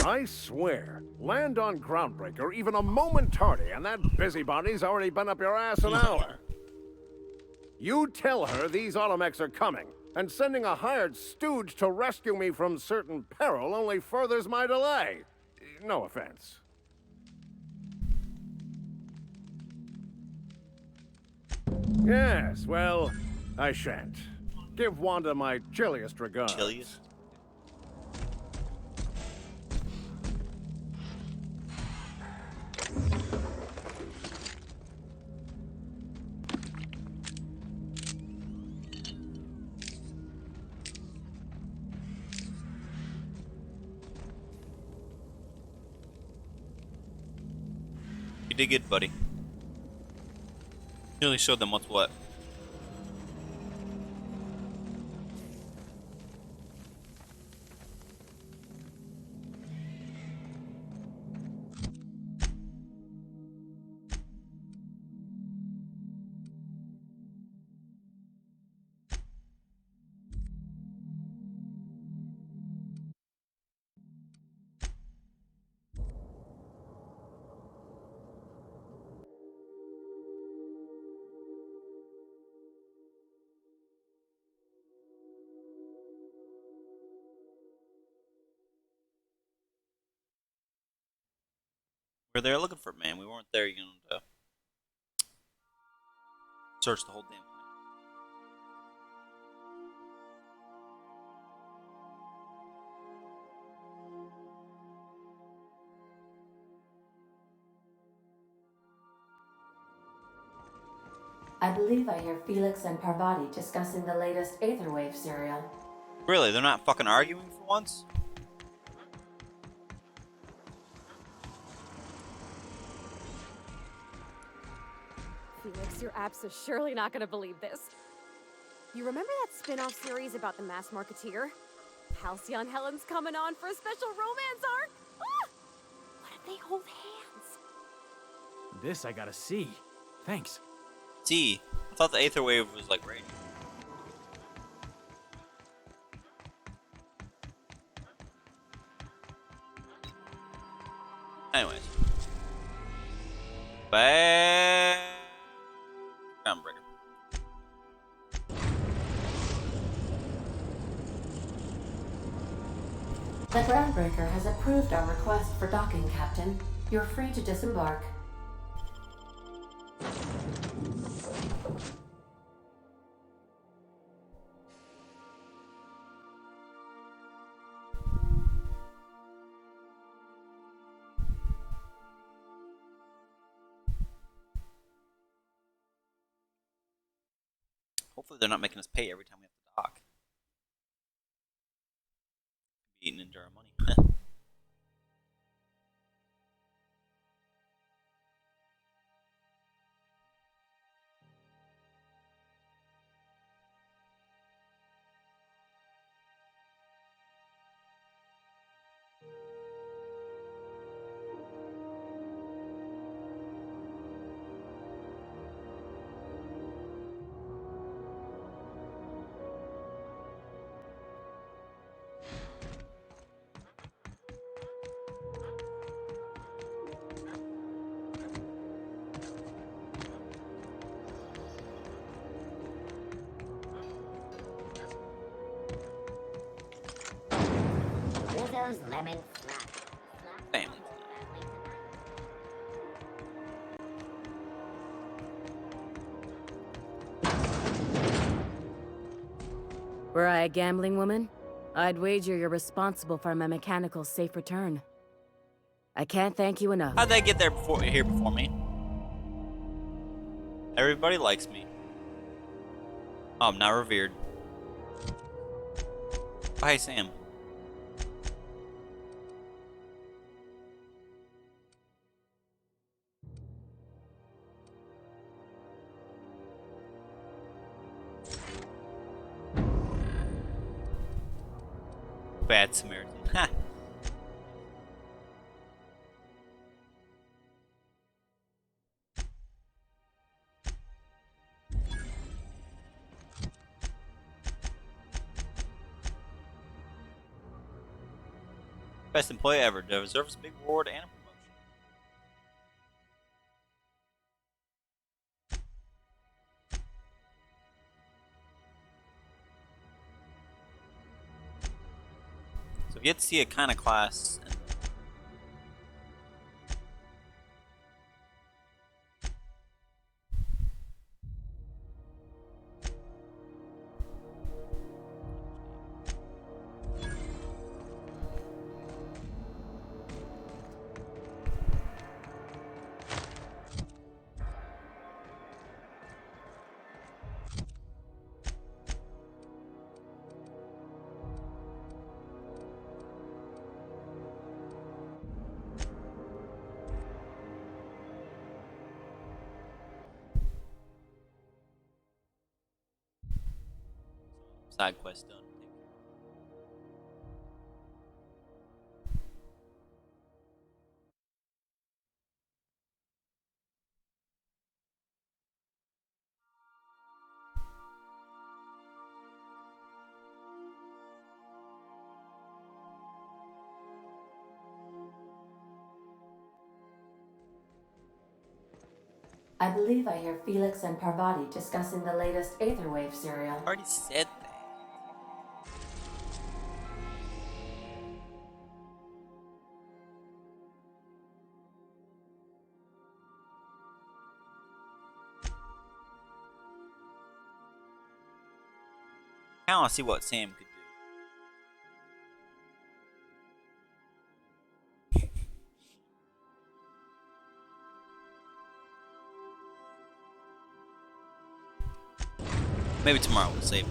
I swear, land on Groundbreaker even a moment tardy, and that busybody's already been up your ass an hour. You tell her these automechs are coming, and sending a hired stooge to rescue me from certain peril only furthers my delay. No offense. Yes, well, I shan't. Give Wanda my chilliest regards. Chilliest? You did good, buddy. You really showed them what's what. We were there looking for it, man. We weren't there, you know, to search the whole damn place. I believe I hear Felix and Parvati discussing the latest Aetherwave serial. Really? They're not fucking arguing for once? Felix, your apps are surely not gonna believe this. You remember that spin-off series about the mass marketeer? Halcyon Helen's coming on for a special romance arc! Ah! What if they hold hands? This I gotta see. Thanks. See, I thought the Aether Wave was like raining. Anyways. Bad Groundbreaker. The Groundbreaker has approved our request for docking, Captain. You're free to disembark. Hopefully they're not making us pay every time we have to dock. Eating into our money. Rizzo's lemon snap. Family. Were I a gambling woman, I'd wager you're responsible for my mechanical safe return. I can't thank you enough. How'd they get there before me? Everybody likes me. Oh, I'm not revered. Oh, hey, Sam. Bad Samaritan. Ha! Best employee ever. Deserves a big reward and a promotion. So you get to see a kind of class. Side quest done. I believe I hear Felix and Parvati discussing the latest Aetherwave serial. Already said that. I want to see what Sam could do. Maybe tomorrow we'll save it.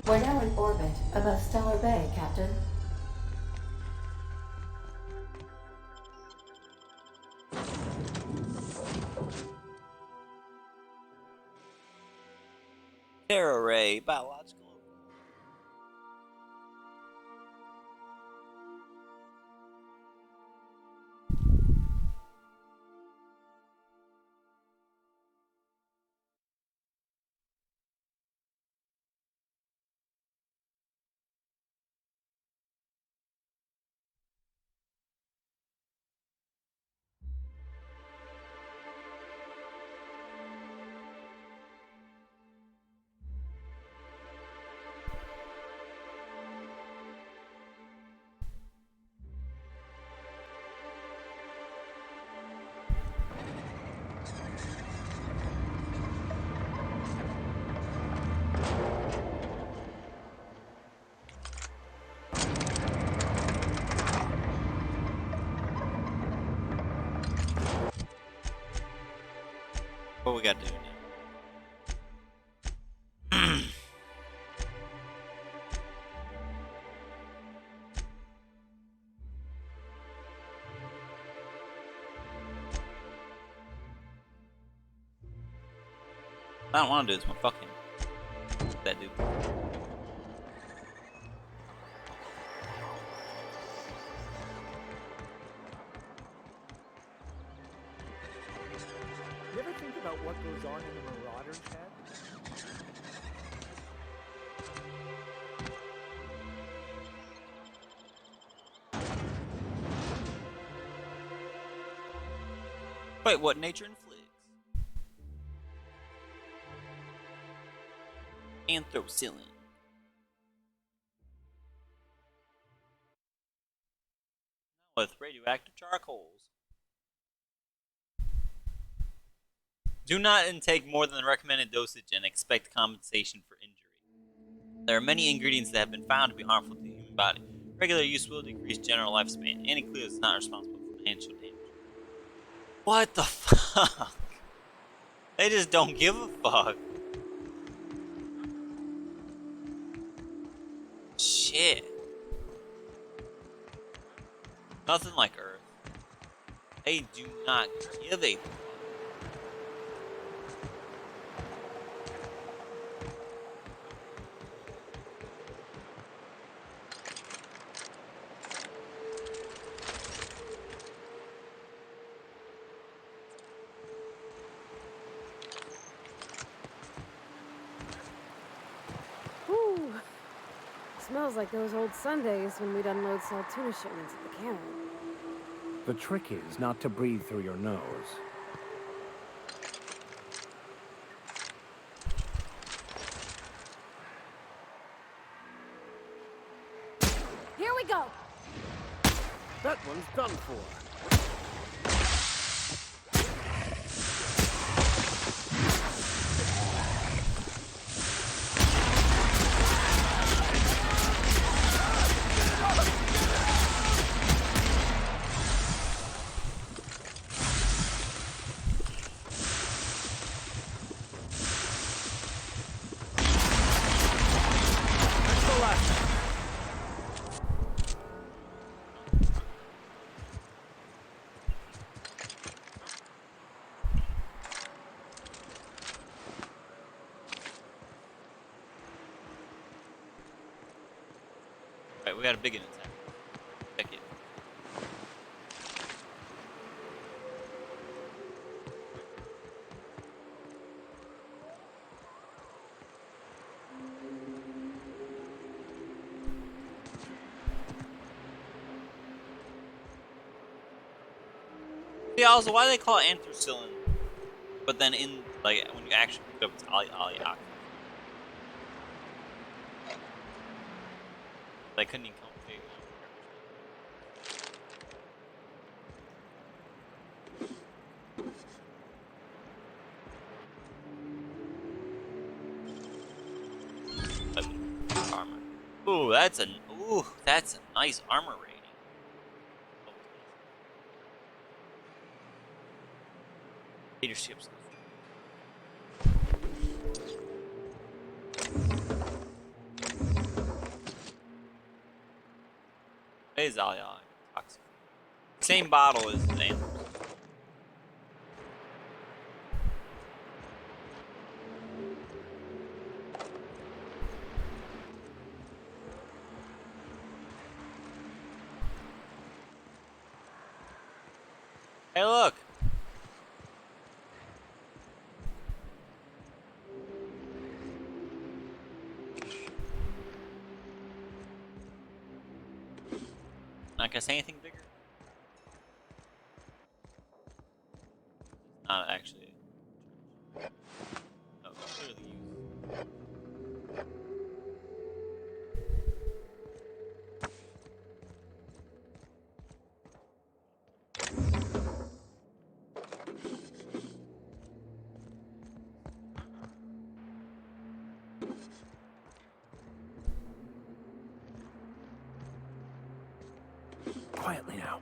We're now in orbit above Stellar Bay, Captain. Terra Ray, biological. What we gotta do now? I don't want to do this one. Fuck him. That dude. You ever think about what goes on in a marauder's head? Wait, what nature inflicts? Anthrocillin. With radioactive charcoals. Do not intake more than the recommended dosage and expect compensation for injury. There are many ingredients that have been found to be harmful to the human body. Regular use will decrease general lifespan. Anticleus is not responsible for financial damage. What the fuck? They just don't give a fuck. Shit. Nothing like Earth. They do not give a fuck. Whew. Smells like those old Sundays when we'd unload Saltuna shipments at the cannon. The trick is not to breathe through your nose. Here we go! That one's done for. Right, we got a big one attack. Check it. See, also, why do they call it anthracillin? But then in, like, when you actually pick it up, it's alioxin. They couldn't even complicate it. Armor. Ooh, that's a nice armor rating. Leadership's Hey, Zalia. Toxic. Same bottle as the antlers. Hey, look. Not gonna say anything bigger. Not actually. No, clearly used. Quietly now.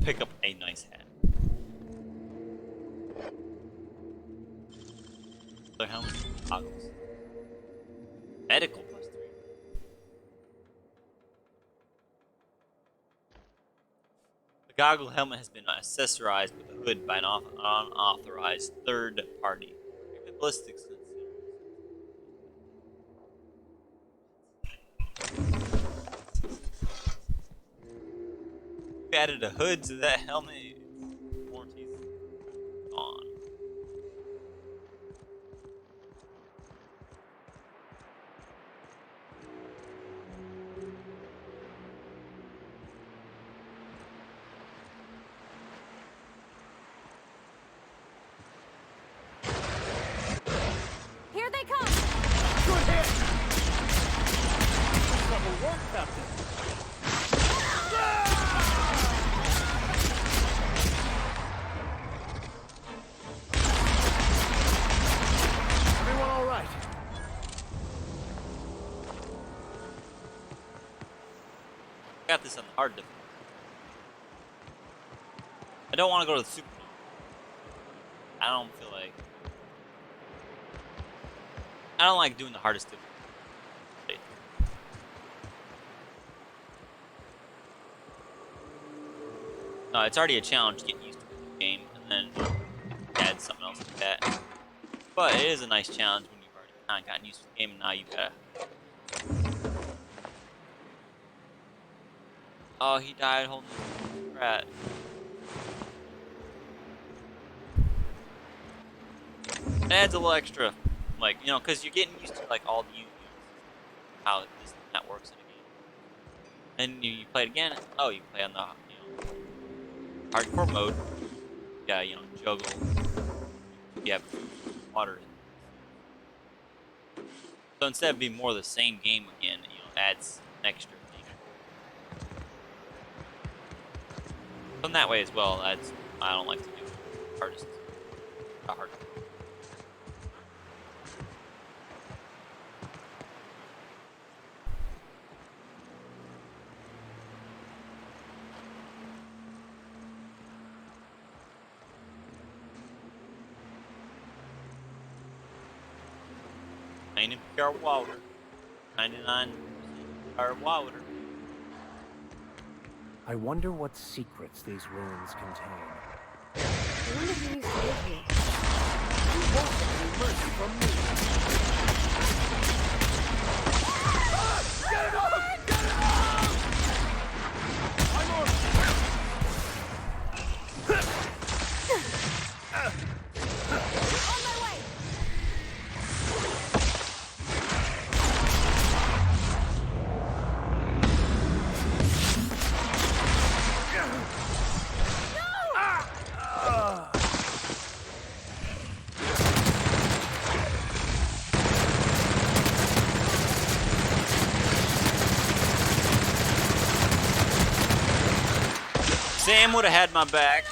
pick up a nice hat. Other helmet, goggles. Medical +3. The goggle helmet has been accessorized with a hood by an unauthorized third party. Treatment ballistics. We added a hood to that helmet. Warranty's gone. Here they come! Good hit! Double work, Captain. Everyone all right? Got this on the hard difficulty. I don't want to go to the super. I don't feel like. I don't like doing the hardest difficulty. No, it's already a challenge getting used to the game, and then add something else like that. But it is a nice challenge when you've already kind of gotten used to the game, and now you've got. Oh, he died holding the rat. It adds a little extra, like, you know, because you're getting used to like all the units, how this and that works in a game. And you play it again. Oh, you play on the hardcore mode. Yeah, you know, juggle. You have water. So instead of being more of the same game again, you know, adds an extra thing. So in that way as well, that's I don't like to do hardest. Not hard. Pure water. 99 pure water. I wonder what secrets these ruins contain. I wonder who used to live here. Mercy from me. Get it off! Get it off! I'm on. On my way! Sam would have had my back.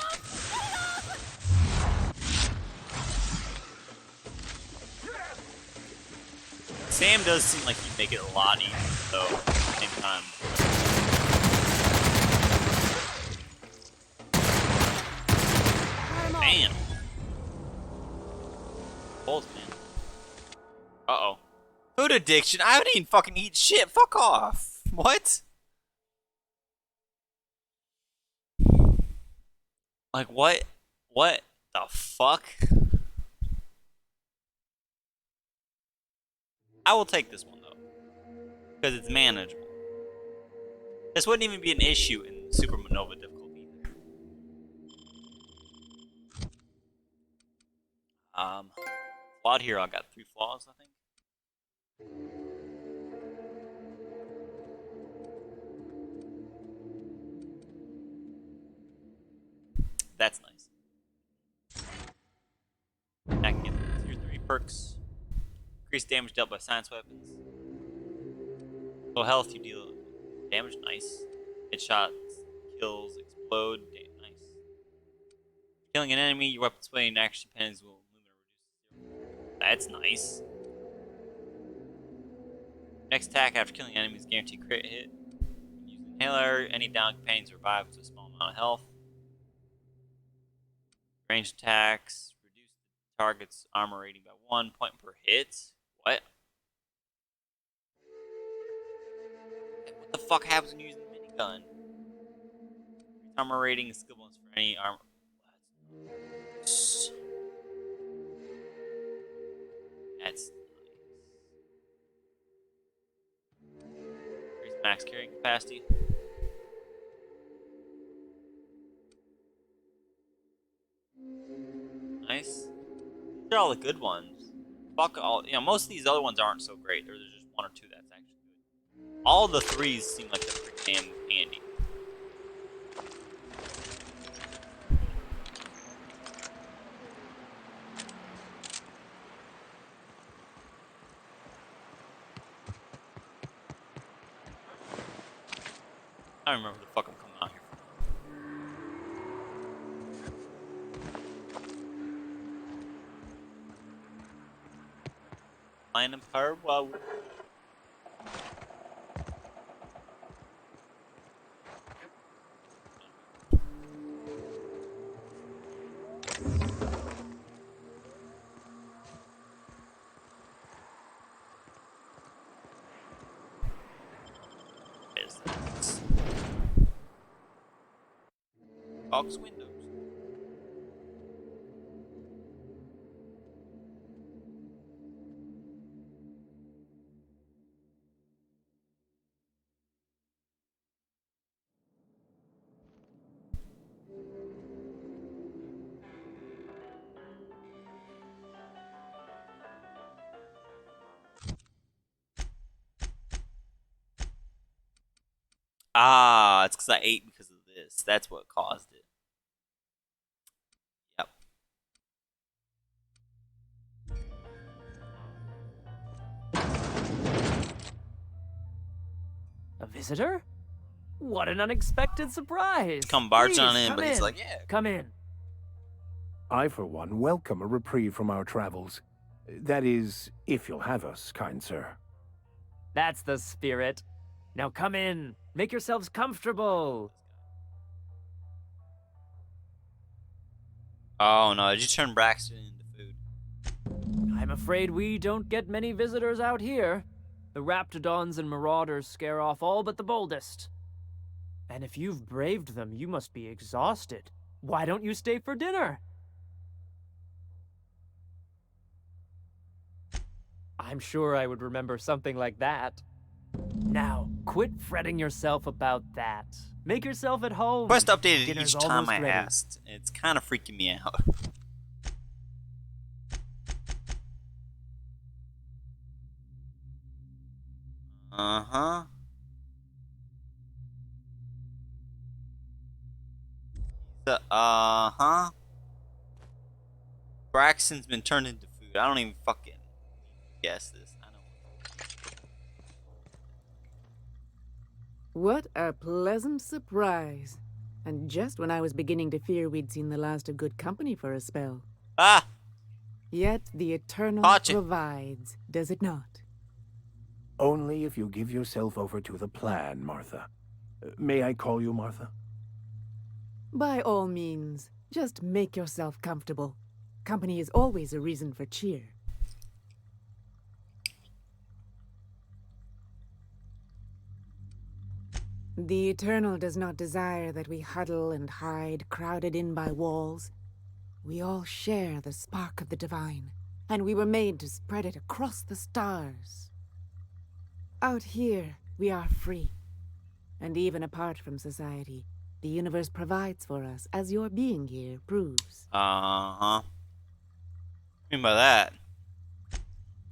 Sam does seem like he'd make it a lot easier, though, at the same time. Damn. Bolt, man. Uh-oh. Food addiction? I haven't even fucking eaten shit. Fuck off. What? Like, what? What the fuck? I will take this one, though. Because it's manageable. This wouldn't even be an issue in Super Nova difficulty either. Flawed hero, I got 3 flaws, I think. That's nice. I can get tier 3 perks. Increased damage dealt by science weapons. Low health, you deal damage, nice. Headshots, kills, explode, nice. Killing an enemy, your weapon's weight and action penalties will reduce. That's nice. Next attack after killing enemies guaranteed crit hit. Use inhaler, any down companions revive with a small amount of health. Range attacks. Reduce the target's armor rating by 1 point per hit. What? What the fuck happens when you use the minigun? Armor rating is skill bonus for any armor. That's nice. Increase max carrying capacity. Nice. These are all the good ones. Fuck all. You know, most of these other ones aren't so great. There's just one or two that's actually good. All the threes seem like they're pretty damn handy. I don't remember the fuck I'm coming out here for. Lion Empire, wow. Box windows. Ah, it's because I ate because of this. That's what caused it. Yep. A visitor? What an unexpected surprise! Come barge Please, on in, come but he's like, yeah. Come in. I, for one, welcome a reprieve from our travels. That is, if you'll have us, kind sir. That's the spirit. Now come in. Make yourselves comfortable. Oh no, did you turn Braxton into food? I'm afraid we don't get many visitors out here. The Raptidons and Marauders scare off all but the boldest. And if you've braved them, you must be exhausted. Why don't you stay for dinner? I'm sure I would remember something like that. Now, quit fretting yourself about that. Make yourself at home. Quest updated Dinner's each time almost I ready. asked. It's kind of freaking me out. Uh-huh. Uh-huh. Braxton's been turned into food. I don't even fucking guess this. I know. What a pleasant surprise. And just when I was beginning to fear we'd seen the last of good company for a spell. Ah! Yet the Eternal Gotcha. provides, does it not? Only if you give yourself over to the plan, Martha. May I call you Martha? By all means, just make yourself comfortable. Company is always a reason for cheer. The Eternal does not desire that we huddle and hide, crowded in by walls. We all share the spark of the divine, and we were made to spread it across the stars. Out here, we are free. And even apart from society, the universe provides for us, as your being here proves. Uh-huh. What do you mean by that?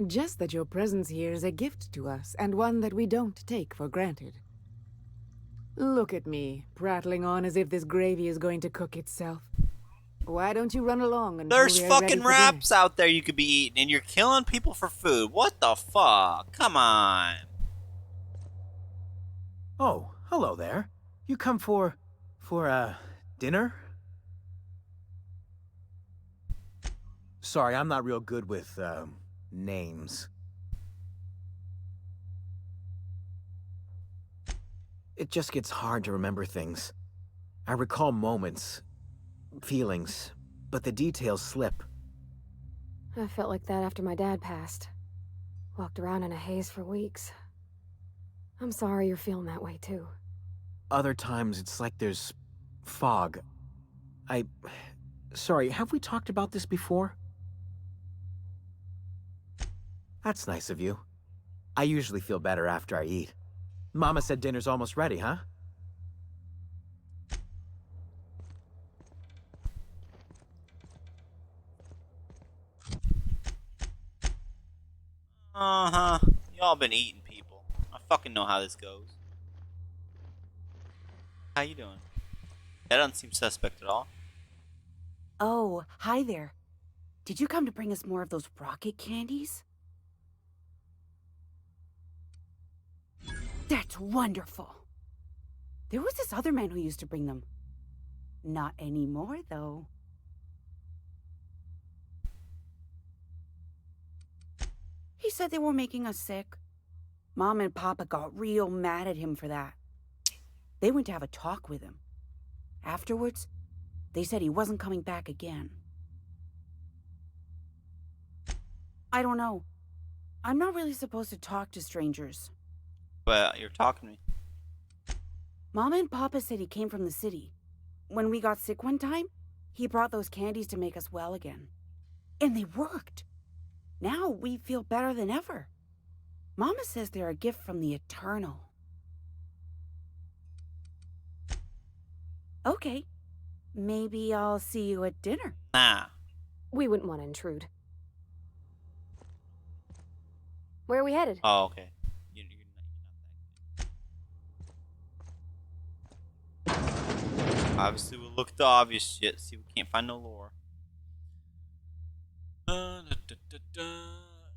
Just that your presence here is a gift to us, and one that we don't take for granted. Look at me, prattling on as if this gravy is going to cook itself. Why don't you run along until There's we are ready fucking for wraps out there you could be eating, and you're killing people for food. What the fuck? Come on. Oh, hello there. You come for dinner? Sorry, I'm not real good with, names. It just gets hard to remember things. I recall moments, feelings, but the details slip. I felt like that after my dad passed. Walked around in a haze for weeks. I'm sorry you're feeling that way, too. Other times, it's like there's fog. Sorry, have we talked about this before? That's nice of you. I usually feel better after I eat. Mama said dinner's almost ready, huh? Uh-huh. Y'all been eating people. I fucking know how this goes. How you doing? That doesn't seem suspect at all. Oh, hi there. Did you come to bring us more of those rocket candies? That's wonderful. There was this other man who used to bring them. Not anymore, though. He said they were making us sick. Mom and Papa got real mad at him for that. They went to have a talk with him. Afterwards, they said he wasn't coming back again. I don't know. I'm not really supposed to talk to strangers. But you're talking to me. Mama and Papa said he came from the city. When we got sick one time, he brought those candies to make us well again. And they worked. Now we feel better than ever. Mama says they're a gift from the Eternal. Okay. Maybe I'll see you at dinner. Nah. We wouldn't want to intrude. Where are we headed? Oh, okay. Obviously, we'll look at the obvious shit. See, we can't find no lore.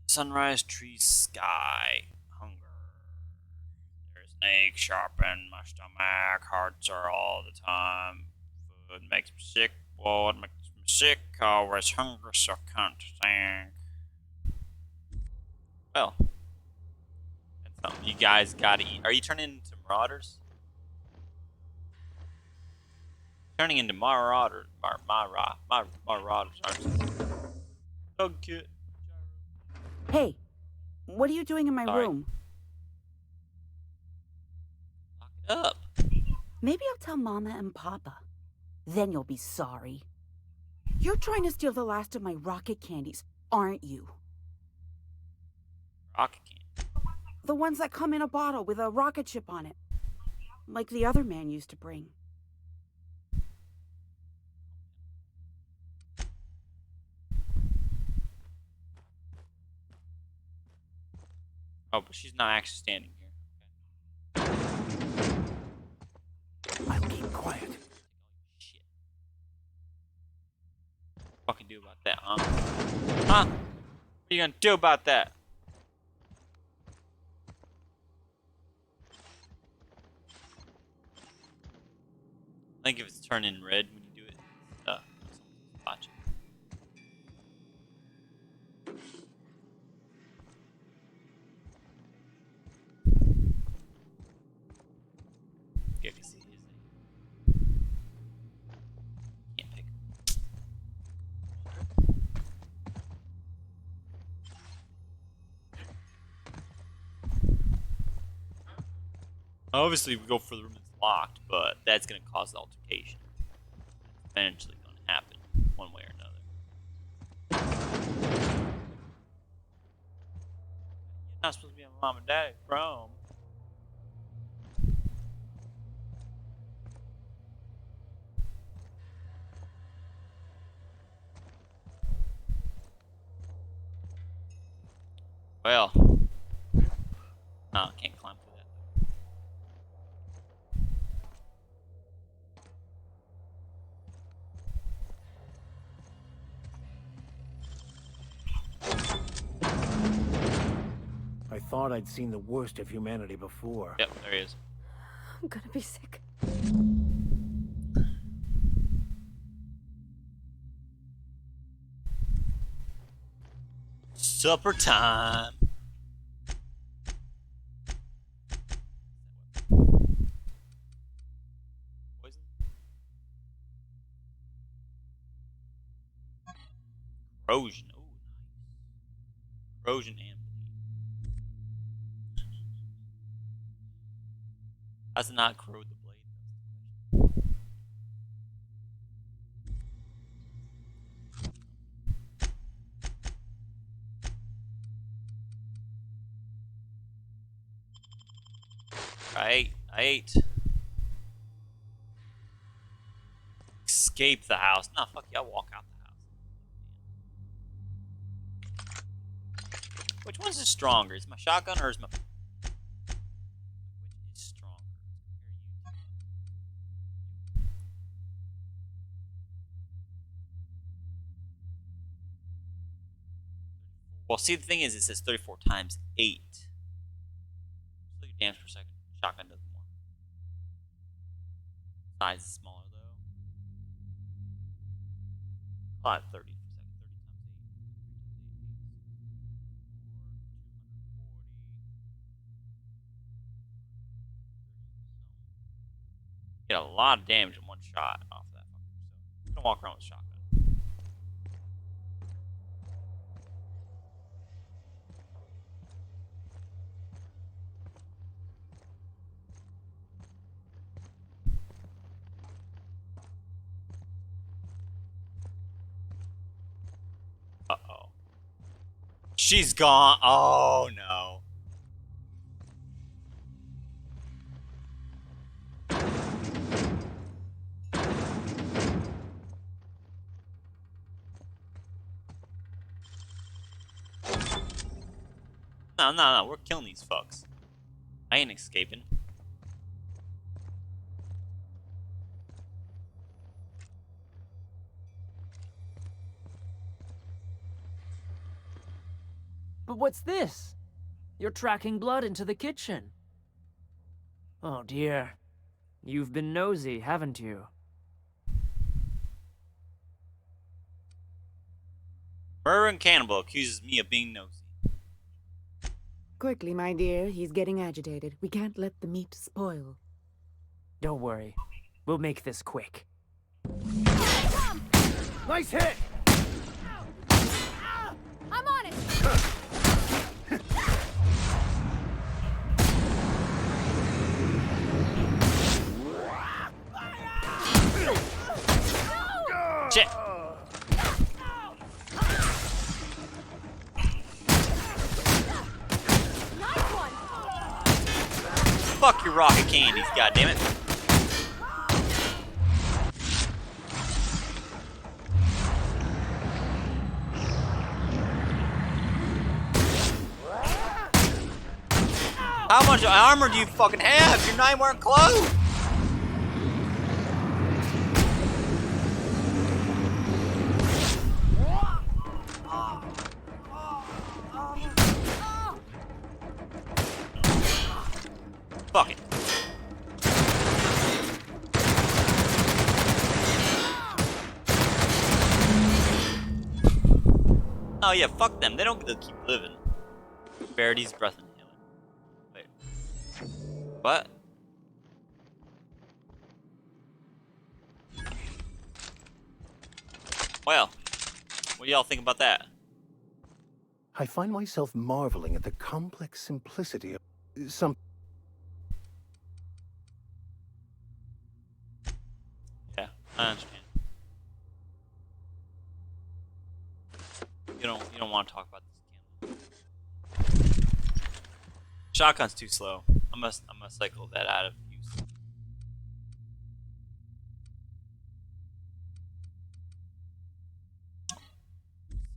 Sunrise, tree, sky, hunger. There's an egg sharp in my stomach. Hearts are all the time. Food makes me sick. Whoa, it makes me sick. Always hungry, so I can't think. Well, that's something you guys gotta eat. Are you turning into marauders? Turning into marauders. Marauders, aren't you? So cute. Hey, what are you doing in my room? Lock it up. Maybe I'll tell Mama and Papa. Then you'll be sorry. You're trying to steal the last of my rocket candies, aren't you? Rocket candy? The ones that come in a bottle with a rocket ship on it. Like the other man used to bring. Oh, but she's not actually standing here. I'll keep quiet. Shit. What fucking do about that, huh? Huh? What are you gonna do about that? I think if it's turning red when you do it, someone's watching. Yeah, I can see his name. Can't pick him. Obviously, we go for the room that's locked, but that's going to cause an altercation. It's eventually going to happen, one way or another. You're not supposed to be on mom and daddy prom. Well, no, I can't climb through that. I thought I'd seen the worst of humanity before. Yep, there he is. I'm gonna be sick. Supper time. Poison? Corrosion. Ooh, nice. Corrosion and bleed. How's it not corrode the blade? Right. Escape the house. Nah, fuck you. I'll walk out the house. Which one's the stronger? Is my shotgun or is my... Which is stronger? Well, see, the thing is, it says 34 times 8. So your damage per second. Shotgun does more. Size is smaller, though. A lot, 30 per second. 30 times 8. 4, 240. Get a lot of damage in one shot off that fucker. So, I'm gonna walk around with a shotgun. Uh-oh. She's gone. Oh, no. No. We're killing these fucks. I ain't escaping. But what's this? You're tracking blood into the kitchen. Oh dear. You've been nosy, haven't you? Murdering cannibal accuses me of being nosy. Quickly, my dear. He's getting agitated. We can't let the meat spoil. Don't worry. We'll make this quick. Nice hit! I'm on it! Shit! Fuck your rocket candies, goddammit. How much armor do you fucking have? You're not even wearing clothes! Fuck it. Oh yeah, fuck them. They don't get to keep living. Verity's breath and healing. Wait. What? Well, what do y'all think about that? I find myself marveling at the complex simplicity of some... Yeah, I understand. You don't want to talk about this again. Shotgun's too slow. I'm gonna cycle that out of use.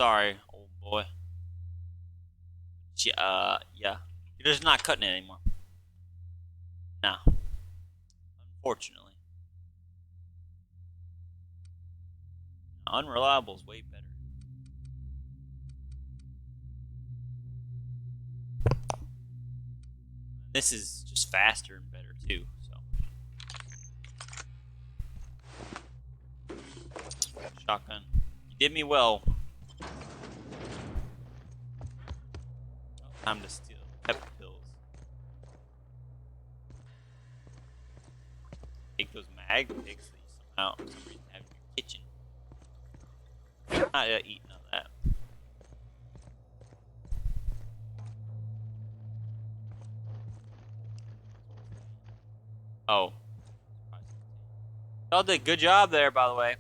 Sorry, old boy. Yeah, you're just not cutting it anymore. Nah. Unfortunately. Unreliable is way better. This is just faster and better too, so. Shotgun. You did me well. Time to steal pepper pills. Take those mag picks that you somehow for some reason have in your kitchen. Not eating all that. Oh. Y'all did a good job there, by the way.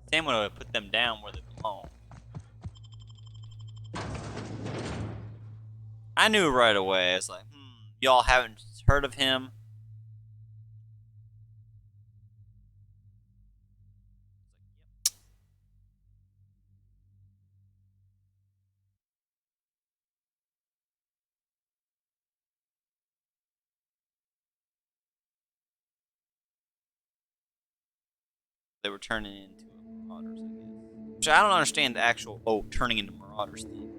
Sam would have put them down where they belong. I knew right away. I was like, y'all haven't heard of him? They were turning into marauders, I guess. Which I don't understand the actual turning into marauders thing.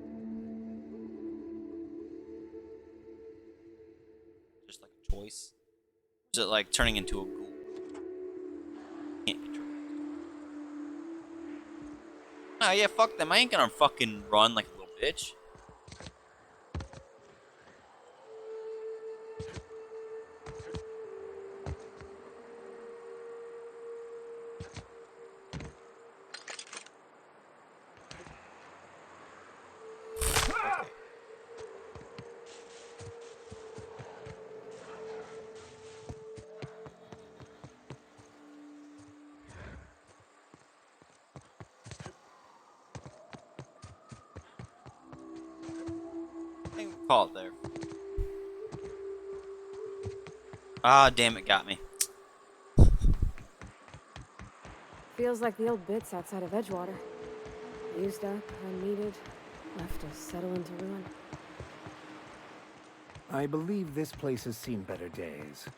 Just like a choice. Is it like turning into a ghoul? Can't control it. Oh yeah, fuck them. I ain't gonna fucking run like a little bitch. Call it there. Ah, damn it, got me. Feels like the old bits outside of Edgewater. Used up, unneeded, left to settle into ruin. I believe this place has seen better days.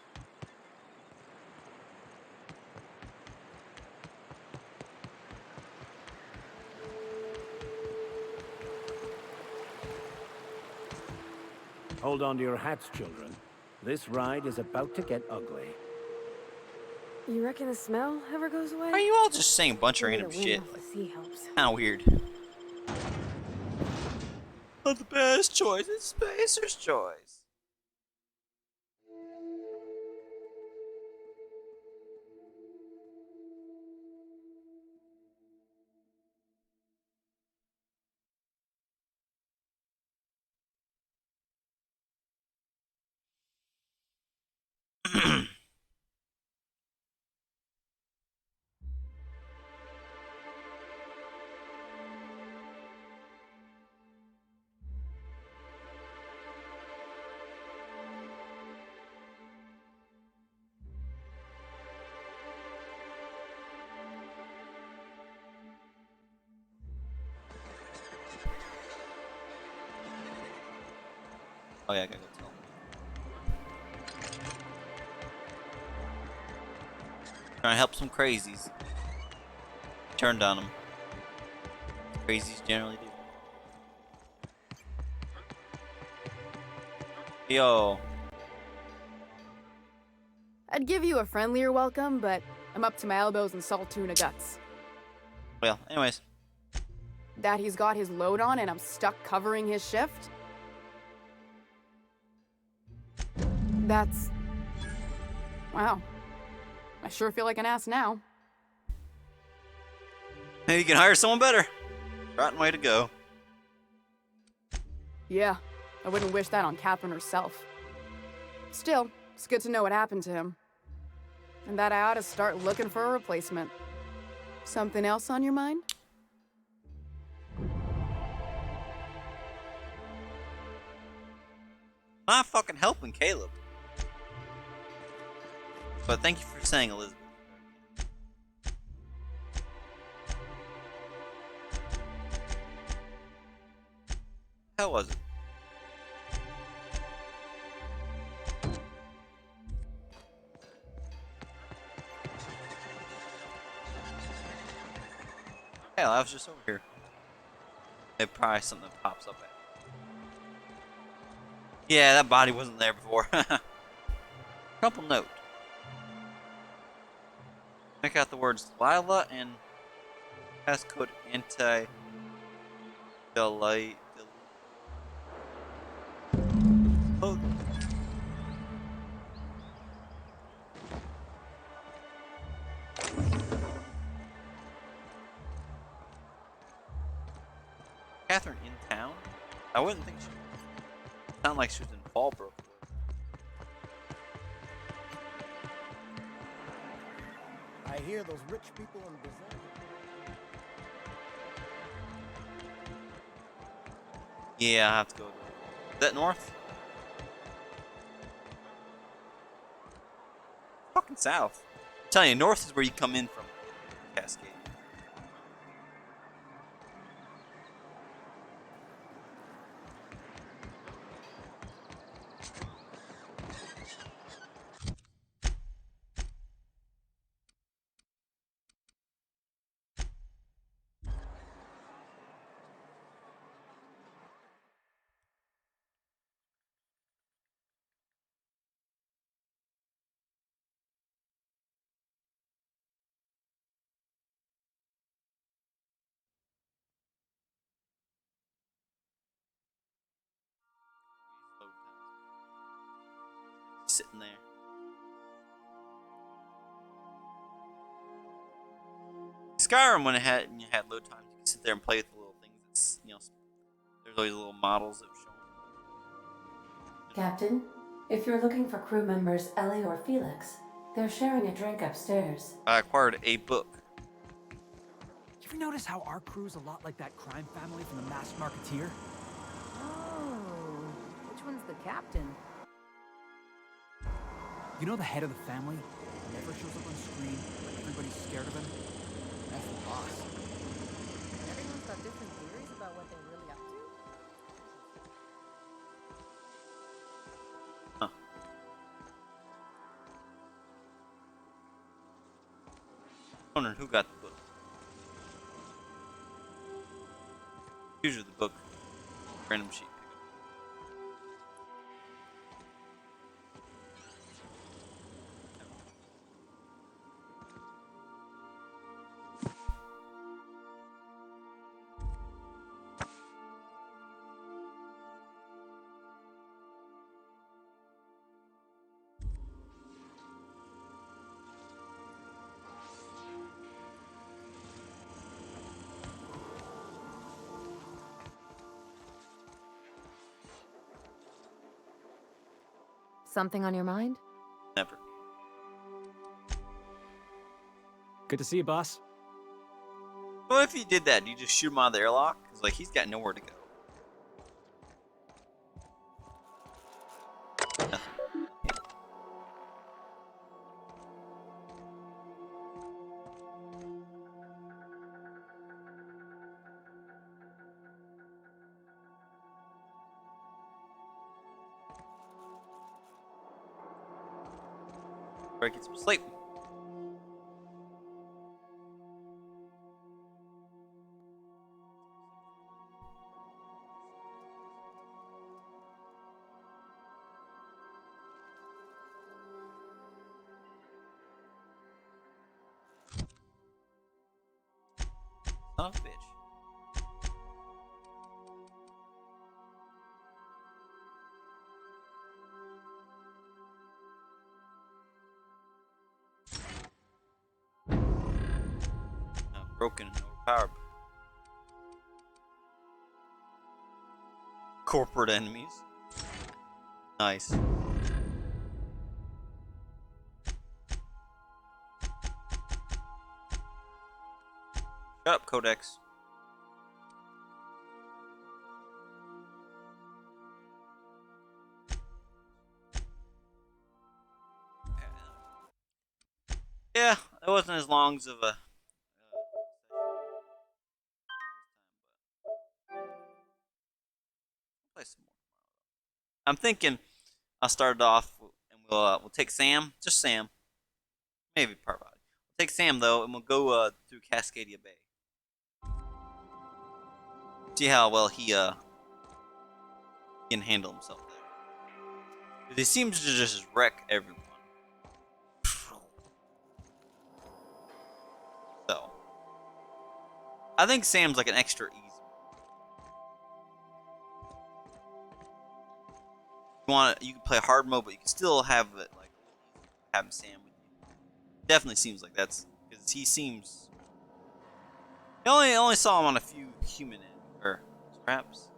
Hold on to your hats, children. This ride is about to get ugly. You reckon the smell ever goes away? Are you all just saying a bunch of Maybe random the wind shit? off the sea helps. Kinda weird. Not the best choice. It's Spacer's choice. Oh yeah, I gotta go tell him. Trying to help some crazies. Turned on them. Crazies generally do. Yo. I'd give you a friendlier welcome, but I'm up to my elbows in salt tuna guts. Well, anyways. That he's got his load on and I'm stuck covering his shift? That's... Wow. I sure feel like an ass now. Maybe you can hire someone better. Rotten way to go. Yeah, I wouldn't wish that on Catherine herself. Still, it's good to know what happened to him. And that I ought to start looking for a replacement. Something else on your mind? Not fucking helping Caleb. But thank you for saying, Elizabeth. How was it? Hell, I was just over here. It probably something pops up at. Yeah, that body wasn't there before. Crumple note. Make out the words Lila and passcode anti-delay. Oh. Catherine in town? I wouldn't think she would. Sound like she was in Fallbrook. I hear those rich people in Brazil. Yeah, I have to go. Is that north? Fucking south. I'm telling you, north is where you come in from. Cascade. Sitting there. Skyrim, when you had load times, you could sit there and play with the little things. It's, there's always little models that show. Captain, if you're looking for crew members Ellie or Felix, they're sharing a drink upstairs. I acquired a book. You ever notice how our crew's a lot like that crime family from The Masked Marketeer? Oh, which one's the captain? You know the head of the family? Never shows up on screen, but everybody's scared of him? That's the boss. Everyone's got different theories about what they're really up to? Huh. Wondering who got the book. Usually the book. Random sheet. Something on your mind? Never. Good to see you, boss. Well, if you did that, do you just shoot him out of the airlock? Because, like, he's got nowhere to go. Nothing. Better get some sleep. Son of a bitch. Broken and overpowered. Corporate enemies. Nice. Shut up, Codex. Yeah, it wasn't as long as of a play some more. I'm thinking I'll start it off and we'll take Sam, just Sam, maybe Parvati. We'll take Sam though, and we'll go through Cascadia Bay. See how well he can handle himself there. 'Cause he seems to just wreck everyone. So I think Sam's like an extra easy. You can play hard mode, but you can still have it like having Sam with you. Definitely seems like that's because he seems. I only saw him on a few human or perhaps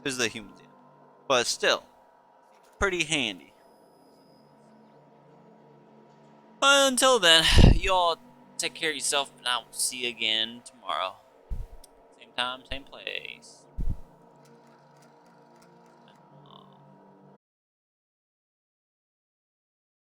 there's the humans in, but still pretty handy. Until then, you all take care of yourself, and I will see you again tomorrow. Same time, same place.